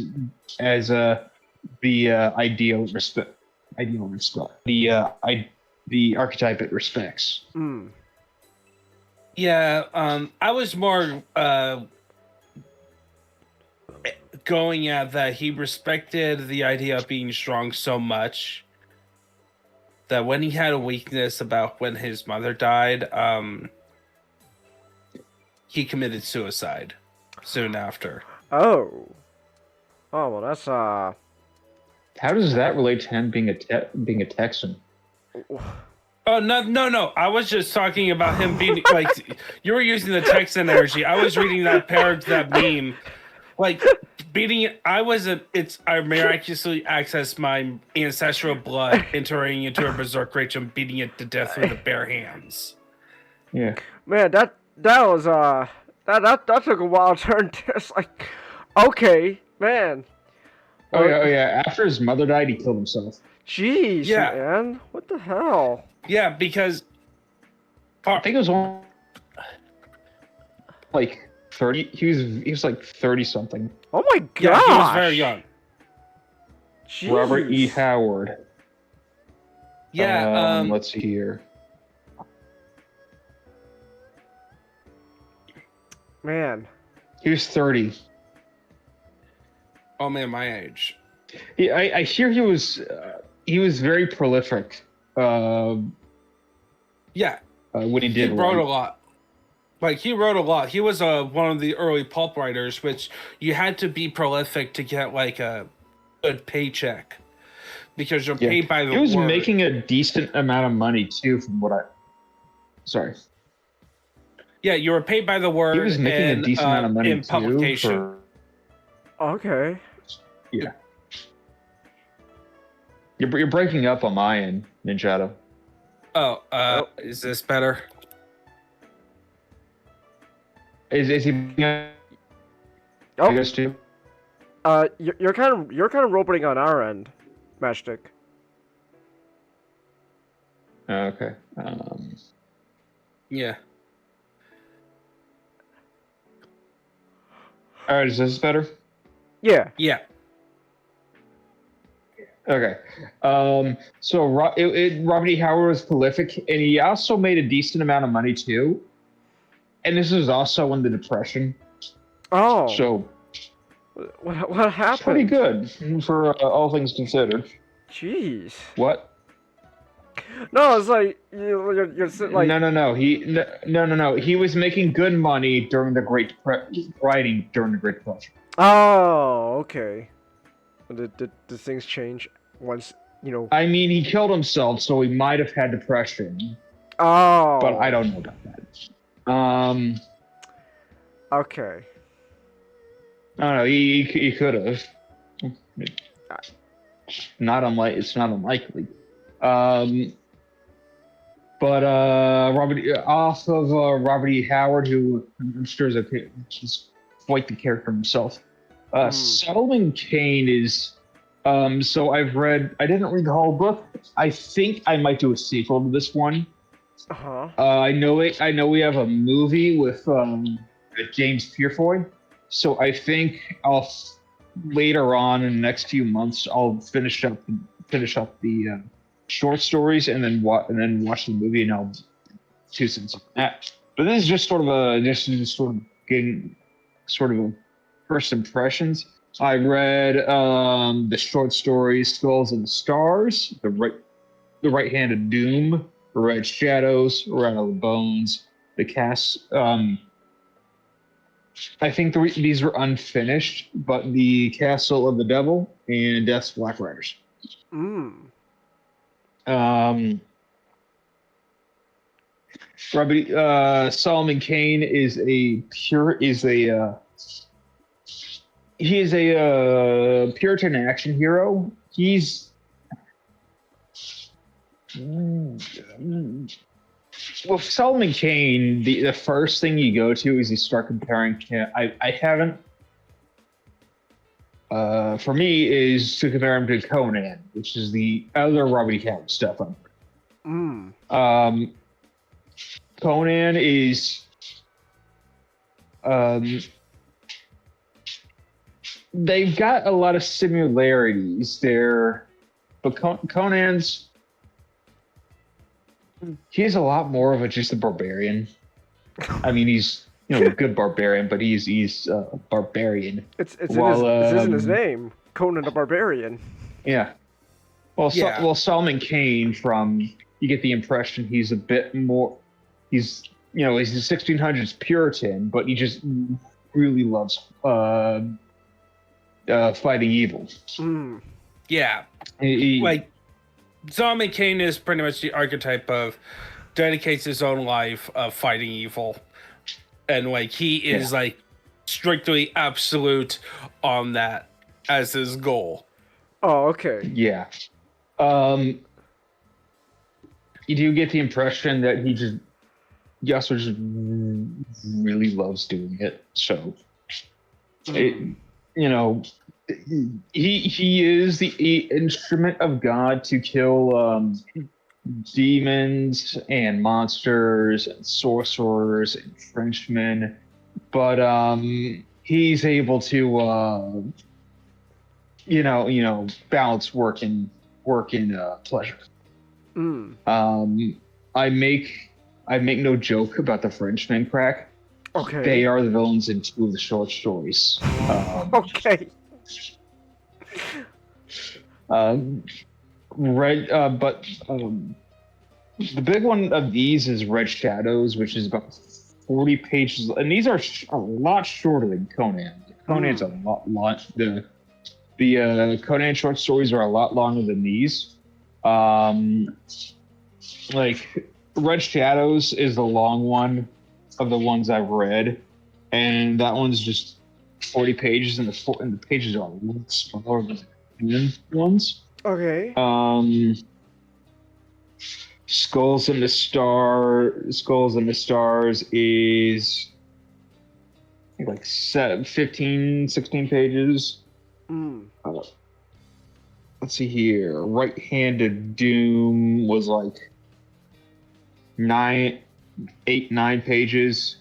the ideal respect. The archetype it respects. Yeah, I was more going at that he respected the idea of being strong so much that when he had a weakness about when his mother died, he committed suicide soon after. Oh, well, that's How does that relate to him being a Texan? Oh no! I was just talking about him being like you were using the Texan energy. I was reading that meme. Like I miraculously accessed my ancestral blood, entering into a berserk rage and beating it to death with the bare hands. Yeah. Man, that was that took a wild turn. It's like, okay, man. Oh yeah. After his mother died, he killed himself. Jeez, Yeah. man. What the hell? Yeah, because I think it was only like 30. He was like 30 something. Oh my gosh. yeah, he was very young. Jeez. Robert E. Howard. Yeah. Let's see here. Man. He was 30. Oh man, my age. Yeah, I hear he was very prolific. Yeah. When he did He wrote write. a lot. Like, he wrote a lot. He was one of the early pulp writers, which you had to be prolific to get, like, a good paycheck. Because you're paid by the word. He was making a decent amount of money, too, from what I... Sorry. Yeah, you were paid by the word. He was making a decent amount of money, in too, publication. Okay. Yeah. You're breaking up on my end, Ninjato. Oh, is this better? Is he? Oh. I guess too. You're kind of roboting on our end, Matchstick. Okay. Yeah. All right. Is this better? Yeah. Yeah. Okay. So Robert E. Howard was prolific, and he also made a decent amount of money too. And this was also in the Depression. Oh. So. What happened? It's pretty good for all things considered. Jeez. What? No, it's like you're like. No. He was making good money during the writing during the Great Depression. Oh, okay. Did things change once, you know? I mean, he killed himself, so he might have had depression. Oh. But I don't know about that. Okay. I don't know. He could have. It's not unlikely. But off of Robert E. Howard, who I'm sure is quite the character himself. Solomon Kane is. So I didn't read the whole book. I think I might do a sequel to this one. Uh-huh. I know we have a movie with James Purefoy. So I think I'll later on in the next few months I'll finish up the short stories and then watch the movie, and I'll 2 cents on that. But this is just sort of getting sort of a first impressions. I read the short stories Skulls and Stars, the Right Hand of Doom, Red Shadows, Rattle of Bones, the cast. I think these were unfinished, but the Castle of the Devil and Death's Black Riders. Solomon Kane is a Puritan action hero. Well, Solomon Kane, the first thing you go to is you start comparing. I haven't. For me, is to compare him to Conan, which is the other Robert E. Howard stuff. Conan is. They've got a lot of similarities there, but Conan's. He's a lot more of just a barbarian. I mean, he's a good barbarian, but he's a barbarian. It's in his name, Conan the Barbarian. Yeah. Well, Solomon Kane, you get the impression he's a bit more. He's a 1600s Puritan, but he just really loves fighting evil. Yeah. Solomon Kane is pretty much the archetype of dedicates his own life of fighting evil, and he is strictly absolute on that as his goal. Oh, okay. Yeah. You do get the impression that Yasuo just really loves doing it. So, he is the instrument of God to kill demons and monsters and sorcerers and Frenchmen, but he's able to balance work and pleasure. I make no joke about the Frenchman crack. Okay. They are the villains in 2 of the short stories. Okay. The big one of these is Red Shadows, which is about 40 pages, and these are a lot shorter than Conan. Conan's a lot the Conan short stories are a lot longer than these. Like Red Shadows is the long one of the ones I've read, and that one's just 40 pages, and the pages are a lot smaller than the ones. Okay. Skulls in the Stars is I think like 15, 16 pages. Let's see here. Right-Handed Doom was like 9 pages.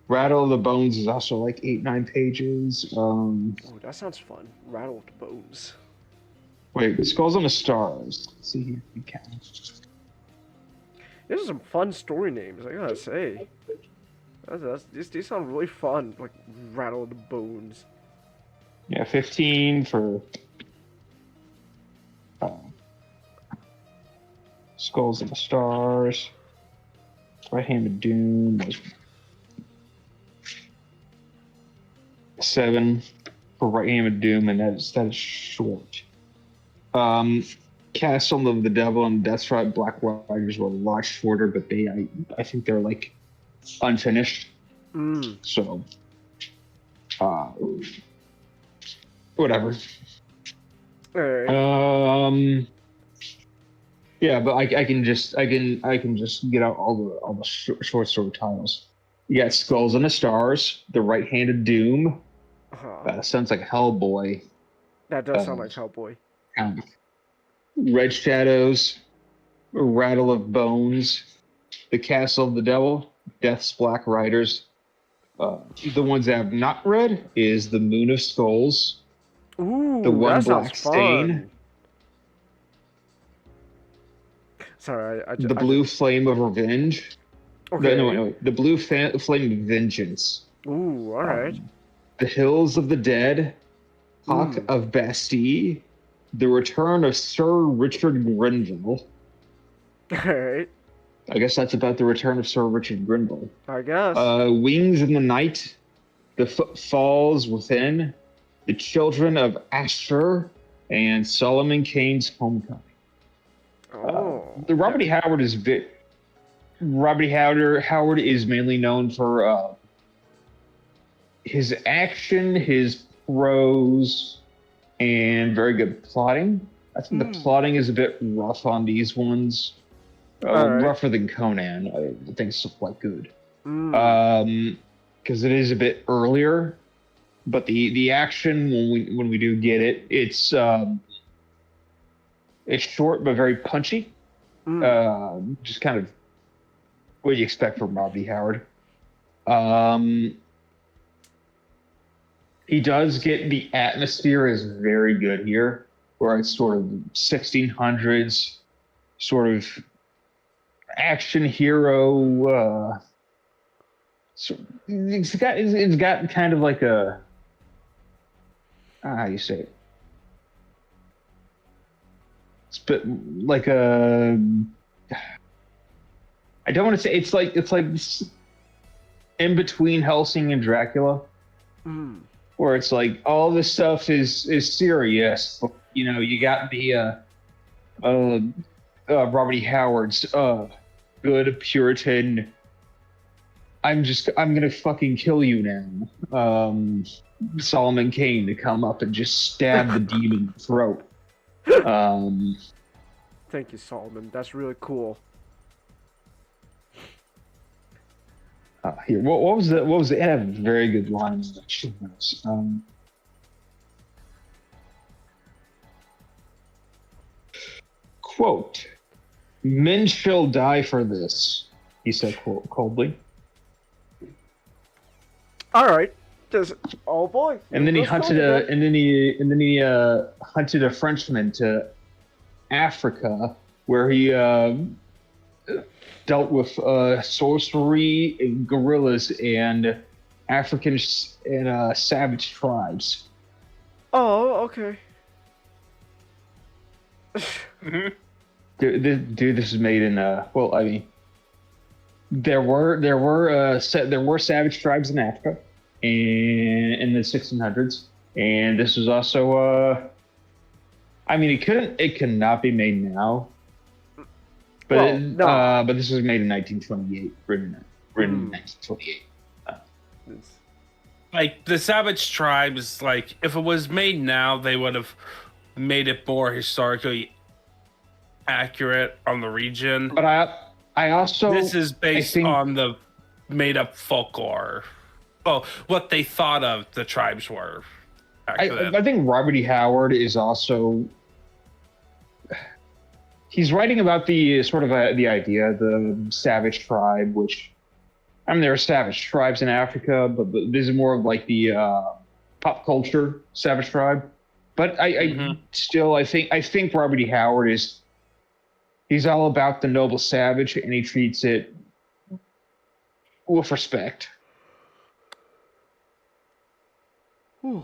Rattle of the Bones is also like 8-9 pages. Oh, that sounds fun. Rattle of the Bones. Wait, Skulls on the Stars. Let's see here. These are some fun story names, I gotta say. These sound really fun, like Rattle of the Bones. Yeah, 15 for Skulls on the Stars. Right-Handed Doom was 7 for Right-Handed Doom, and that is short. Castle of the Devil and Deathstrike Black Riders were a lot shorter, but I think they're like unfinished. So, whatever. Alright. Yeah, but I can just get out all the short story titles. You got Skulls on the Stars, The Right-Handed Doom. Sounds like Hellboy. That does sound like Hellboy. Red Shadows, Rattle of Bones, The Castle of the Devil, Death's Black Riders. The ones that I've not read is The Moon of Skulls, Ooh, The One that Black sounds Stain, fun. Sorry, The Blue Flame of Revenge. Okay. No, The Blue Flame of Vengeance. Ooh, alright. The Hills of the Dead, Hawk of Bastille, The Return of Sir Richard Grenville. Alright. I guess that's about the return of Sir Richard Grenville. I guess. Wings in the Night, The Footfalls Within, The Children of Asher, and Solomon Kane's Homecoming. The Robert E. Howard Howard is mainly known for his action, his prose, and very good plotting. I think the plotting is a bit rough on these ones. Rougher than Conan. I think it's quite good. Because it is a bit earlier, but the action when we do get it, it's short but very punchy. Just kind of what you expect from Robert E. Howard. He does get the atmosphere is very good here, where it's sort of 1600s, sort of action hero. So it's got kind of like a how do you say it? It's a bit like a. I don't want to say it's like in between Helsing and Dracula, where it's like all this stuff is serious. But, you got the Robert E. Howard's good Puritan I'm gonna fucking kill you now. Solomon Kane to come up and just stab the demon in the throat. Thank you, Solomon. That's really cool. Here, what was the? What was it? It had a very good line. Quote: "Men shall die for this," he said coldly. All right. Oh boy. And then he hunted hunted a Frenchman to Africa, where he dealt with sorcery and guerrillas and African and savage tribes. Oh, okay. Dude, this is made in well, I mean, there were savage tribes in Africa in the 1600s, and this was also I mean, it cannot be made now, but but this was made in 1928, written in 1928. Like the savage tribes, like if it was made now, they would have made it more historically accurate on the region. But I also this is based on the made up folklore. Oh, what they thought of the tribes were. I think Robert E. Howard is also he's writing about the sort of the idea of the savage tribe, which I mean there are savage tribes in Africa, but this is more of like the pop culture savage tribe. But I think Robert E. Howard he's all about the noble savage, and he treats it with respect. Ooh,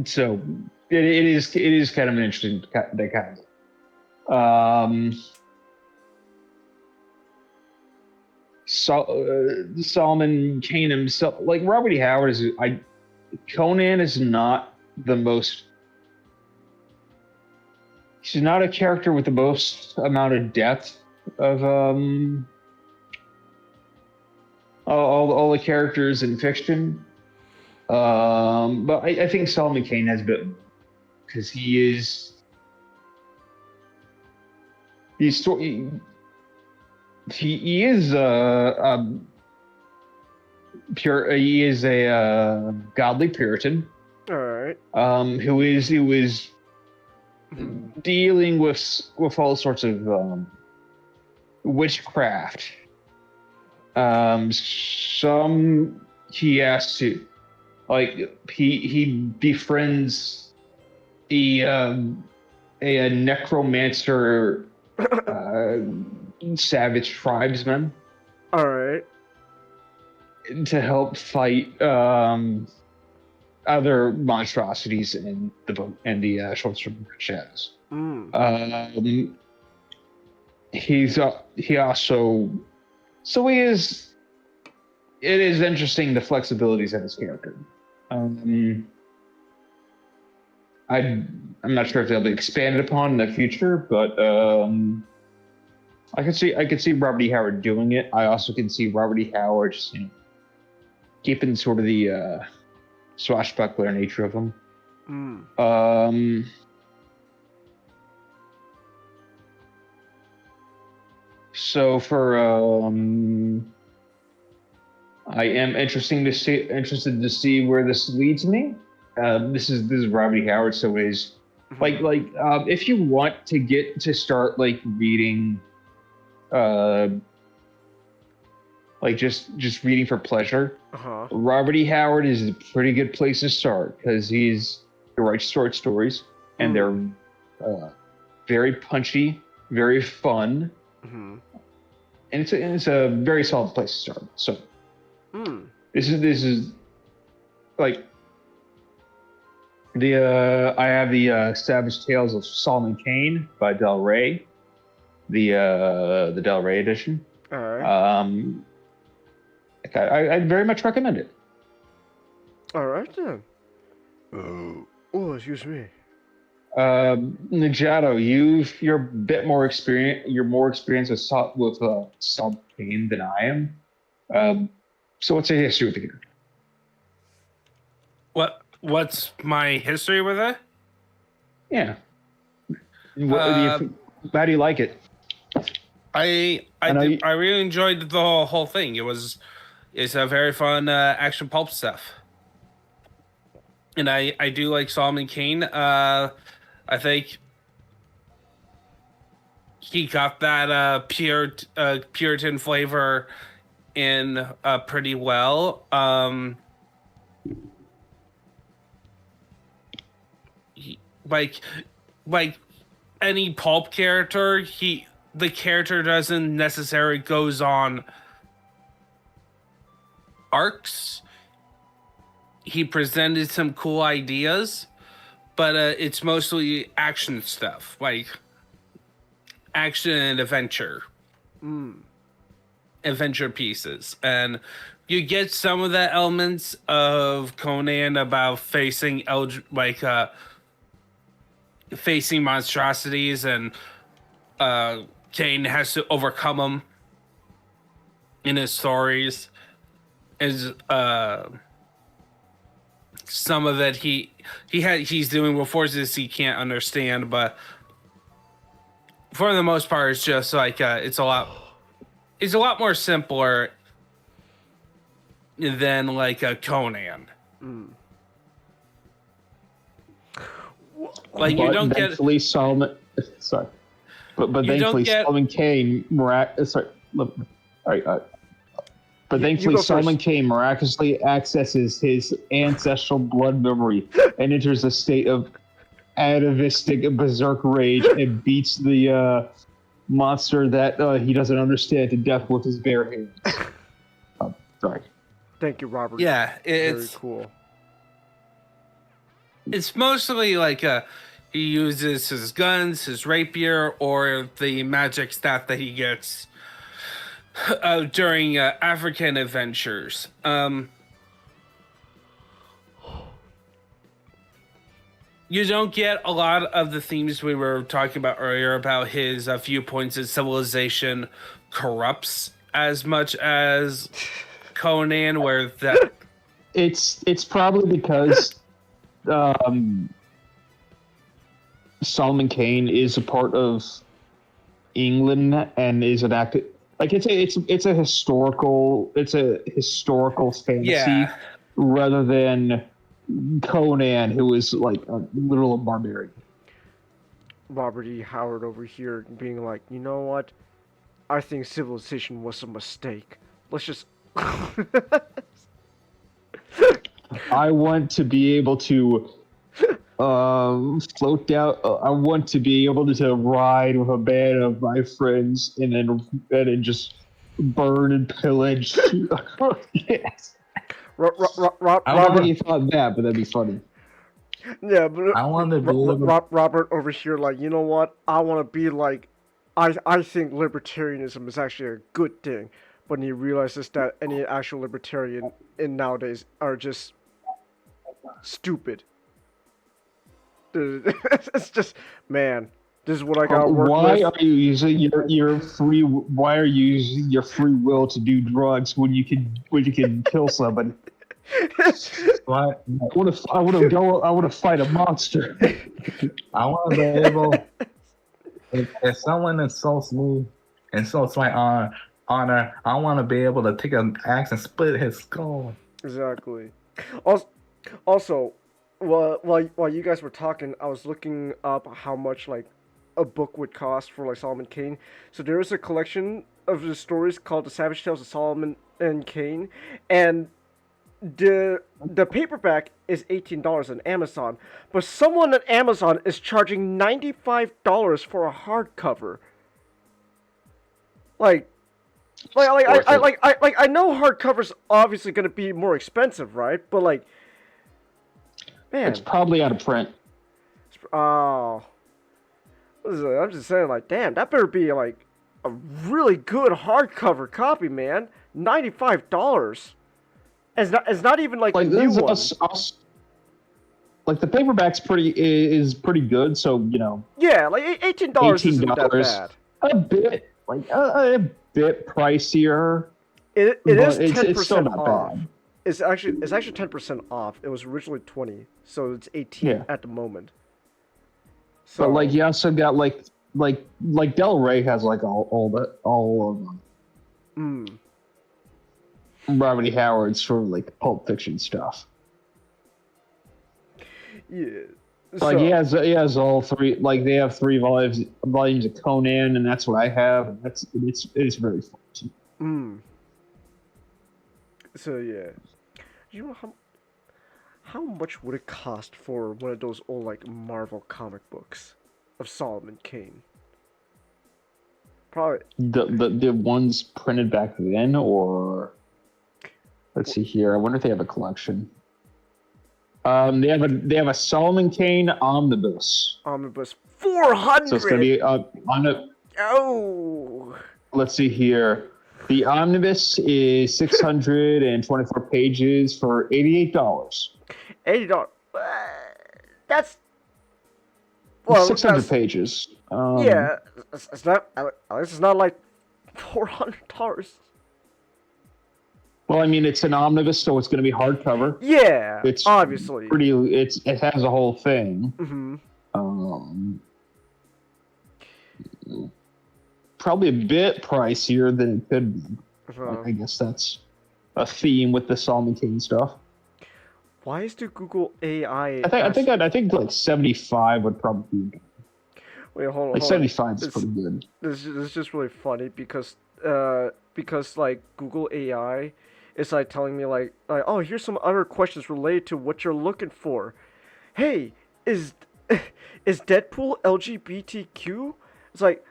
so it is kind of an interesting dichotomy. Solomon Kane himself, like Robert E. Howard Conan is not the most. He's not a character with the most amount of depth of all the characters in fiction. But I think Solomon Kane has a bit, because he's a godly Puritan. All right. Who is dealing with all sorts of witchcraft. Some he has to, like, he befriends a necromancer savage tribesman. All right. To help fight other monstrosities in the book and the short story Shadows. He also, so he is. It is interesting the flexibilities of his character. I'm not sure if they'll be expanded upon in the future, but I could see Robert E. Howard doing it. I also can see Robert E. Howard just, keeping sort of the swashbuckler nature of him. So for I am interested to see where this leads me. This is Robert E. Howard, so it is like if you want to get to start like reading, like just reading for pleasure. Robert E. Howard is a pretty good place to start because he writes short stories and they're very punchy, very fun, and it's a very solid place to start. So this is like the I have the Savage Tales of Solomon Kane by Del Rey, the Del Rey edition. All right. I'd very much recommend it. All right then. Oh, excuse me. Najado, you're a bit more experienced. You're more experienced with Salt Kane than I am. So what's your history with the game? What's my history with it? Yeah. How do you like it? I really enjoyed the whole thing. It's a very fun action pulp stuff, and I do like Solomon Kane. I think he got that Puritan flavor in pretty well. Like any pulp character, the character doesn't necessarily goes on arcs. He presented some cool ideas, but it's mostly action stuff, like action and adventure. Adventure pieces, and you get some of the elements of Conan about facing facing monstrosities, and Kane has to overcome them in his stories. Is some of it he's doing with forces he can't understand, but for the most part, it's just like it's a lot more simpler than like a Conan. Like you don't get Solomon. Sorry, but thankfully Solomon Kane But thankfully Solomon Kane miraculously accesses his ancestral blood memory and enters a state of atavistic berserk rage and beats the monster that he doesn't understand to death with his bare hands. Sorry. Thank you, Robert. Yeah, it's very cool. It's mostly like he uses his guns, his rapier, or the magic staff that he gets during African adventures. You don't get a lot of the themes we were talking about earlier about his viewpoints as civilization corrupts as much as Conan, where that it's probably because Solomon Kane is a part of England and is an active, like it's a historical fantasy rather than Conan, who is like a literal barbarian. Robert E. Howard over here being like, you know what? I think civilization was a mistake. Let's just. I want to be able to float down. I want to be able to ride with a band of my friends and then just burn and pillage. Yes. Robert, I don't think he thought that, but that'd be funny. Yeah, but I want to be Robert over here, like, you know what? I want to be like, I think libertarianism is actually a good thing, but he realizes that any actual libertarian in nowadays are just stupid. It's just, man, this is what I got. Why are you using your free? Why are you using your free will to do drugs when you can kill somebody? What? I want to fight a monster. I want to be able. If someone insults me, insults my honor, I want to be able to take an axe and split his skull. Exactly. Also, while you guys were talking, I was looking up how much like a book would cost for like Solomon Kane. So there is a collection of the stories called The Savage Tales of Solomon and Kane, and the paperback is $18 on Amazon, but someone at Amazon is charging $95 for a hardcover. I know hardcover's obviously going to be more expensive, right? But like, man, it's probably out of print. Oh, I'm just saying, like, damn, that better be like a really good hardcover copy, man. $95. It's not even like a new one. like the paperback's is pretty good. So Yeah, like $18 isn't that bad. A bit a bit pricier. It but is it's 10% still not off. bad. It's actually 10% off. It was originally 20, so it's 18 at the moment. So, But like you also got like Del Rey has like all of Robert E. Howard's sort of like Pulp Fiction stuff. Yeah. Like he has all three. Like they have 3 volumes of Conan, and that's what I have. And it's very fun. So yeah, you know how much would it cost for one of those old like Marvel comic books of Solomon Kane? Probably the ones printed back then, or let's see here. I wonder if they have a collection. They have a Solomon Kane omnibus. Omnibus 400. So it's gonna be on a. Oh. Let's see here. The omnibus is 624 pages for $88. $80. That's 600 pages. Yeah, it's not. At least it's not like $400. Well, I mean, it's an omnibus, so it's going to be hardcover. Yeah, it's obviously pretty. It has a whole thing. Probably a bit pricier than it could be. I guess that's a theme with the Solomon Kane stuff. Why is the Google AI? I think like 75 would probably be. Wait, hold on. Like 75 is pretty good. This is just really funny because like Google AI is like telling me like oh, here's some other questions related to what you're looking for. Hey, is Deadpool LGBTQ? It's like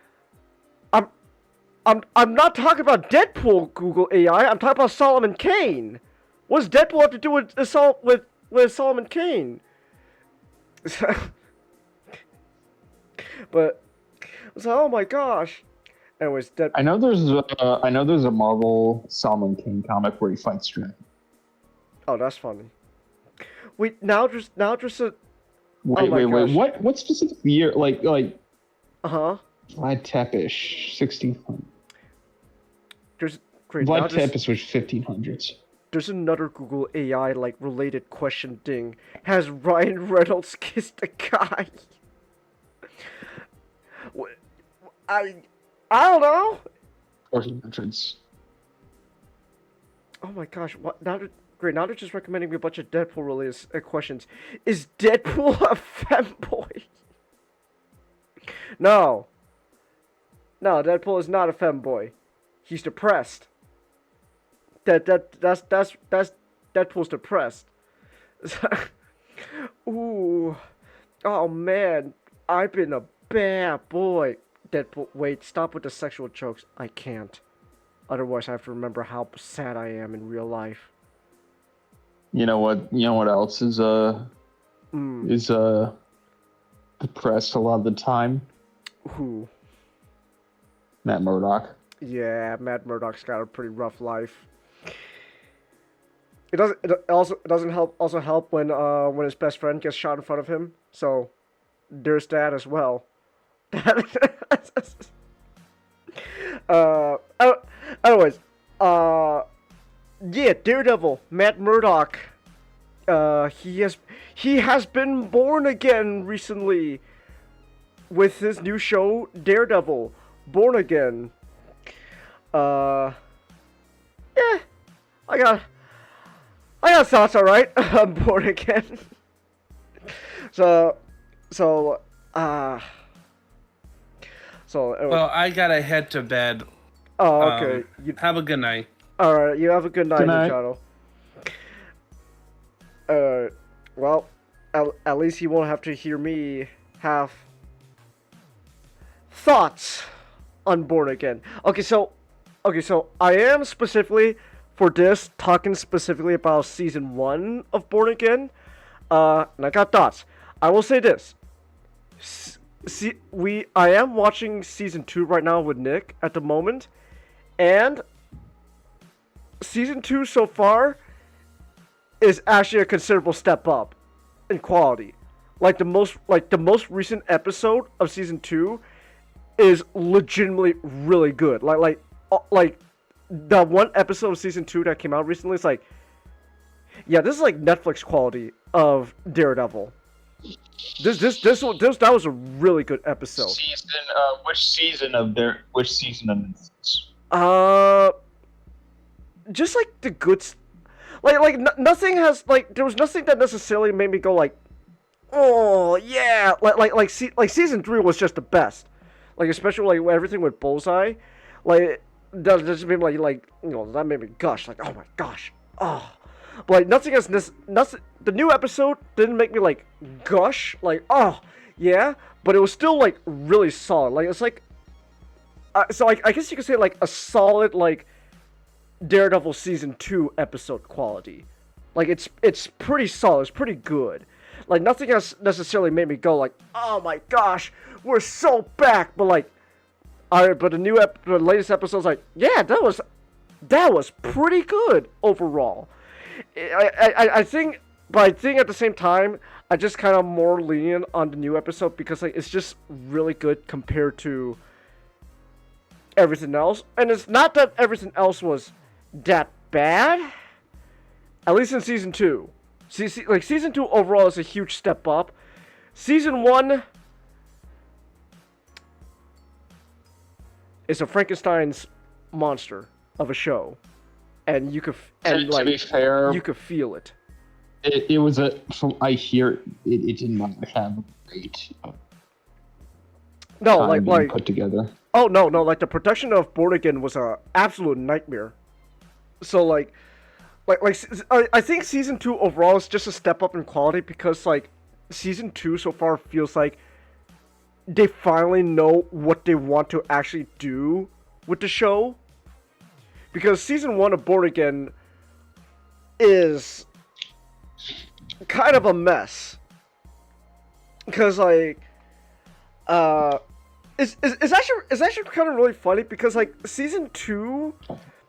I'm not talking about Deadpool, Google AI. I'm talking about Solomon Kane. What does Deadpool have to do with Solomon Kane? But I was like, oh my gosh. Anyways, I know there's a Marvel Solomon Kane comic where he fights Dragon. Oh, that's funny. Wait, now just a. Wait. What specific year? Like. Uh-huh. Vlad Tepes, 1600. Vlad Tepes was 1500s. There's another Google AI like related question thing. Has Ryan Reynolds kissed a guy? I don't know. 1400s. Oh my gosh! What now? Now they're just recommending me a bunch of Deadpool related questions. Is Deadpool a femboy? No. No, Deadpool is not a femboy. He's depressed. That's Deadpool's depressed. Ooh. Oh man, I've been a bad boy. Deadpool, wait, stop with the sexual jokes. I can't. Otherwise I have to remember how sad I am in real life. You know what else is depressed a lot of the time? Who? Matt Murdock. Yeah, Matt Murdock's got a pretty rough life. It doesn't help when his best friend gets shot in front of him. So there's that as well. Anyways, yeah, Daredevil, Matt Murdock. He has been born again recently with his new show Daredevil, Born Again. Yeah, I got thoughts, alright. I'm Born Again. So, well, I gotta head to bed. Oh, okay. Have a good night. Alright, you have a good night, Machado. Well, at least you won't have to hear me have thoughts on Born Again. Okay, so I am specifically for this talking specifically about season 1 of Born Again. And I got thoughts. I will say this. I am watching season 2 right now with Nick at the moment, and season 2 so far is actually a considerable step up. in quality. Like the most recent episode of season 2 is legitimately really good. Like the one episode of season 2 that came out recently is like, yeah, this is like Netflix quality of Daredevil. That was a really good episode. Which season of this? Just like the good, nothing has there was nothing that necessarily made me go like, oh yeah, like season 3 was just the best, like especially like everything with Bullseye, like that just made me like that made me gush like, oh my gosh, oh, but like nothing. The new episode didn't make me like gush like, oh yeah, but it was still like really solid. Like it's like, so I guess you could say like a solid like Daredevil season 2 episode quality. Like it's pretty solid. It's pretty good. Like nothing has necessarily made me go like, oh my gosh, we're so back. But like, but the latest episode's like, yeah, that was pretty good overall. I think at the same time, I just kind of more lenient on the new episode because like it's just really good compared to everything else. And it's not that everything else was that bad. At least in season 2. Like season 2 overall is a huge step up. Season 1 is a Frankenstein's monster of a show, and you could to be fair, you could feel it. It was from I hear it did not have a great time like put together. Oh no, like the production of Born Again was a absolute nightmare. So I think season 2 overall is just a step up in quality because like season 2 so far feels like they finally know what they want to actually do with the show. Because season 1 of Born Again is kind of a mess. Because like it's actually kind of really funny because like season 2,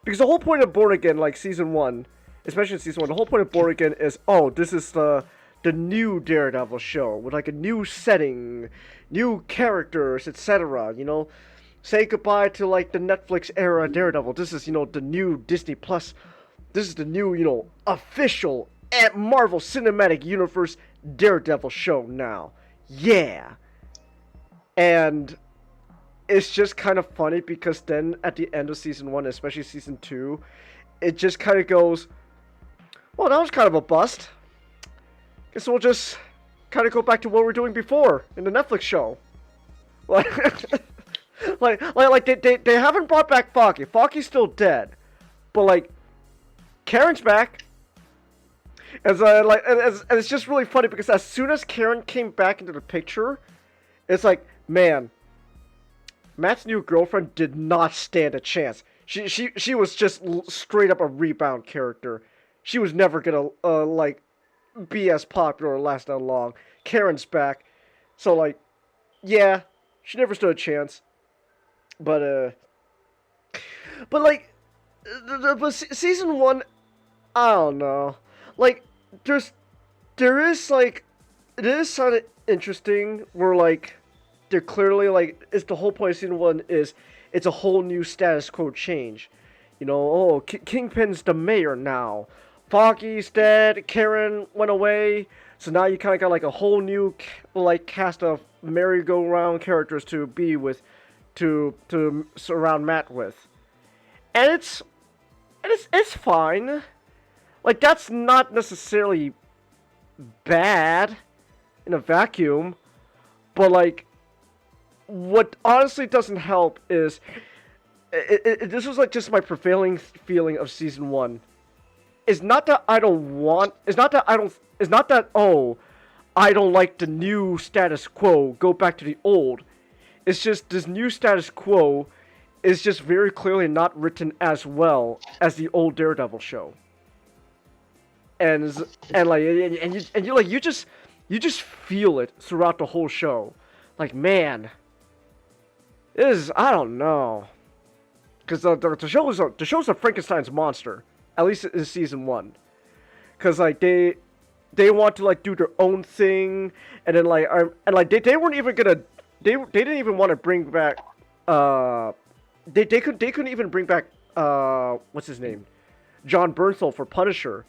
because the whole point of Born Again, like season 1, especially in season 1, the whole point of Born Again is, oh, this is the new Daredevil show with like a new setting, new characters, etc. Say goodbye to like the Netflix era Daredevil. This is the new Disney Plus. This is the new official Marvel Cinematic Universe Daredevil show now. Yeah. And it's just kind of funny because then at the end of season 1, especially season 2, it just kind of goes, well, that was kind of a bust. Guess we'll just kind of go back to what we were doing before in the Netflix show. Like, they haven't brought back Foggy. Foggy's still dead, but like, Karen's back. And it's just really funny because as soon as Karen came back into the picture, it's like, man, Matt's new girlfriend did not stand a chance. She was just straight up a rebound character. She was never gonna be as popular or last that long. Karen's back, so like, yeah, she never stood a chance. But season 1, I don't know. Like, there is like, it is sort of interesting where like, they're clearly like, it's the whole point of season 1 is it's a whole new status quo change. Kingpin's the mayor now. Foggy's dead. Karen went away. So now you kind of got like a whole new like cast of merry-go-round characters to be with, to surround Matt with, and it's fine. Like that's not necessarily bad in a vacuum, but like what honestly doesn't help is this was like just my prevailing feeling of season 1. It's not that I don't want. It's not that oh, I don't like the new status quo. Go back to the old. It's just this new status quo is just very clearly not written as well as the old Daredevil show. And you just feel it throughout the whole show. Like, man, I don't know, because the show's a Frankenstein's monster. At least in season 1, because like they they want to like do their own thing, and then like they weren't even gonna they didn't even want to bring back they couldn't even bring back what's his name, John Bernthal for Punisher,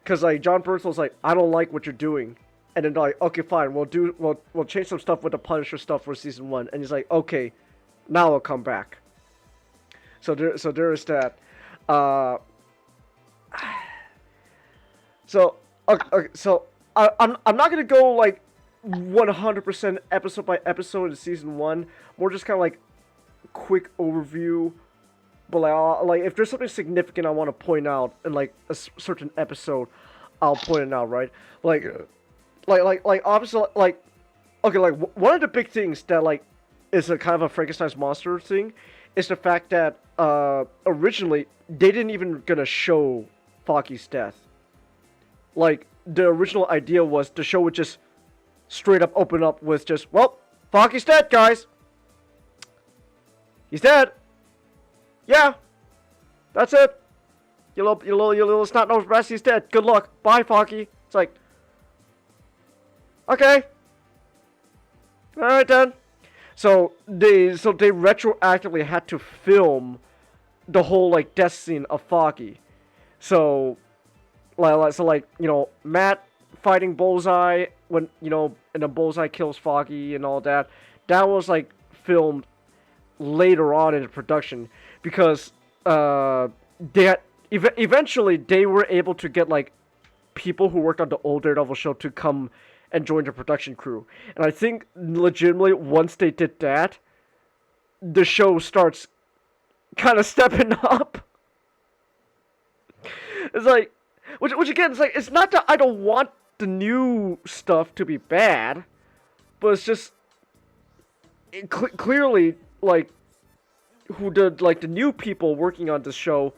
because like John Bernthal's like, I don't like what you're doing, and then they're like, okay, fine, we'll change some stuff with the Punisher stuff for season 1, and he's like, okay, now I'll come back. So there is that. So I'm not gonna go like 100% episode by episode in season 1. More just kind of like quick overview. But like if there's something significant I want to point out in like a certain episode, I'll point it out, right? Like obviously like okay, like one of the big things that like is a kind of a Frankenstein's monster thing is the fact that originally they didn't even gonna show Foggy's death. Like the original idea was the show would just straight up open up with just, well, Foggy's dead, guys. He's dead. Yeah, that's it. Your little snot-nosed breast, he's dead. Good luck. Bye, Foggy. It's like, okay. All right then. So they retroactively had to film the whole like death scene of Foggy. So like you know, Matt fighting Bullseye when, you know, and then Bullseye kills Foggy and all that. That was like filmed later on in the production because eventually they were able to get like people who worked on the old Daredevil show to come and join the production crew. And I think legitimately once they did that, the show starts kind of stepping up. It's like, which again, it's like, it's not that I don't want the new stuff to be bad, but it's just clearly like the new people working on this show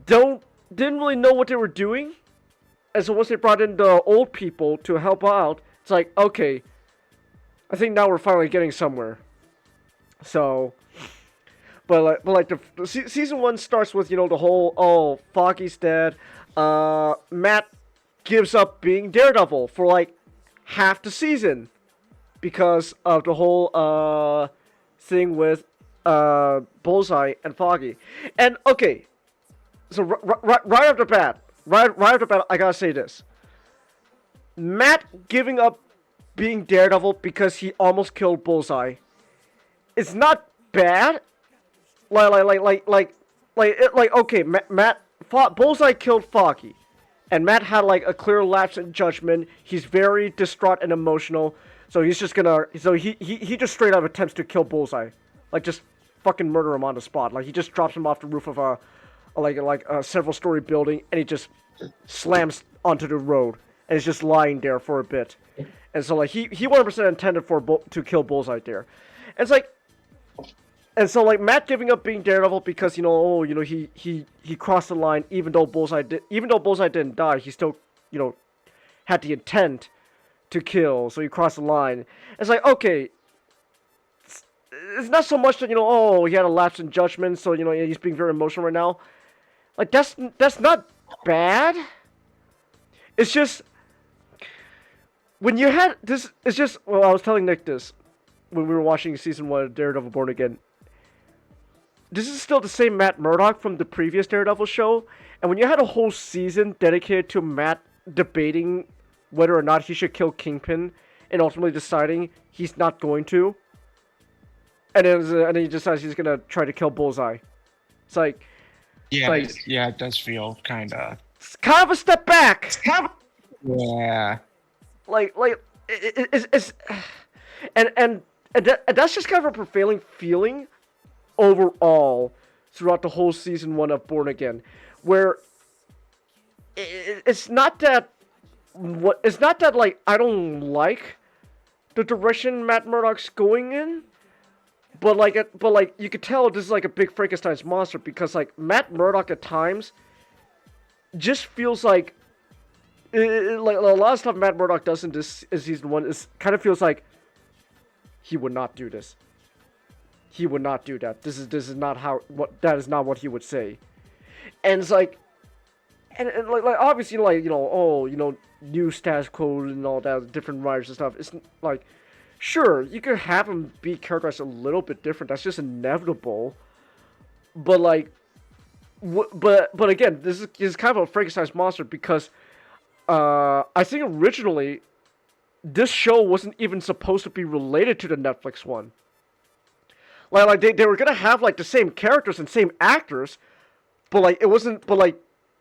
didn't really know what they were doing, and so once they brought in the old people to help out, it's like, okay, I think now we're finally getting somewhere. So, but the season 1 starts with, you know, the whole, oh, Foggy's dead. Matt gives up being Daredevil for like half the season because of the whole thing with Bullseye and Foggy. And okay, so right off the bat, I gotta say this: Matt giving up being Daredevil because he almost killed Bullseye. It's not bad. Okay, Bullseye killed Foggy, and Matt had like a clear lapse in judgment. He's very distraught and emotional, so he's just gonna, so he just straight up attempts to kill Bullseye, like just fucking murder him on the spot. Like he just drops him off the roof of a several-story building, and he just slams onto the road, and he's just lying there for a bit. And so like he 100% intended to kill Bullseye there, and it's like. And so, like, Matt giving up being Daredevil because, you know, oh, you know, he crossed the line, even though Bullseye didn't die, he still, you know, had the intent to kill, so he crossed the line. It's like, okay, it's not so much that, you know, oh, he had a lapse in judgment, so, you know, he's being very emotional right now. Like, that's not bad. It's just, when you had this, it's just, well, I was telling Nick this when we were watching season 1 of Daredevil Born Again. This is still the same Matt Murdock from the previous Daredevil show, and when you had a whole season dedicated to Matt debating whether or not he should kill Kingpin, and ultimately deciding he's not going to, and then he decides he's gonna try to kill Bullseye. It's like, yeah, like, yeah, it does feel kind of. It's kind of a step back. Yeah. Like it's and that's just kind of a prevailing feeling overall throughout the whole season 1 of Born Again, where it's not that like I don't like the direction Matt Murdock's going in, but like you could tell this is like a big Frankenstein's monster, because like Matt Murdock at times just feels like like a lot of stuff Matt Murdock does in this season 1 is kind of feels like he would not do this. He would not do that. This is not how, that is not what he would say. And it's like, and like obviously like new status code and all that, different writers and stuff. It's like, sure, you could have them be characterized a little bit different. That's just inevitable. But like, but again, this is kind of a Frankenstein's monster because I think originally this show wasn't even supposed to be related to the Netflix one. Like they were gonna have like the same characters and same actors, but like it wasn't. But like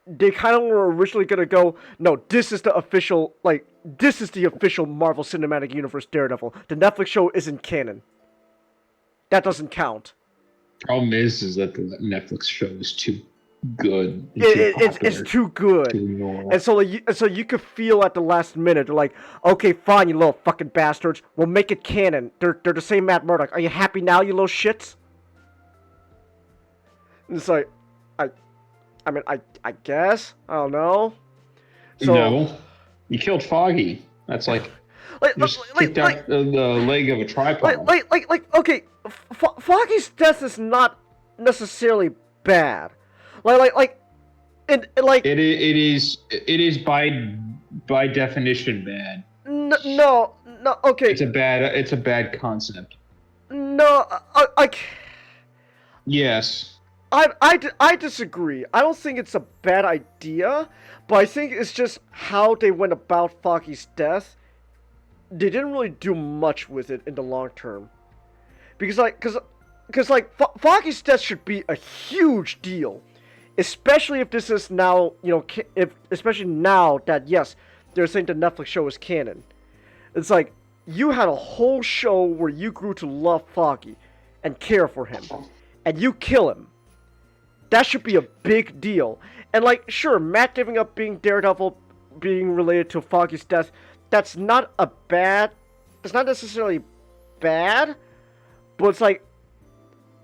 they kind of were originally gonna go, no, this is the official Marvel Cinematic Universe Daredevil. The Netflix show isn't canon. That doesn't count. Problem is that the Netflix show is too good. It's too good, and so you could feel at the last minute, they're like, okay, fine, you little fucking bastards, we'll make it canon. They're the same Matt Murdock. Are you happy now, you little shits? And it's like, I mean, I guess I don't know. So, no, you killed Foggy. That's like just kicked out the leg of a tripod. Okay, Foggy's death is not necessarily bad. It is by definition bad. No, okay. It's a bad concept. No, Yes. I disagree. I don't think it's a bad idea, but I think it's just how they went about Foggy's death. They didn't really do much with it in the long term, because Foggy's death should be a huge deal, especially if this is now especially now that yes, they're saying the Netflix show is canon. It's like you had a whole show where you grew to love Foggy and care for him, and you kill him. That should be a big deal. And like, sure, Matt giving up being Daredevil, being related to Foggy's death, that's not necessarily bad, but it's like,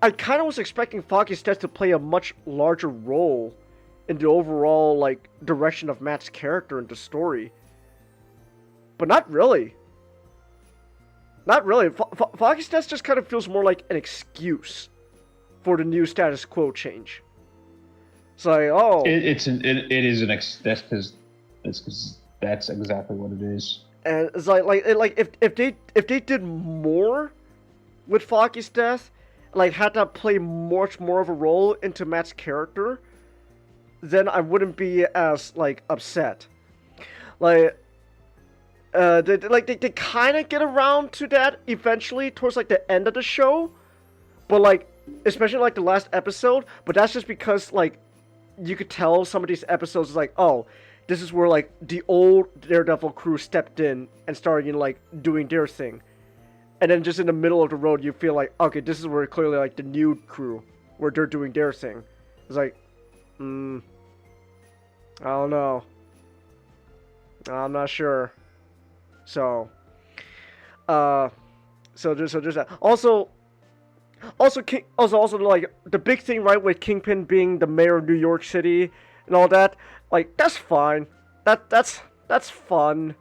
I kind of was expecting Foggy's death to play a much larger role in the overall, like, direction of Matt's character and the story. But not really. Not really. Foggy's death just kind of feels more like an excuse for the new status quo change. It's like, oh, that's because that's exactly what it is. And it's like if they did more with Foggy's death, like had that play much more of a role into Matt's character, then I wouldn't be as like upset. They kind of get around to that eventually towards like the end of the show, but like especially like the last episode. But that's just because like you could tell some of these episodes is like, oh, this is where like the old Daredevil crew stepped in and started like doing their thing, and then just in the middle of the road you feel like, okay, this is where clearly like the new crew where they're doing their thing. It's like, I don't know. I'm not sure. So just that. Also, like the big thing, right, with Kingpin being the mayor of New York City and all that, like that's fine. That's fun.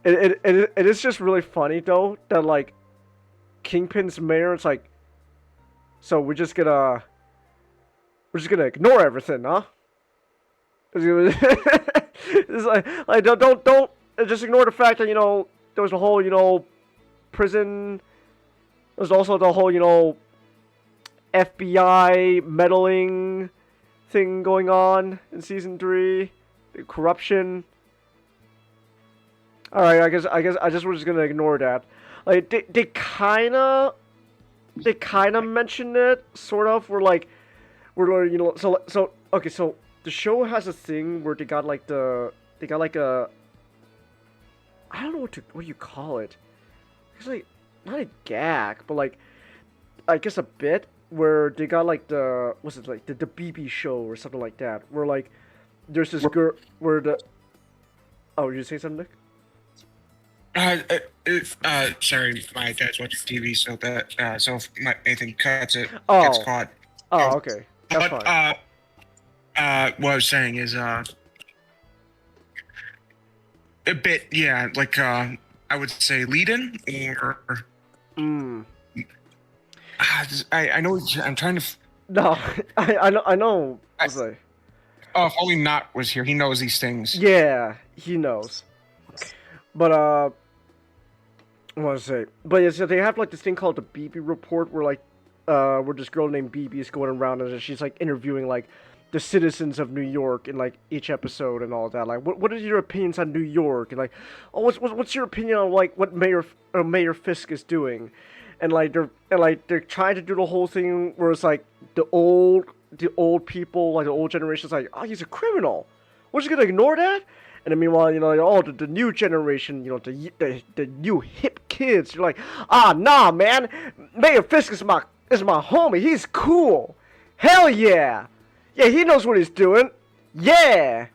It is just really funny though that like Kingpin's mayor, it's like, so we're just gonna ignore everything, huh? It's like don't just ignore the fact that there was a whole prison. There's also the whole FBI meddling thing going on in season 3, the corruption. All right, I guess I just was just gonna ignore that. Like they kind of mentioned it sort of. So okay, so the show has a thing where they got like a, I don't know what you call it. It's like not a gag, but like I guess a bit where they got like the BB show or something like that, where like there's this girl where the did you say something, Nick? Sorry, my dad's watching TV, so that so if anything cuts it gets caught. Oh, okay, that's fine. What I was saying is a bit, yeah, like I would say lead-in or. I know. I'm trying to. No, I know. I was like, Oh, if only Not was here. He knows these things. Yeah, he knows. But what was I say? But yeah, so they have like this thing called the BB report, where this girl named BB is going around and she's like interviewing like the citizens of New York in like each episode and all that. Like, what are your opinions on New York? And like, oh, what's your opinion on like what Mayor Fisk is doing? And they're trying to do the whole thing where it's like the old people, like the old generation's like, oh, he's a criminal. We're just gonna ignore that. And then meanwhile, the new generation, the new hip kids, you're like, nah, man, Mayor Fisk is my homie. He's cool. Hell yeah. Yeah, he knows what he's doing. Yeah.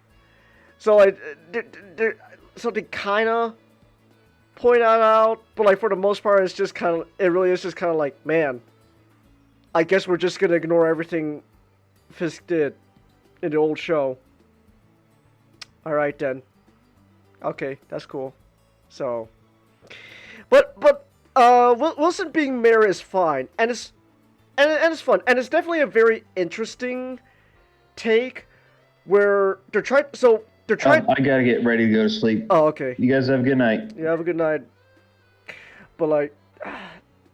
So like, they kind of point that out, but like for the most part, it really is just kind of like, man, I guess we're just gonna ignore everything Fisk did in the old show. Alright then. Okay, that's cool. So, but Wilson being mayor is fine, and it's fun, and it's definitely a very interesting take where they're trying. So they're trying. I gotta get ready to go to sleep. Oh, okay. You guys have a good night. Yeah, have a good night. But like,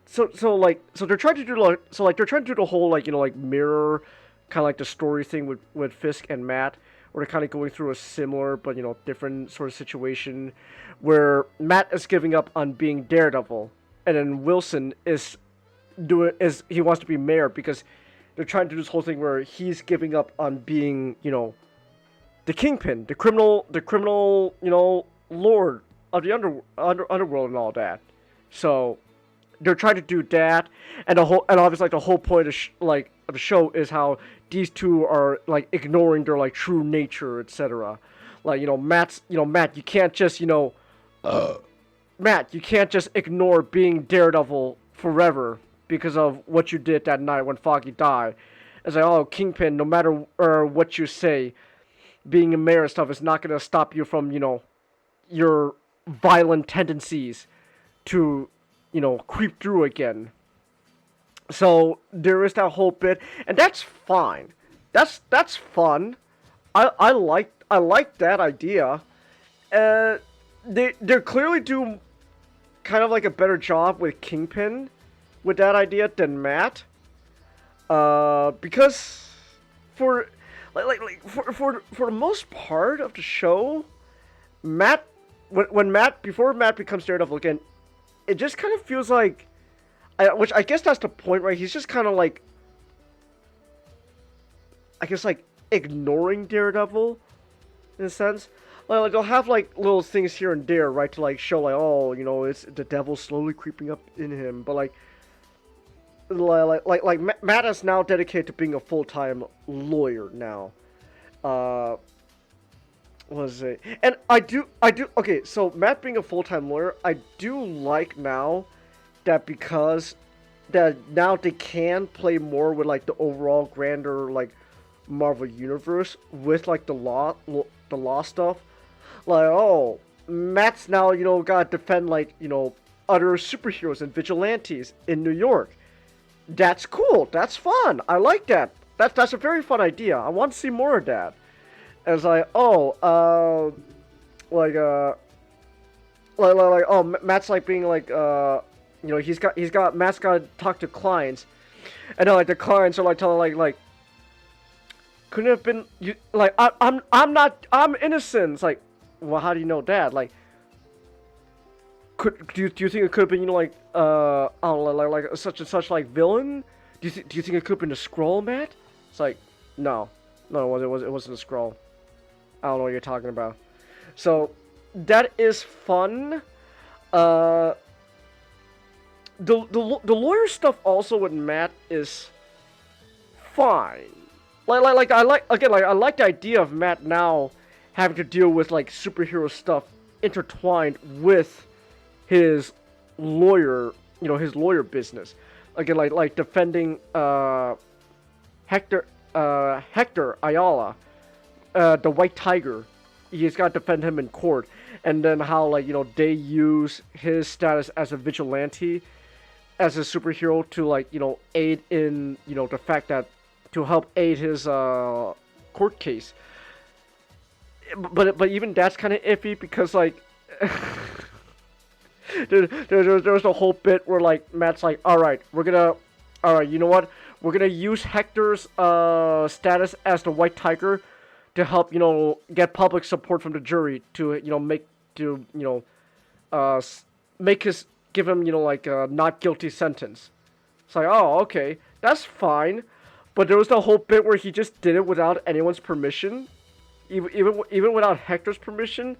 so they're trying to do the whole mirror kind of like the story thing with Fisk and Matt, where they're kind of going through a similar but different sort of situation where Matt is giving up on being Daredevil, and then Wilson he wants to be mayor because they're trying to do this whole thing where he's giving up on being the kingpin, the criminal lord of the underworld and all that. So they're trying to do that, and obviously the whole point of the show is how these two are like ignoring their like true nature, etc. Like Matt, you can't just Matt, you can't just ignore being Daredevil forever because of what you did that night when Foggy died. It's like, oh, Kingpin, no matter what you say, being a mayor and stuff is not gonna stop you from your violent tendencies to creep through again. So there is that whole bit, and that's fine. That's fun. I like that idea. They clearly do kind of like a better job with Kingpin with that idea than Matt. Because for the most part of the show, Matt before Matt becomes Daredevil again, it just kind of feels like, which I guess that's the point, right? He's just kind of like, I guess like ignoring Daredevil in a sense. Like they'll have like little things here and there, right, to like show like, oh, it's the devil slowly creeping up in him, but like Matt is now dedicated to being a full-time lawyer now. What is it? And I do. Okay, so Matt being a full-time lawyer, I do like now that because that now they can play more with like the overall grander like Marvel universe with like the law stuff. Like, oh, Matt's now gotta defend like other superheroes and vigilantes in New York. That's cool. That's fun. I like that. That's a very fun idea. I want to see more of that. And it's like, Matt's like being like, Matt's got to talk to clients, and then like the clients are like telling like couldn't have been you, like I'm innocent. It's like, well, how do you know that? Like, do you think it could have been I don't know, like such and such like villain? Do you think it could have been a Skrull, Matt? It's like, no, it wasn't a Skrull. I don't know what you're talking about. So that is fun. The lawyer stuff also with Matt is fine. I like the idea of Matt now having to deal with like superhero stuff intertwined with his lawyer, his lawyer business. Again, like defending Hector Ayala, the White Tiger. He's got to defend him in court, and then how they use his status as a vigilante, as a superhero to aid in the fact that to help aid his court case. but even that's kind of iffy because like there's a whole bit where like Matt's like, all right, you know what, we're gonna use Hector's status as the White Tiger to help, you know, get public support from the jury to, you know, give him, you know, like a not guilty sentence. It's like, oh, okay, that's fine. But there was the whole bit where he just did it without anyone's permission, even without Hector's permission.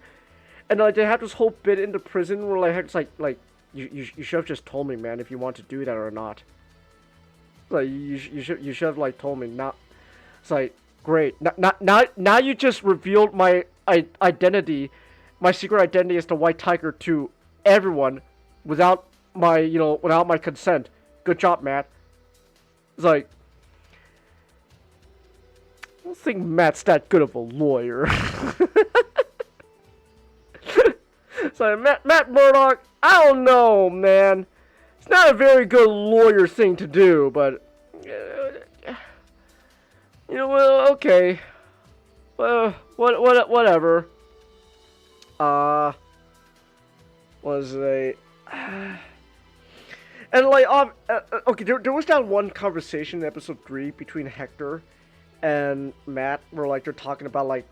And like they had this whole bit in the prison where like Hector's like you should have just told me, man, if you want to do that or not. Like you should have like told me. Not. It's like, great. Now you just revealed my identity, my secret identity as the White Tiger to everyone without my consent. Good job, Matt. It's like, I don't think Matt's that good of a lawyer. It's like, Matt Murdock, I don't know, man. It's not a very good lawyer thing to do, but you know, well, okay. Whatever. Was a and like okay, there was that one conversation in episode 3 between Hector and Matt where like they're talking about like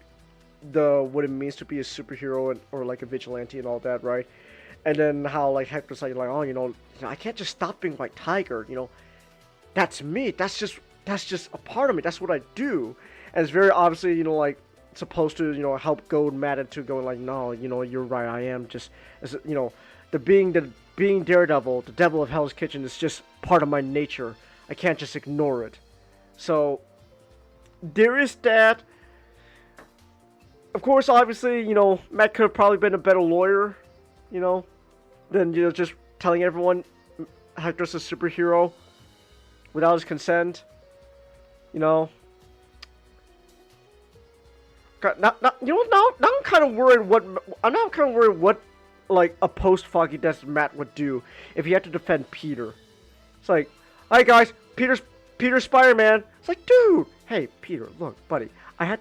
what it means to be a superhero or like a vigilante and all that, right? And then how like Hector's like oh, you know, I can't just stop being White Tiger, you know. That's me. That's just a part of me. That's what I do. And it's very obviously, you know, like supposed to, you know, help goad Matt into going like, no, you know, you're right. I am just, you know, being Daredevil, the devil of Hell's Kitchen is just part of my nature. I can't just ignore it. So there is that. Of course, obviously, you know, Matt could have probably been a better lawyer, you know, than, you know, just telling everyone Hector's a superhero without his consent, you know. Now I'm kind of worried what like a post-Foggy Death Matt would do if he had to defend Peter. It's like, hi guys, Peter's Spider-Man. It's like, dude, hey Peter, look, buddy, I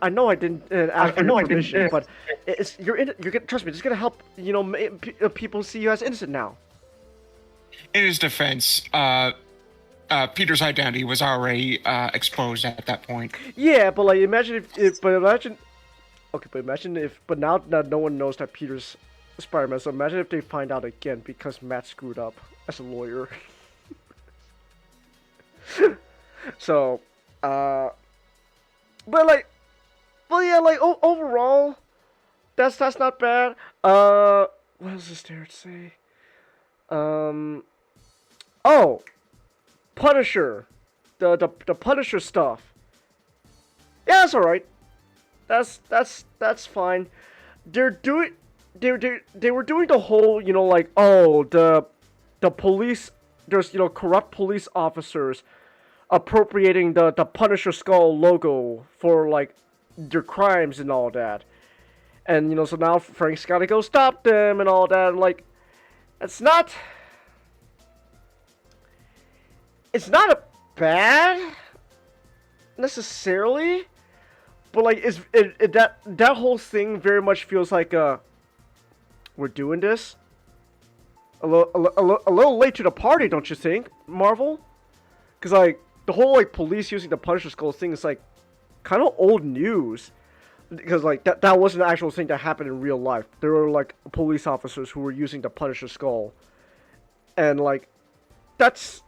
know I didn't ask for your permission, but you're gonna trust me. It's gonna help, you know, people see you as innocent now. In his defense, Peter's identity was already exposed at that point. Yeah, but like imagine imagine if now no one knows that Peter's Spider-Man. So imagine if they find out again because Matt screwed up as a lawyer. So, but yeah, like overall, that's not bad. What else is there to say? Oh, Punisher, the Punisher stuff. Yeah, that's all right. That's fine. They were doing the whole, you know, like, oh, the police, there's, you know, corrupt police officers appropriating the Punisher skull logo for like their crimes and all that. And, you know, so now Frank's gotta go stop them and all that. And, like, it's not a bad necessarily, but like that whole thing very much feels like we're doing this a little late to the party, don't you think, Marvel? Because like the whole like police using the Punisher skull thing is like kind of old news. Because like that wasn't an actual thing that happened in real life. There were like police officers who were using the Punisher skull, and like that's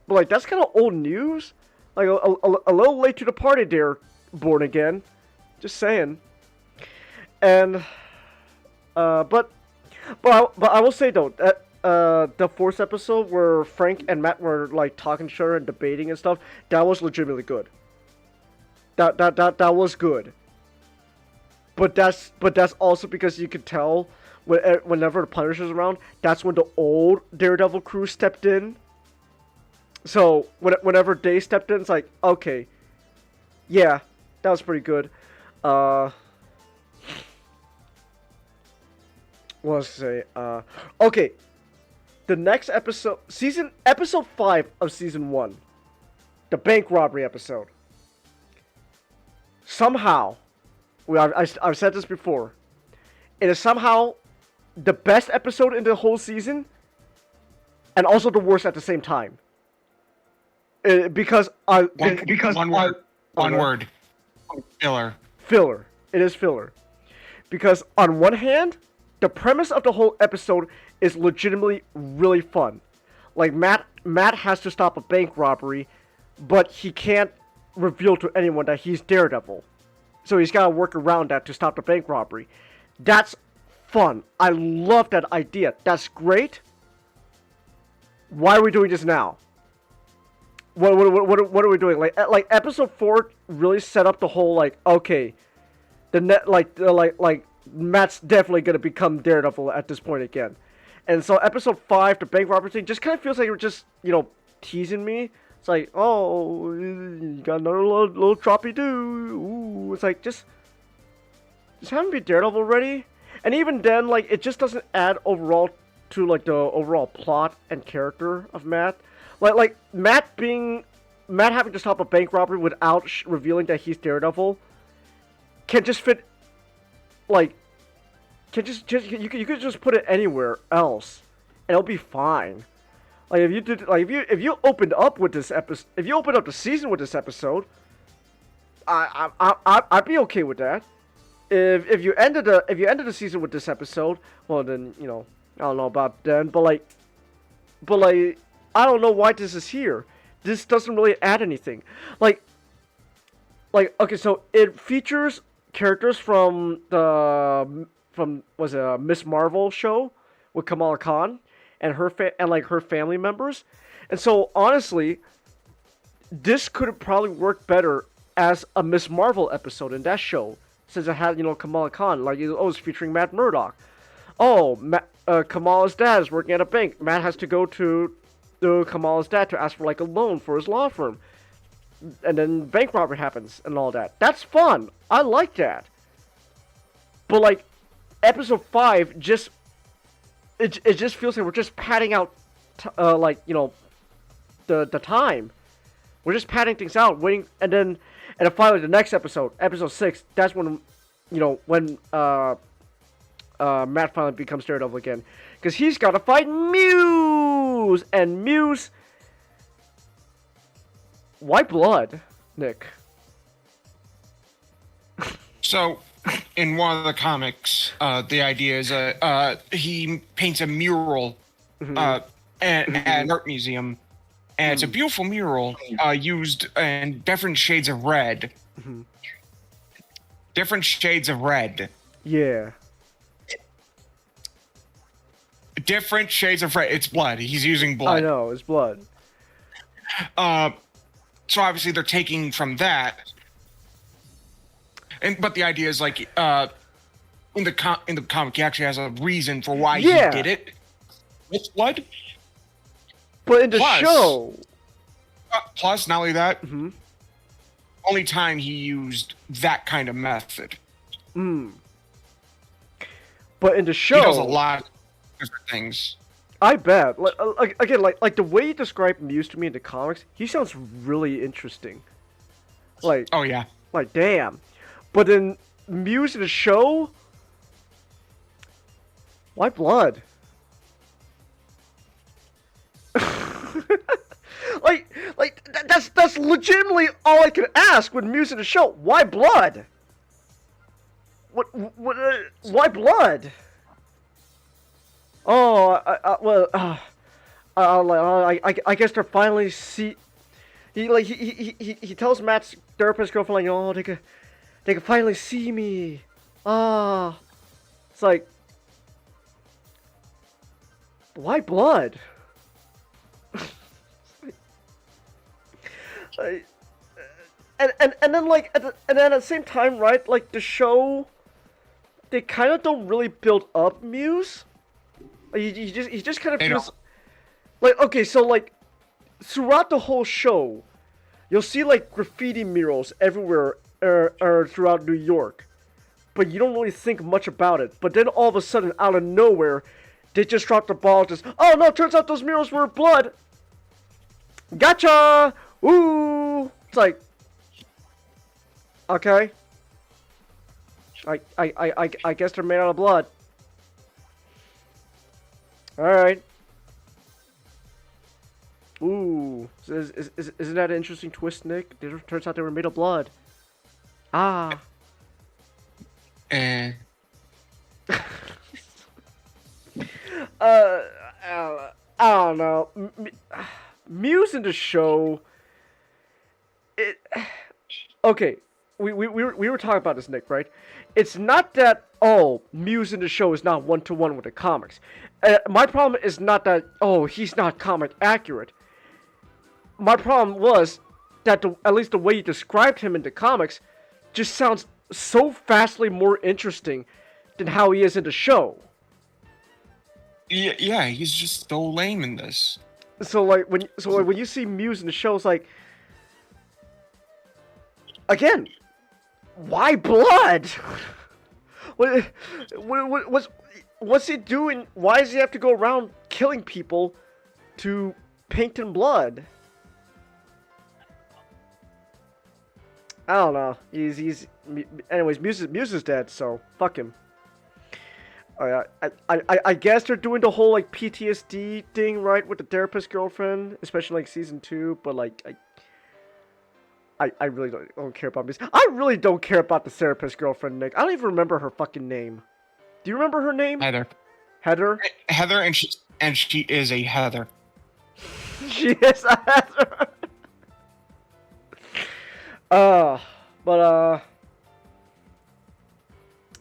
kind of old news. Like a little late to the party there, Born Again. Just saying. And but I will say though that the 4th episode where Frank and Matt were like talking to each other and debating and stuff, that was legitimately good. That was good. But that's also because you could tell whenever the Punisher's around, that's when the old Daredevil crew stepped in. So whenever they stepped in, it's like, okay, yeah, that was pretty good. What was I say? Okay, the next episode, episode 5 of season 1, the bank robbery episode. Somehow, I've said this before. It is somehow the best episode in the whole season, and also the worst at the same time. Because one word, filler. Filler. It is filler. Because on one hand, the premise of the whole episode is legitimately really fun. Like Matt has to stop a bank robbery, but he can't reveal to anyone that he's Daredevil. So he's got to work around that to stop the bank robbery. That's fun. I love that idea. That's great. Why are we doing this now? What are we doing? Like episode 4 really set up the whole like, okay, the net like Matt's definitely gonna become Daredevil at this point again. And so episode 5, the bank robbery thing, just kind of feels like you're just, teasing me. It's like, oh, you got another little droppy do. Ooh, it's like, just have him be Daredevil already. And even then, like, it just doesn't add overall to, like, the overall plot and character of Matt. Like Matt having to stop a bank robbery without revealing that he's Daredevil can just fit, like, you could just put it anywhere else, and it'll be fine. Like if you opened up with this episode, if you opened up the season with this episode, I'd be okay with that. If you ended the season with this episode, well then I don't know about then, but like I don't know why this is here. This doesn't really add anything. Like okay, so it features characters from Miss Marvel show with Kamala Khan and her her family members, and so honestly, this could probably work better as a Miss Marvel episode in that show, since it had Kamala Khan, like it was featuring Matt Murdock. Oh, Kamala's dad is working at a bank. Matt has to go to Kamala's dad to ask for like a loan for his law firm, and then bank robbery happens and all that. That's fun. I like that. But like episode 5 just feels like we're just padding out the time. We're just padding things out, waiting, and then finally the next episode 6, that's when Matt finally becomes Daredevil again, because he's got to fight Muse, and Muse, why blood, Nick? So, in one of the comics, the idea is he paints a mural at an art museum, and it's a beautiful mural used in different shades of red. Different shades of red. Yeah. Different shades of red. It's blood. He's using blood. I know, it's blood. So obviously they're taking from that. But the idea is like in the comic, he actually has a reason for why he did it with blood. But in the show, plus not only that, only time he used that kind of method. But in the show, he does a lot of different things. I bet. Like again, like the way you describe Muse to me in the comics, he sounds really interesting. Like, oh yeah, like damn. But then Muse in the show, why blood? That's legitimately all I can ask with Muse in the show. Why blood? Why blood? Oh, I guess they're finally he tells Matt's therapist girlfriend, like, oh, they can finally see me. It's like, why blood? And then at the same time, right? Like the show, they kind of don't really build up Muse. He just kind of feels like, okay, so like throughout the whole show, you'll see like graffiti murals everywhere or throughout New York, but you don't really think much about it. But then all of a sudden, out of nowhere, they just drop the ball. Just, oh no! Turns out those murals were blood. Gotcha! Ooh! It's like, okay. I guess they're made out of blood. All right. Ooh, isn't that an interesting twist, Nick? It turns out they were made of blood. Ah. Eh. I don't know. Muse in the show. Okay, we were talking about this, Nick, right? It's not that Muse in the show is not one-to-one with the comics. My problem is not that he's not comic accurate. My problem was that at least the way you described him in the comics just sounds so vastly more interesting than how he is in the show. Yeah, he's just so lame in this. So when you see Muse in the show, it's like, again, why blood? What's he doing? Why does he have to go around killing people to paint in blood? I don't know. Anyways, Muse is dead, so fuck him. I guess they're doing the whole like PTSD thing, right, with the therapist girlfriend, especially like season 2. But like, I really don't care about Muse. I really don't care about the therapist girlfriend, Nick. I don't even remember her fucking name. Do you remember her name? Heather. Heather. Heather, and she is a Heather. She is a Heather.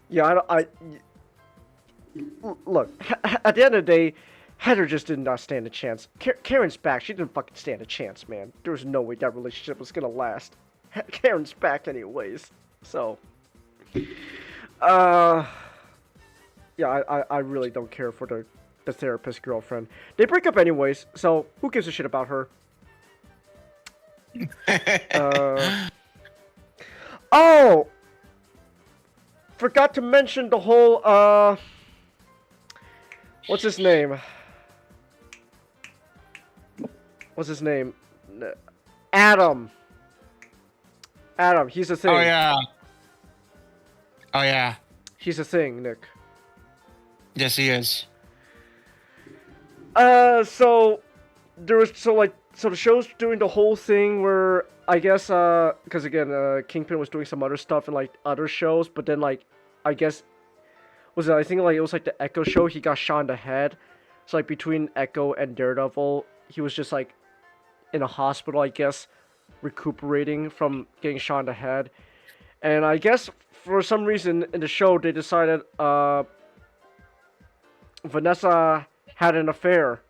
Yeah, look, at the end of the day, Heather just did not stand a chance. Karen's back. She didn't fucking stand a chance, man. There was no way that relationship was gonna last. Karen's back anyways. So, yeah, I really don't care for the therapist girlfriend. They break up anyways, so who gives a shit about her? Oh! Forgot to mention the whole, what's his name? What's his name? Adam. Adam, he's a thing. Oh, yeah. Oh, yeah. He's a thing, Nick. Yes, he is. So the show's doing the whole thing where I guess because again Kingpin was doing some other stuff in like other shows, but then like I guess I think like it was like the Echo show, he got shot in the head. So like between Echo and Daredevil, he was just like in a hospital, I guess, recuperating from getting shot in the head. And I guess for some reason in the show they decided Vanessa had an affair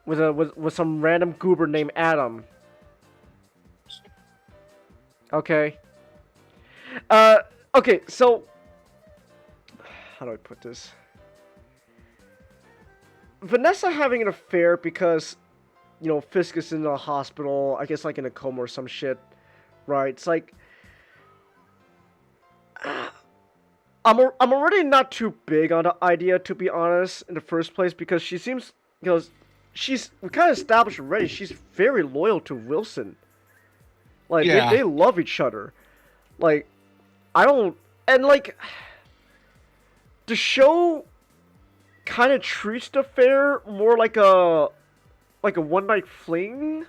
with some random goober named Adam. Okay. Okay, so how do I put this? Vanessa having an affair because, you know, Fisk is in the hospital, I guess like in a coma or some shit, right? It's like I'm already not too big on the idea, to be honest, in the first place, because she seems, you know, we kind of established already, she's very loyal to Wilson. Like, yeah. They love each other. Like, and like, the show kind of treats the affair more like a one-night fling,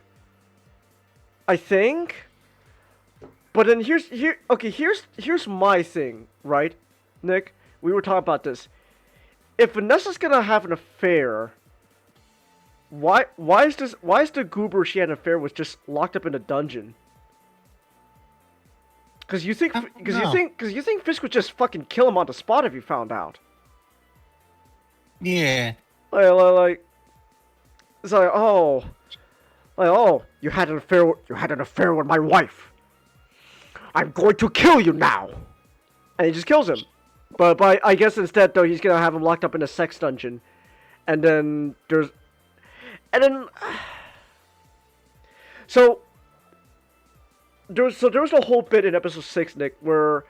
I think. But then here's my thing, right, Nick? We were talking about this. If Vanessa's gonna have an affair, why is the goober she had an affair with just locked up in a dungeon? Because you think Fisk would just fucking kill him on the spot if he found out. Yeah. Like it's like, oh, you had an affair with my wife. I'm going to kill you now, and he just kills him. But I guess instead though he's gonna have him locked up in a sex dungeon, and then there was a whole bit in episode 6, Nick, where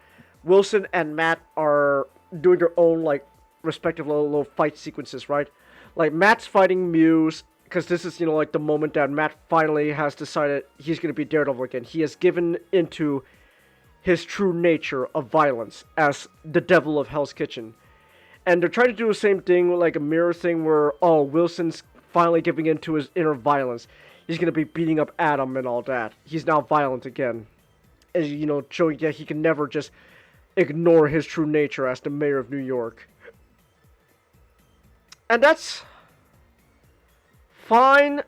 Wilson and Matt are doing their own like respective little fight sequences, right? Like Matt's fighting Muse, because this is, you know, like the moment that Matt finally has decided he's gonna be Daredevil again. He has given into his true nature of violence as the devil of Hell's Kitchen. And they're trying to do the same thing, like a mirror thing where, oh, Wilson's finally giving in to his inner violence. He's going to be beating up Adam and all that. He's now violent again. And, showing that he can never just ignore his true nature as the mayor of New York. And that's fine,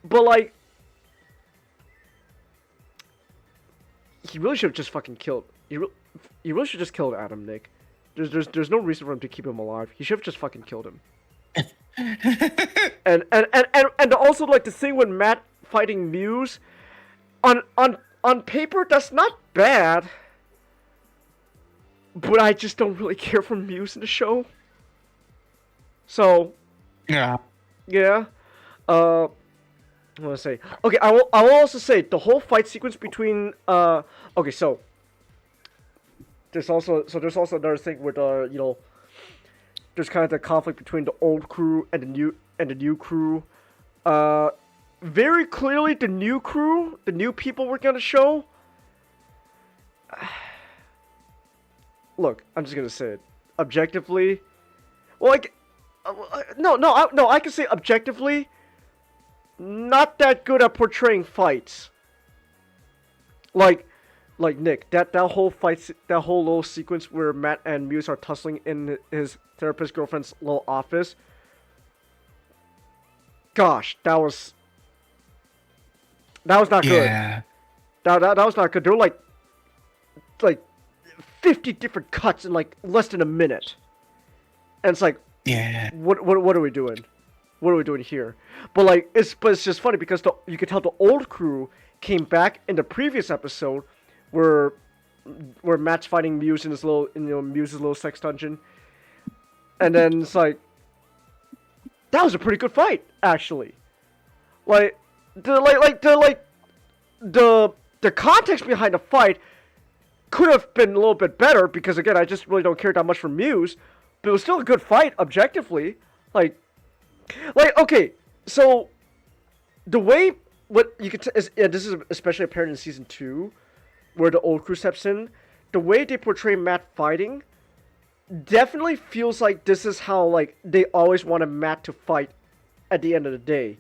but, like, he really should have just fucking killed. He really should have just killed Adam, Nick. There's no reason for him to keep him alive. He should have just fucking killed him. and also, like, the thing with Matt fighting Muse, on paper that's not bad, but I just don't really care for Muse in the show. So yeah. I want to say, okay, I will also say the whole fight sequence between okay, so there's also another thing with there's kind of the conflict between the old crew and the new crew. Very clearly the new crew, the new people working on the show. Look, I'm just gonna say it objectively. Well, like, I can say objectively, not that good at portraying fights. Like Nick, that whole little sequence where Matt and Muse are tussling in his therapist girlfriend's little office. Gosh, that was not good. That was not good. There were like 50 different cuts in like less than a minute, and it's like, what are we doing? What are we doing here? But it's just funny because you could tell the old crew came back in the previous episode where Matt's fighting Muse in Muse's little sex dungeon, and then it's like, that was a pretty good fight, actually. The context behind the fight could have been a little bit better because, again, I just really don't care that much for Muse, but it was still a good fight objectively. Okay, so the way what you could this is especially apparent in season 2, where the old crew steps in. The way they portray Matt fighting definitely feels like this is how they always wanted Matt to fight at the end of the day,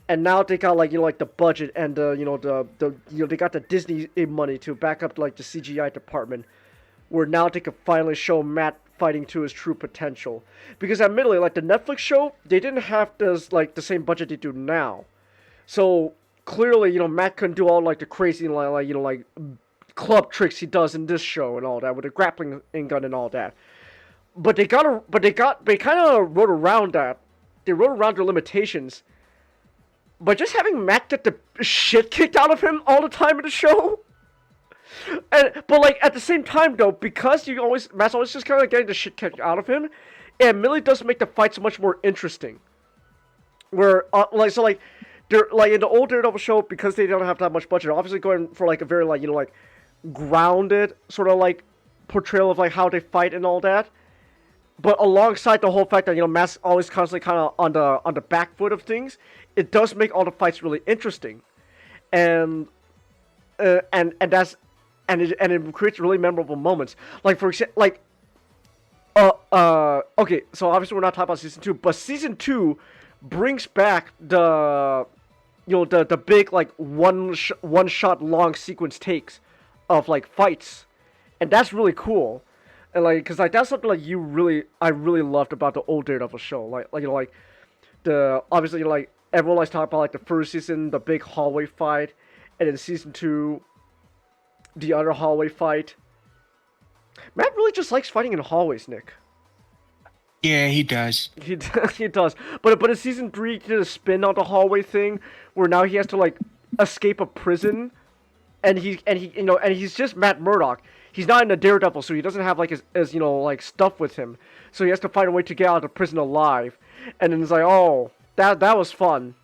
and now they got the budget and they got the Disney money to back up the CGI department, where now they could finally show Matt fighting to his true potential. Because admittedly, the Netflix show, they didn't have this the same budget they do now, so clearly Matt couldn't do all the crazy club tricks he does in this show and all that with the grappling gun and all that. But they kind of wrote around that. They wrote around their limitations by just having Matt get the shit kicked out of him all the time in the show. But at the same time though, because Matt's always just kind of getting the shit kicked out of him, it really does make the fights much more interesting. Where they're in the old Daredevil show, because they don't have that much budget, obviously going for a very grounded sort of portrayal of how they fight and all that. But alongside the whole fact that Matt's always constantly kind of on the back foot of things, it does make all the fights really interesting, and it creates really memorable moments. For example, okay, so obviously we're not talking about season 2, but season 2 brings back the big one shot long sequence takes of fights, and that's really cool. And because that's something I really loved about the old Daredevil show. Obviously everyone likes talking about the first season, the big hallway fight, and then season 2, the other hallway fight. Matt really just likes fighting in hallways, Nick. Yeah, he does. He does. But in season 3, he did a spin on the hallway thing, where now he has to escape a prison, and he's just Matt Murdock. He's not in the Daredevil, so he doesn't have his stuff with him. So he has to find a way to get out of the prison alive. And then it's oh, that was fun.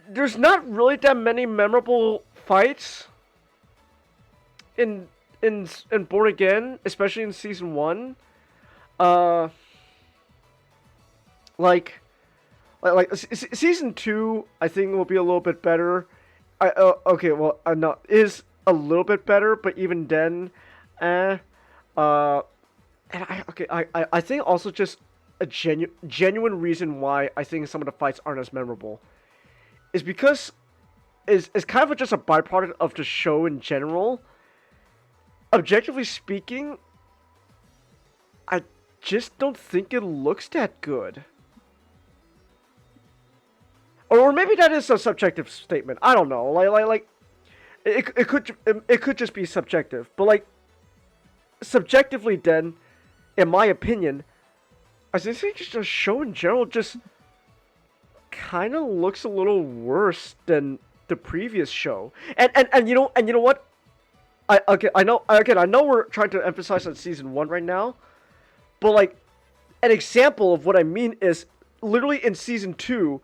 There's not really that many memorable fights in Born Again, especially in season 1. Season 2, I think will be a little bit better. Okay, well, no, is a little bit better, but even then, and I think also just a genuine reason why I think some of the fights aren't as memorable is because is kind of just a byproduct of the show in general. Objectively speaking, I just don't think it looks that good. Or maybe that is a subjective statement. I don't know. It could just be subjective. But like, subjectively, then, in my opinion, I think just the show in general just kind of looks a little worse than the previous show. And you know what? I know we're trying to emphasize on season 1 right now, but like, an example of what I mean is literally in season 2,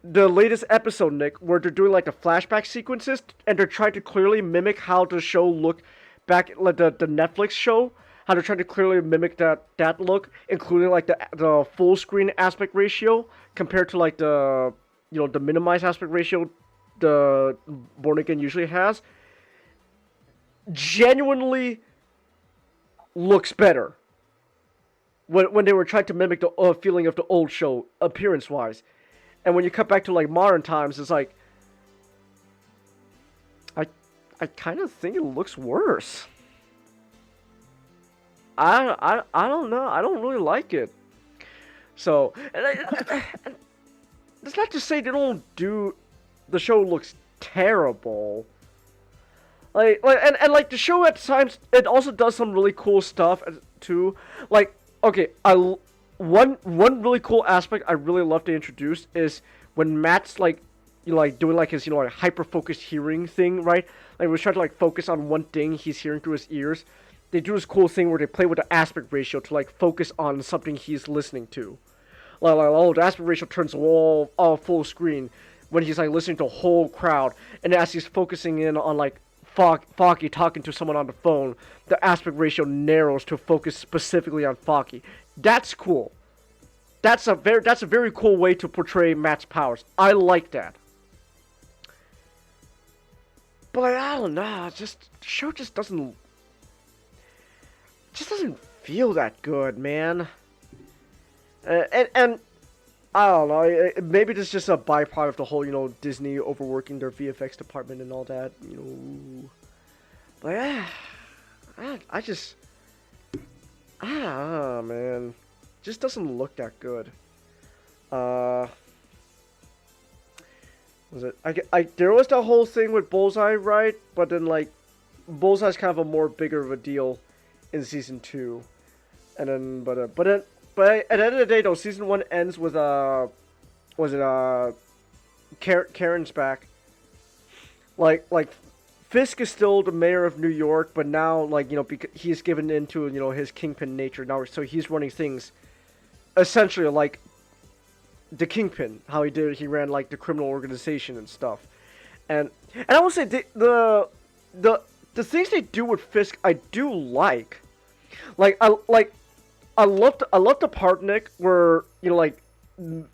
the latest episode, Nick, where they're doing like the flashback sequences and they're trying to clearly mimic how the show looked back, like the Netflix show, how they're trying to clearly mimic that look, including like the full screen aspect ratio compared to like the the minimized aspect ratio the Born Again usually has. Genuinely looks better when they were trying to mimic the feeling of the old show appearance wise, and when you cut back to like modern times, it's like I kind of think it looks worse. I don't know. I don't really like it. So, and it's not to say they don't do. The show looks terrible. Like the show at times it also does some really cool stuff too. Like, okay, one really cool aspect I really love to introduce is when Matt's like doing like his like hyper focused hearing thing, right? Like we're trying to like focus on one thing he's hearing through his ears. They do this cool thing where they play with the aspect ratio to like focus on something he's listening to. Like oh, the aspect ratio turns all full screen when he's like listening to a whole crowd, and as he's focusing in on like Foggy talking to someone on the phone, the aspect ratio narrows to focus specifically on Foggy. That's cool. That's a very cool way to portray Matt's powers. I like that. But like, I don't know, the show just doesn't feel that good, man. And I don't know, maybe this is just a byproduct of the whole, Disney overworking their VFX department and all that, But yeah, I don't know, man. Just doesn't look that good. Was it? There was that whole thing with Bullseye, right? But then like, Bullseye's kind of a more bigger of a deal in season 2, and then but at the end of the day, though, season 1 ends with Karen's back. Like Fisk is still the mayor of New York, but now because he's given into his kingpin nature now, so he's running things essentially like the Kingpin, how he ran like the criminal organization and stuff, and I will say the things they do with Fisk I do like I love the part, Nick, where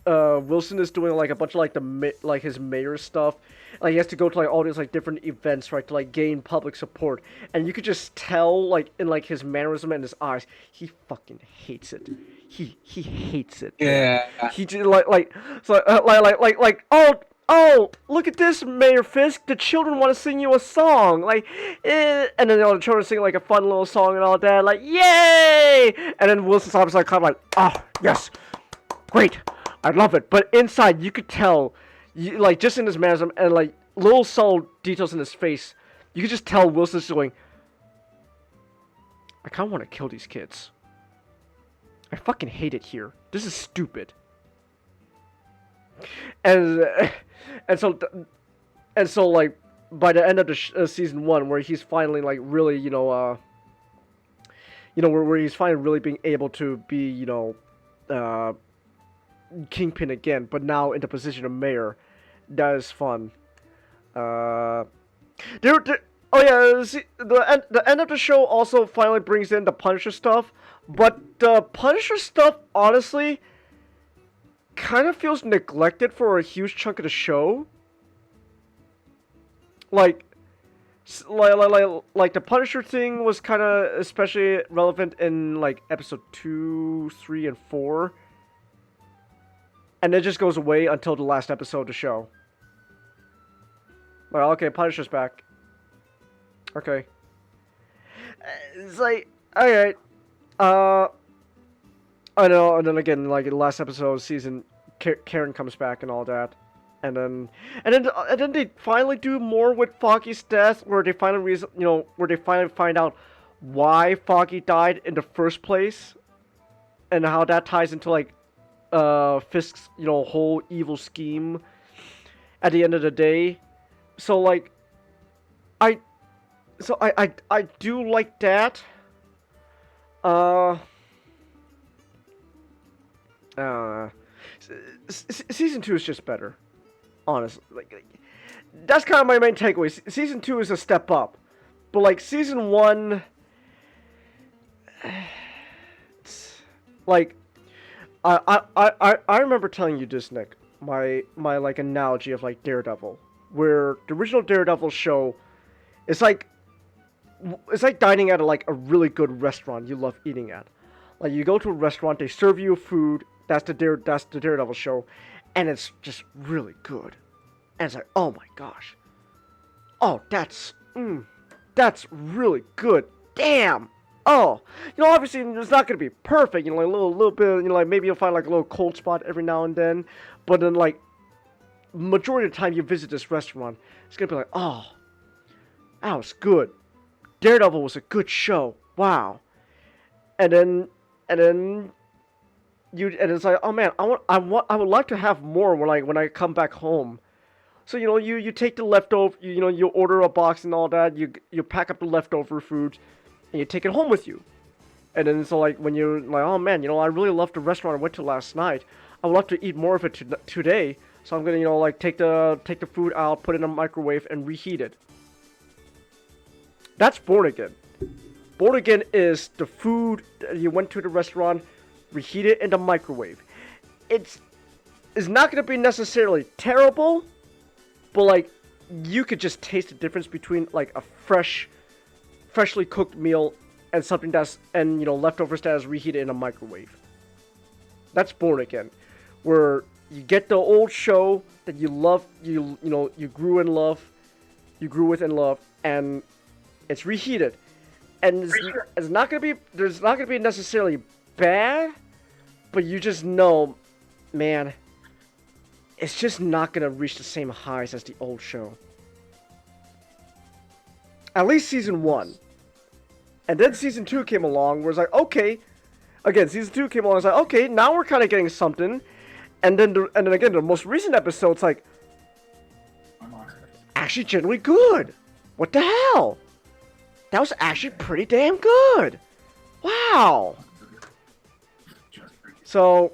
Wilson is doing like a bunch of his mayor stuff. Like he has to go to like all these like different events, right, to like gain public support, and you could just tell like in like his mannerism and his eyes, he fucking hates it. He hates it. Yeah. He just oh, look at this, Mayor Fisk. The children want to sing you a song, and then the children sing like a fun little song and all that, like yay! And then Wilson's obviously kind of like, oh yes, great, I love it. But inside, you could tell, just in his mannerism and like little subtle details in his face, you could just tell Wilson's going, I kind of want to kill these kids. I fucking hate it here. This is stupid. And so like by the end of the season 1, where he's finally like really where he's finally really being able to be Kingpin again, but now in the position of mayor, that is fun. The end of the show also finally brings in the Punisher stuff, but the Punisher stuff honestly kind of feels neglected for a huge chunk of the show. Like Like the Punisher thing was kind of especially relevant in like episode 2, 3, and 4, and it just goes away until the last episode of the show. Well, okay, Punisher's back. Okay. It's like, alright. I know, and then again, like in the last episode of the season, Karen comes back and all that. And then they finally do more with Foggy's death, where they finally find out why Foggy died in the first place, and how that ties into like Fisk's whole evil scheme at the end of the day. So like I do like that. Season 2 is just better. Honestly, like that's kind of my main takeaway. Season 2 is a step up, but like season 1, like I remember telling you this, Nick, my like analogy of like Daredevil, where the original Daredevil show, it's like dining at a really good restaurant you love eating at. Like you go to a restaurant, they serve you food. That's the Daredevil show, and it's just really good. And it's like, oh my gosh, oh that's really good. Damn. Oh, obviously it's not gonna be perfect. Like a little bit. Like maybe you'll find like a little cold spot every now and then, but then like majority of the time you visit this restaurant, it's gonna be like, oh, that was good. Daredevil was a good show. Wow. And then it's like, oh man, I would like to have more when I come back home. So you take the leftover, you order a box and all that, you pack up the leftover food, and you take it home with you. And then so like when you're like, oh man, I really love the restaurant I went to last night. I would love to eat more of it today. So I'm gonna like take the food out, put it in a microwave, and reheat it. That's Born Again. Born Again is the food that you went to the restaurant, reheat it in the microwave. It's not going to be necessarily terrible, but like you could just taste the difference between like a freshly cooked meal and something leftovers that is reheated in a microwave. That's Born Again, where you get the old show that you love, you grew with in love, and it's reheated. And it's not gonna be necessarily bad, but you just know, man, it's just not gonna reach the same highs as the old show. At least season 1. And then season 2 came along, where it's like, okay, again, season 2 came along, it's like, okay, now we're kind of getting something. And then again, the most recent episode's like, actually generally good. What the hell? That was actually pretty damn good. Wow. So,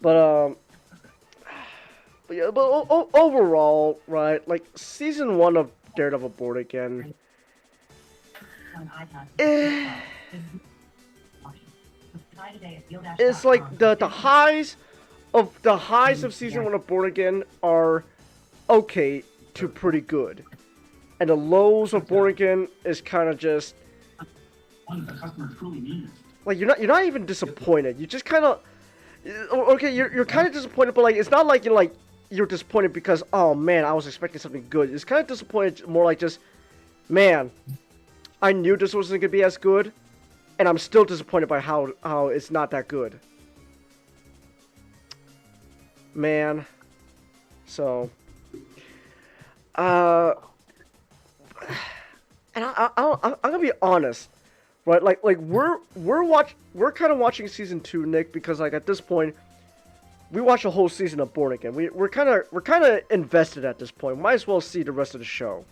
but overall, right? Like season 1 of Daredevil Born Again. It's like the highs of season 1 of Born Again are okay to pretty good. And the lows of Born Again is kind of just like you're not even disappointed. You just kind of okay. You're kind of disappointed, but like it's not like you're disappointed because oh man, I was expecting something good. It's kind of disappointed, more like just man, I knew this wasn't gonna be as good, and I'm still disappointed by how it's not that good. Man, so and I'm gonna be honest, right? Like we're kind of watching season 2, Nick, because like at this point, we watched a whole season of Born Again. We're kind of invested at this point. Might as well see the rest of the show.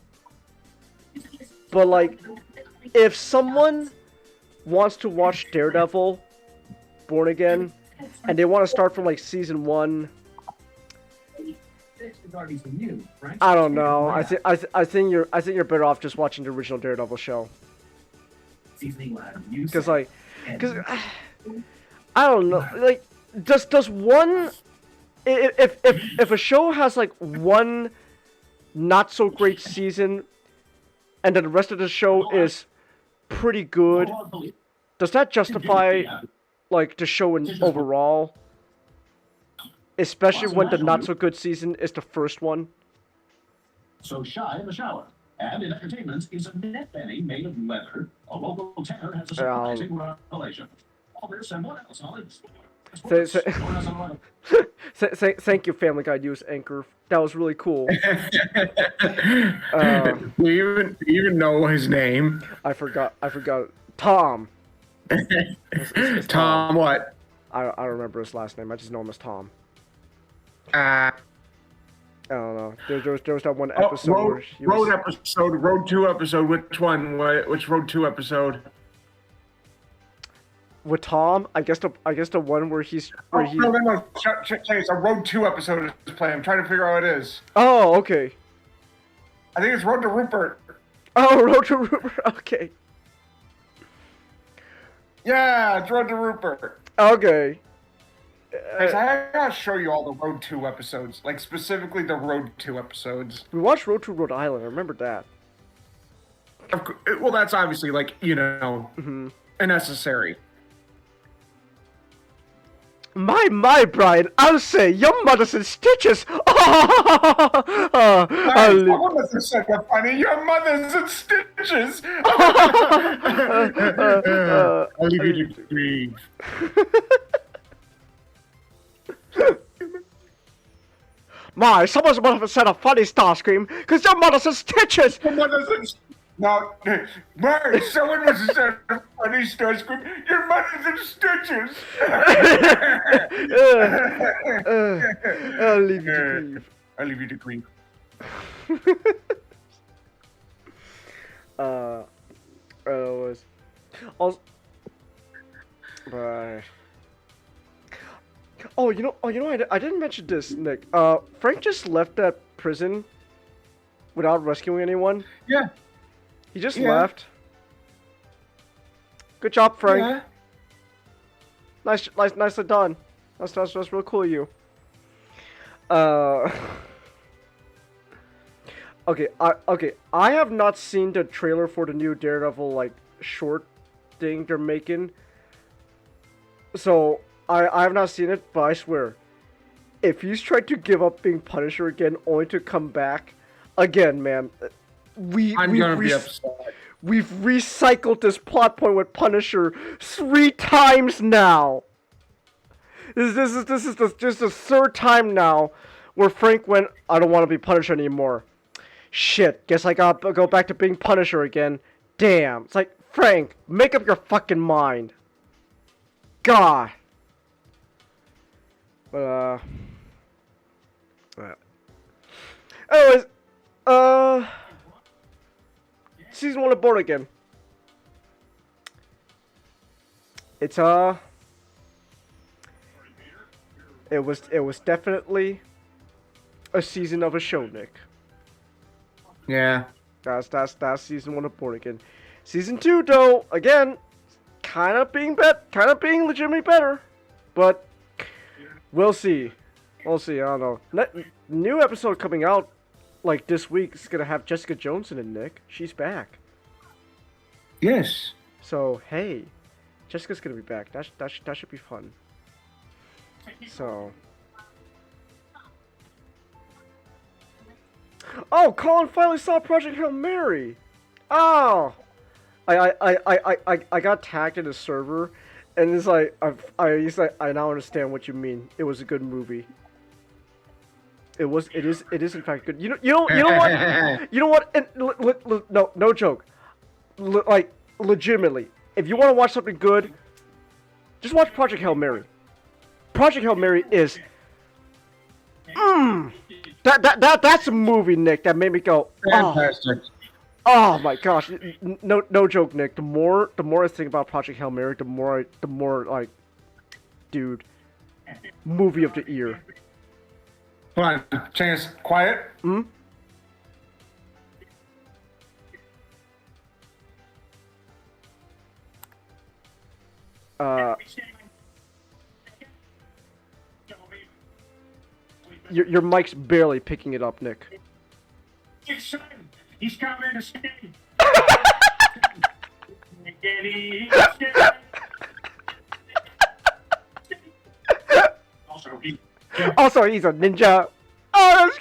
But like, if someone wants to watch Daredevil, Born Again, and they want to start from like season 1. I don't know. I think you're better off just watching the original Daredevil show. Because I don't know. Like, does one if a show has like one not so great season, and then the rest of the show is pretty good, does that justify like the show in overall? Especially when the not so good season is the first one. So shy in the shower. And in entertainment is a net benny made of leather. A local tenor has a surprising revelation. All this and what else knowledge? Thank you, Family Guy News anchor. That was really cool. Do you even know his name? I forgot. Tom. It's Tom what? I don't remember his last name. I just know him as Tom. I don't know. There was that one episode. Road 2 episode. Which one? Which Road 2 episode? With Tom, I guess the one where he's. No. It's a Road 2 episode is playing. I'm trying to figure out what it is. Oh, okay. I think it's Road to Rupert. Oh, Road to Rupert. Okay. Yeah, it's Road to Rupert. Okay. I gotta show you all the Road 2 episodes, like specifically the Road 2 episodes. We watched Road to Rhode Island. I remember that. Well, that's obviously unnecessary. My, Brian, I'll say your mother's in stitches. I wasn't such a funny. Your mother's in stitches. I'll leave you to grieve. My, someone's must have said a funny Starscream, because your mother's in stitches! Your mother's in No, Mary, someone must have said a funny Starscream. Your mother's in stitches! I'll leave you to grieve. I'll leave you to grieve. I didn't mention this, Nick. Frank just left that prison without rescuing anyone. Yeah. He just left. Good job, Frank. Yeah. Nicely done. That's real cool of you. Okay, I have not seen the trailer for the new Daredevil short thing they're making. So I have not seen it, but I swear, if he's tried to give up being Punisher again, only to come back again, man, I'm gonna be upset. We've recycled this plot point with Punisher 3 times now. This is just the 3rd time now where Frank went, I don't want to be Punisher anymore. Shit, guess I gotta go back to being Punisher again. Damn. It's like, Frank, make up your fucking mind. God. But, anyways, Season 1 of Born Again. It's, it was definitely a season of a show, Nick. Yeah. That's Season 1 of Born Again. Season 2, though, again, kind of being legitimately better, but we'll see. I don't know. New episode coming out this week is gonna have Jessica Jones in it, Nick. She's back. Yes. So hey, Jessica's gonna be back. That should be fun. So. Oh, Colin finally saw Project Hail Mary. Oh, I got tagged in a server, and it's like he's like, I now understand what you mean. It was a good movie. It is in fact good. You know what? You know what? And, no joke. Legitimately, if you want to watch something good, just watch Project Hail Mary. Project Hail Mary is that's a movie, Nick, that made me go, fantastic. Oh my gosh, no joke, Nick. The more I think about Project Hail Mary, the more dude, movie of the year. Hold on, Chance, quiet. Hmm? Your mic's barely picking it up, Nick. He's coming to stay. Also, he's a ninja. Oh, that's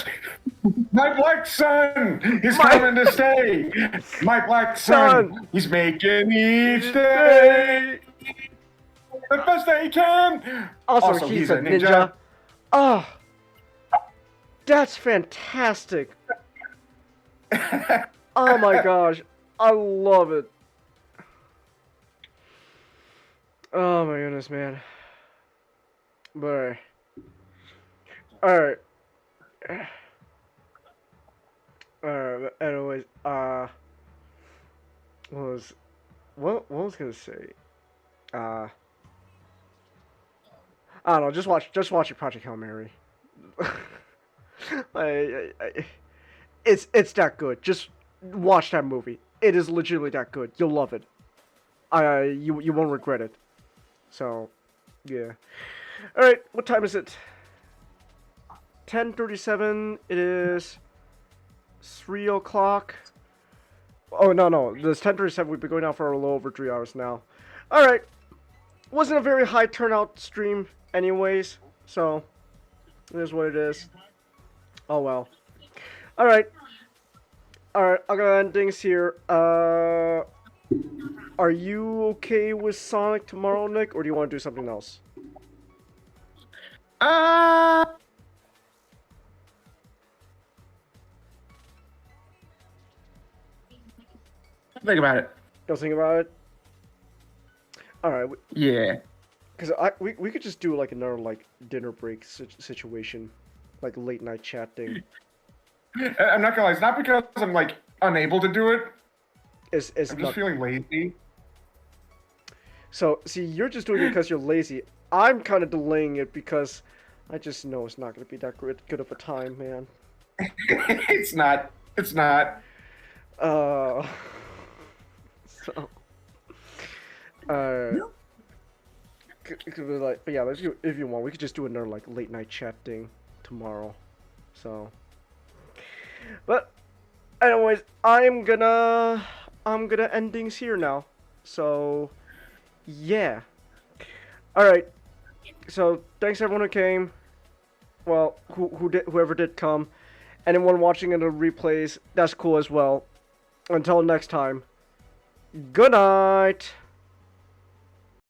great! My black son is coming to stay. My black son, he's making each day the best they can. Also, he's a ninja. Oh, that's fantastic. Oh my gosh, I love it. Oh my goodness, man. But alright. Anyways, what was I gonna say? I don't know. Just watch your Project Hail Mary. It's that good. Just watch that movie. It is legitimately that good. You'll love it. You won't regret it. So, yeah. All right. What time is it? 10:37. It is 3 o'clock. Oh no! It's 10:37. We've been going out for a little over 3 hours now. All right. Wasn't a very high turnout stream, anyways. So, it is what it is. Oh well. All right. I'm gonna end things here. Are you okay with Sonic tomorrow, Nick, or do you want to do something else? Think about it. Don't think about it. All right. Yeah. Because we could just do like another like dinner break situation, like late night chat thing. I'm not gonna lie. It's not because I'm like unable to do it. I'm just feeling lazy. So see, you're just doing it because you're lazy. I'm kind of delaying it because I just know it's not gonna be that good of a time, man. It's not. It's not. So. Like, but yeah, if you want, we could just do another like late night chat thing tomorrow. So. But, anyways, I'm gonna end things here now. So, yeah. All right. So thanks everyone who came. Well, whoever did come. Anyone watching in the replays, that's cool as well. Until next time. Good night.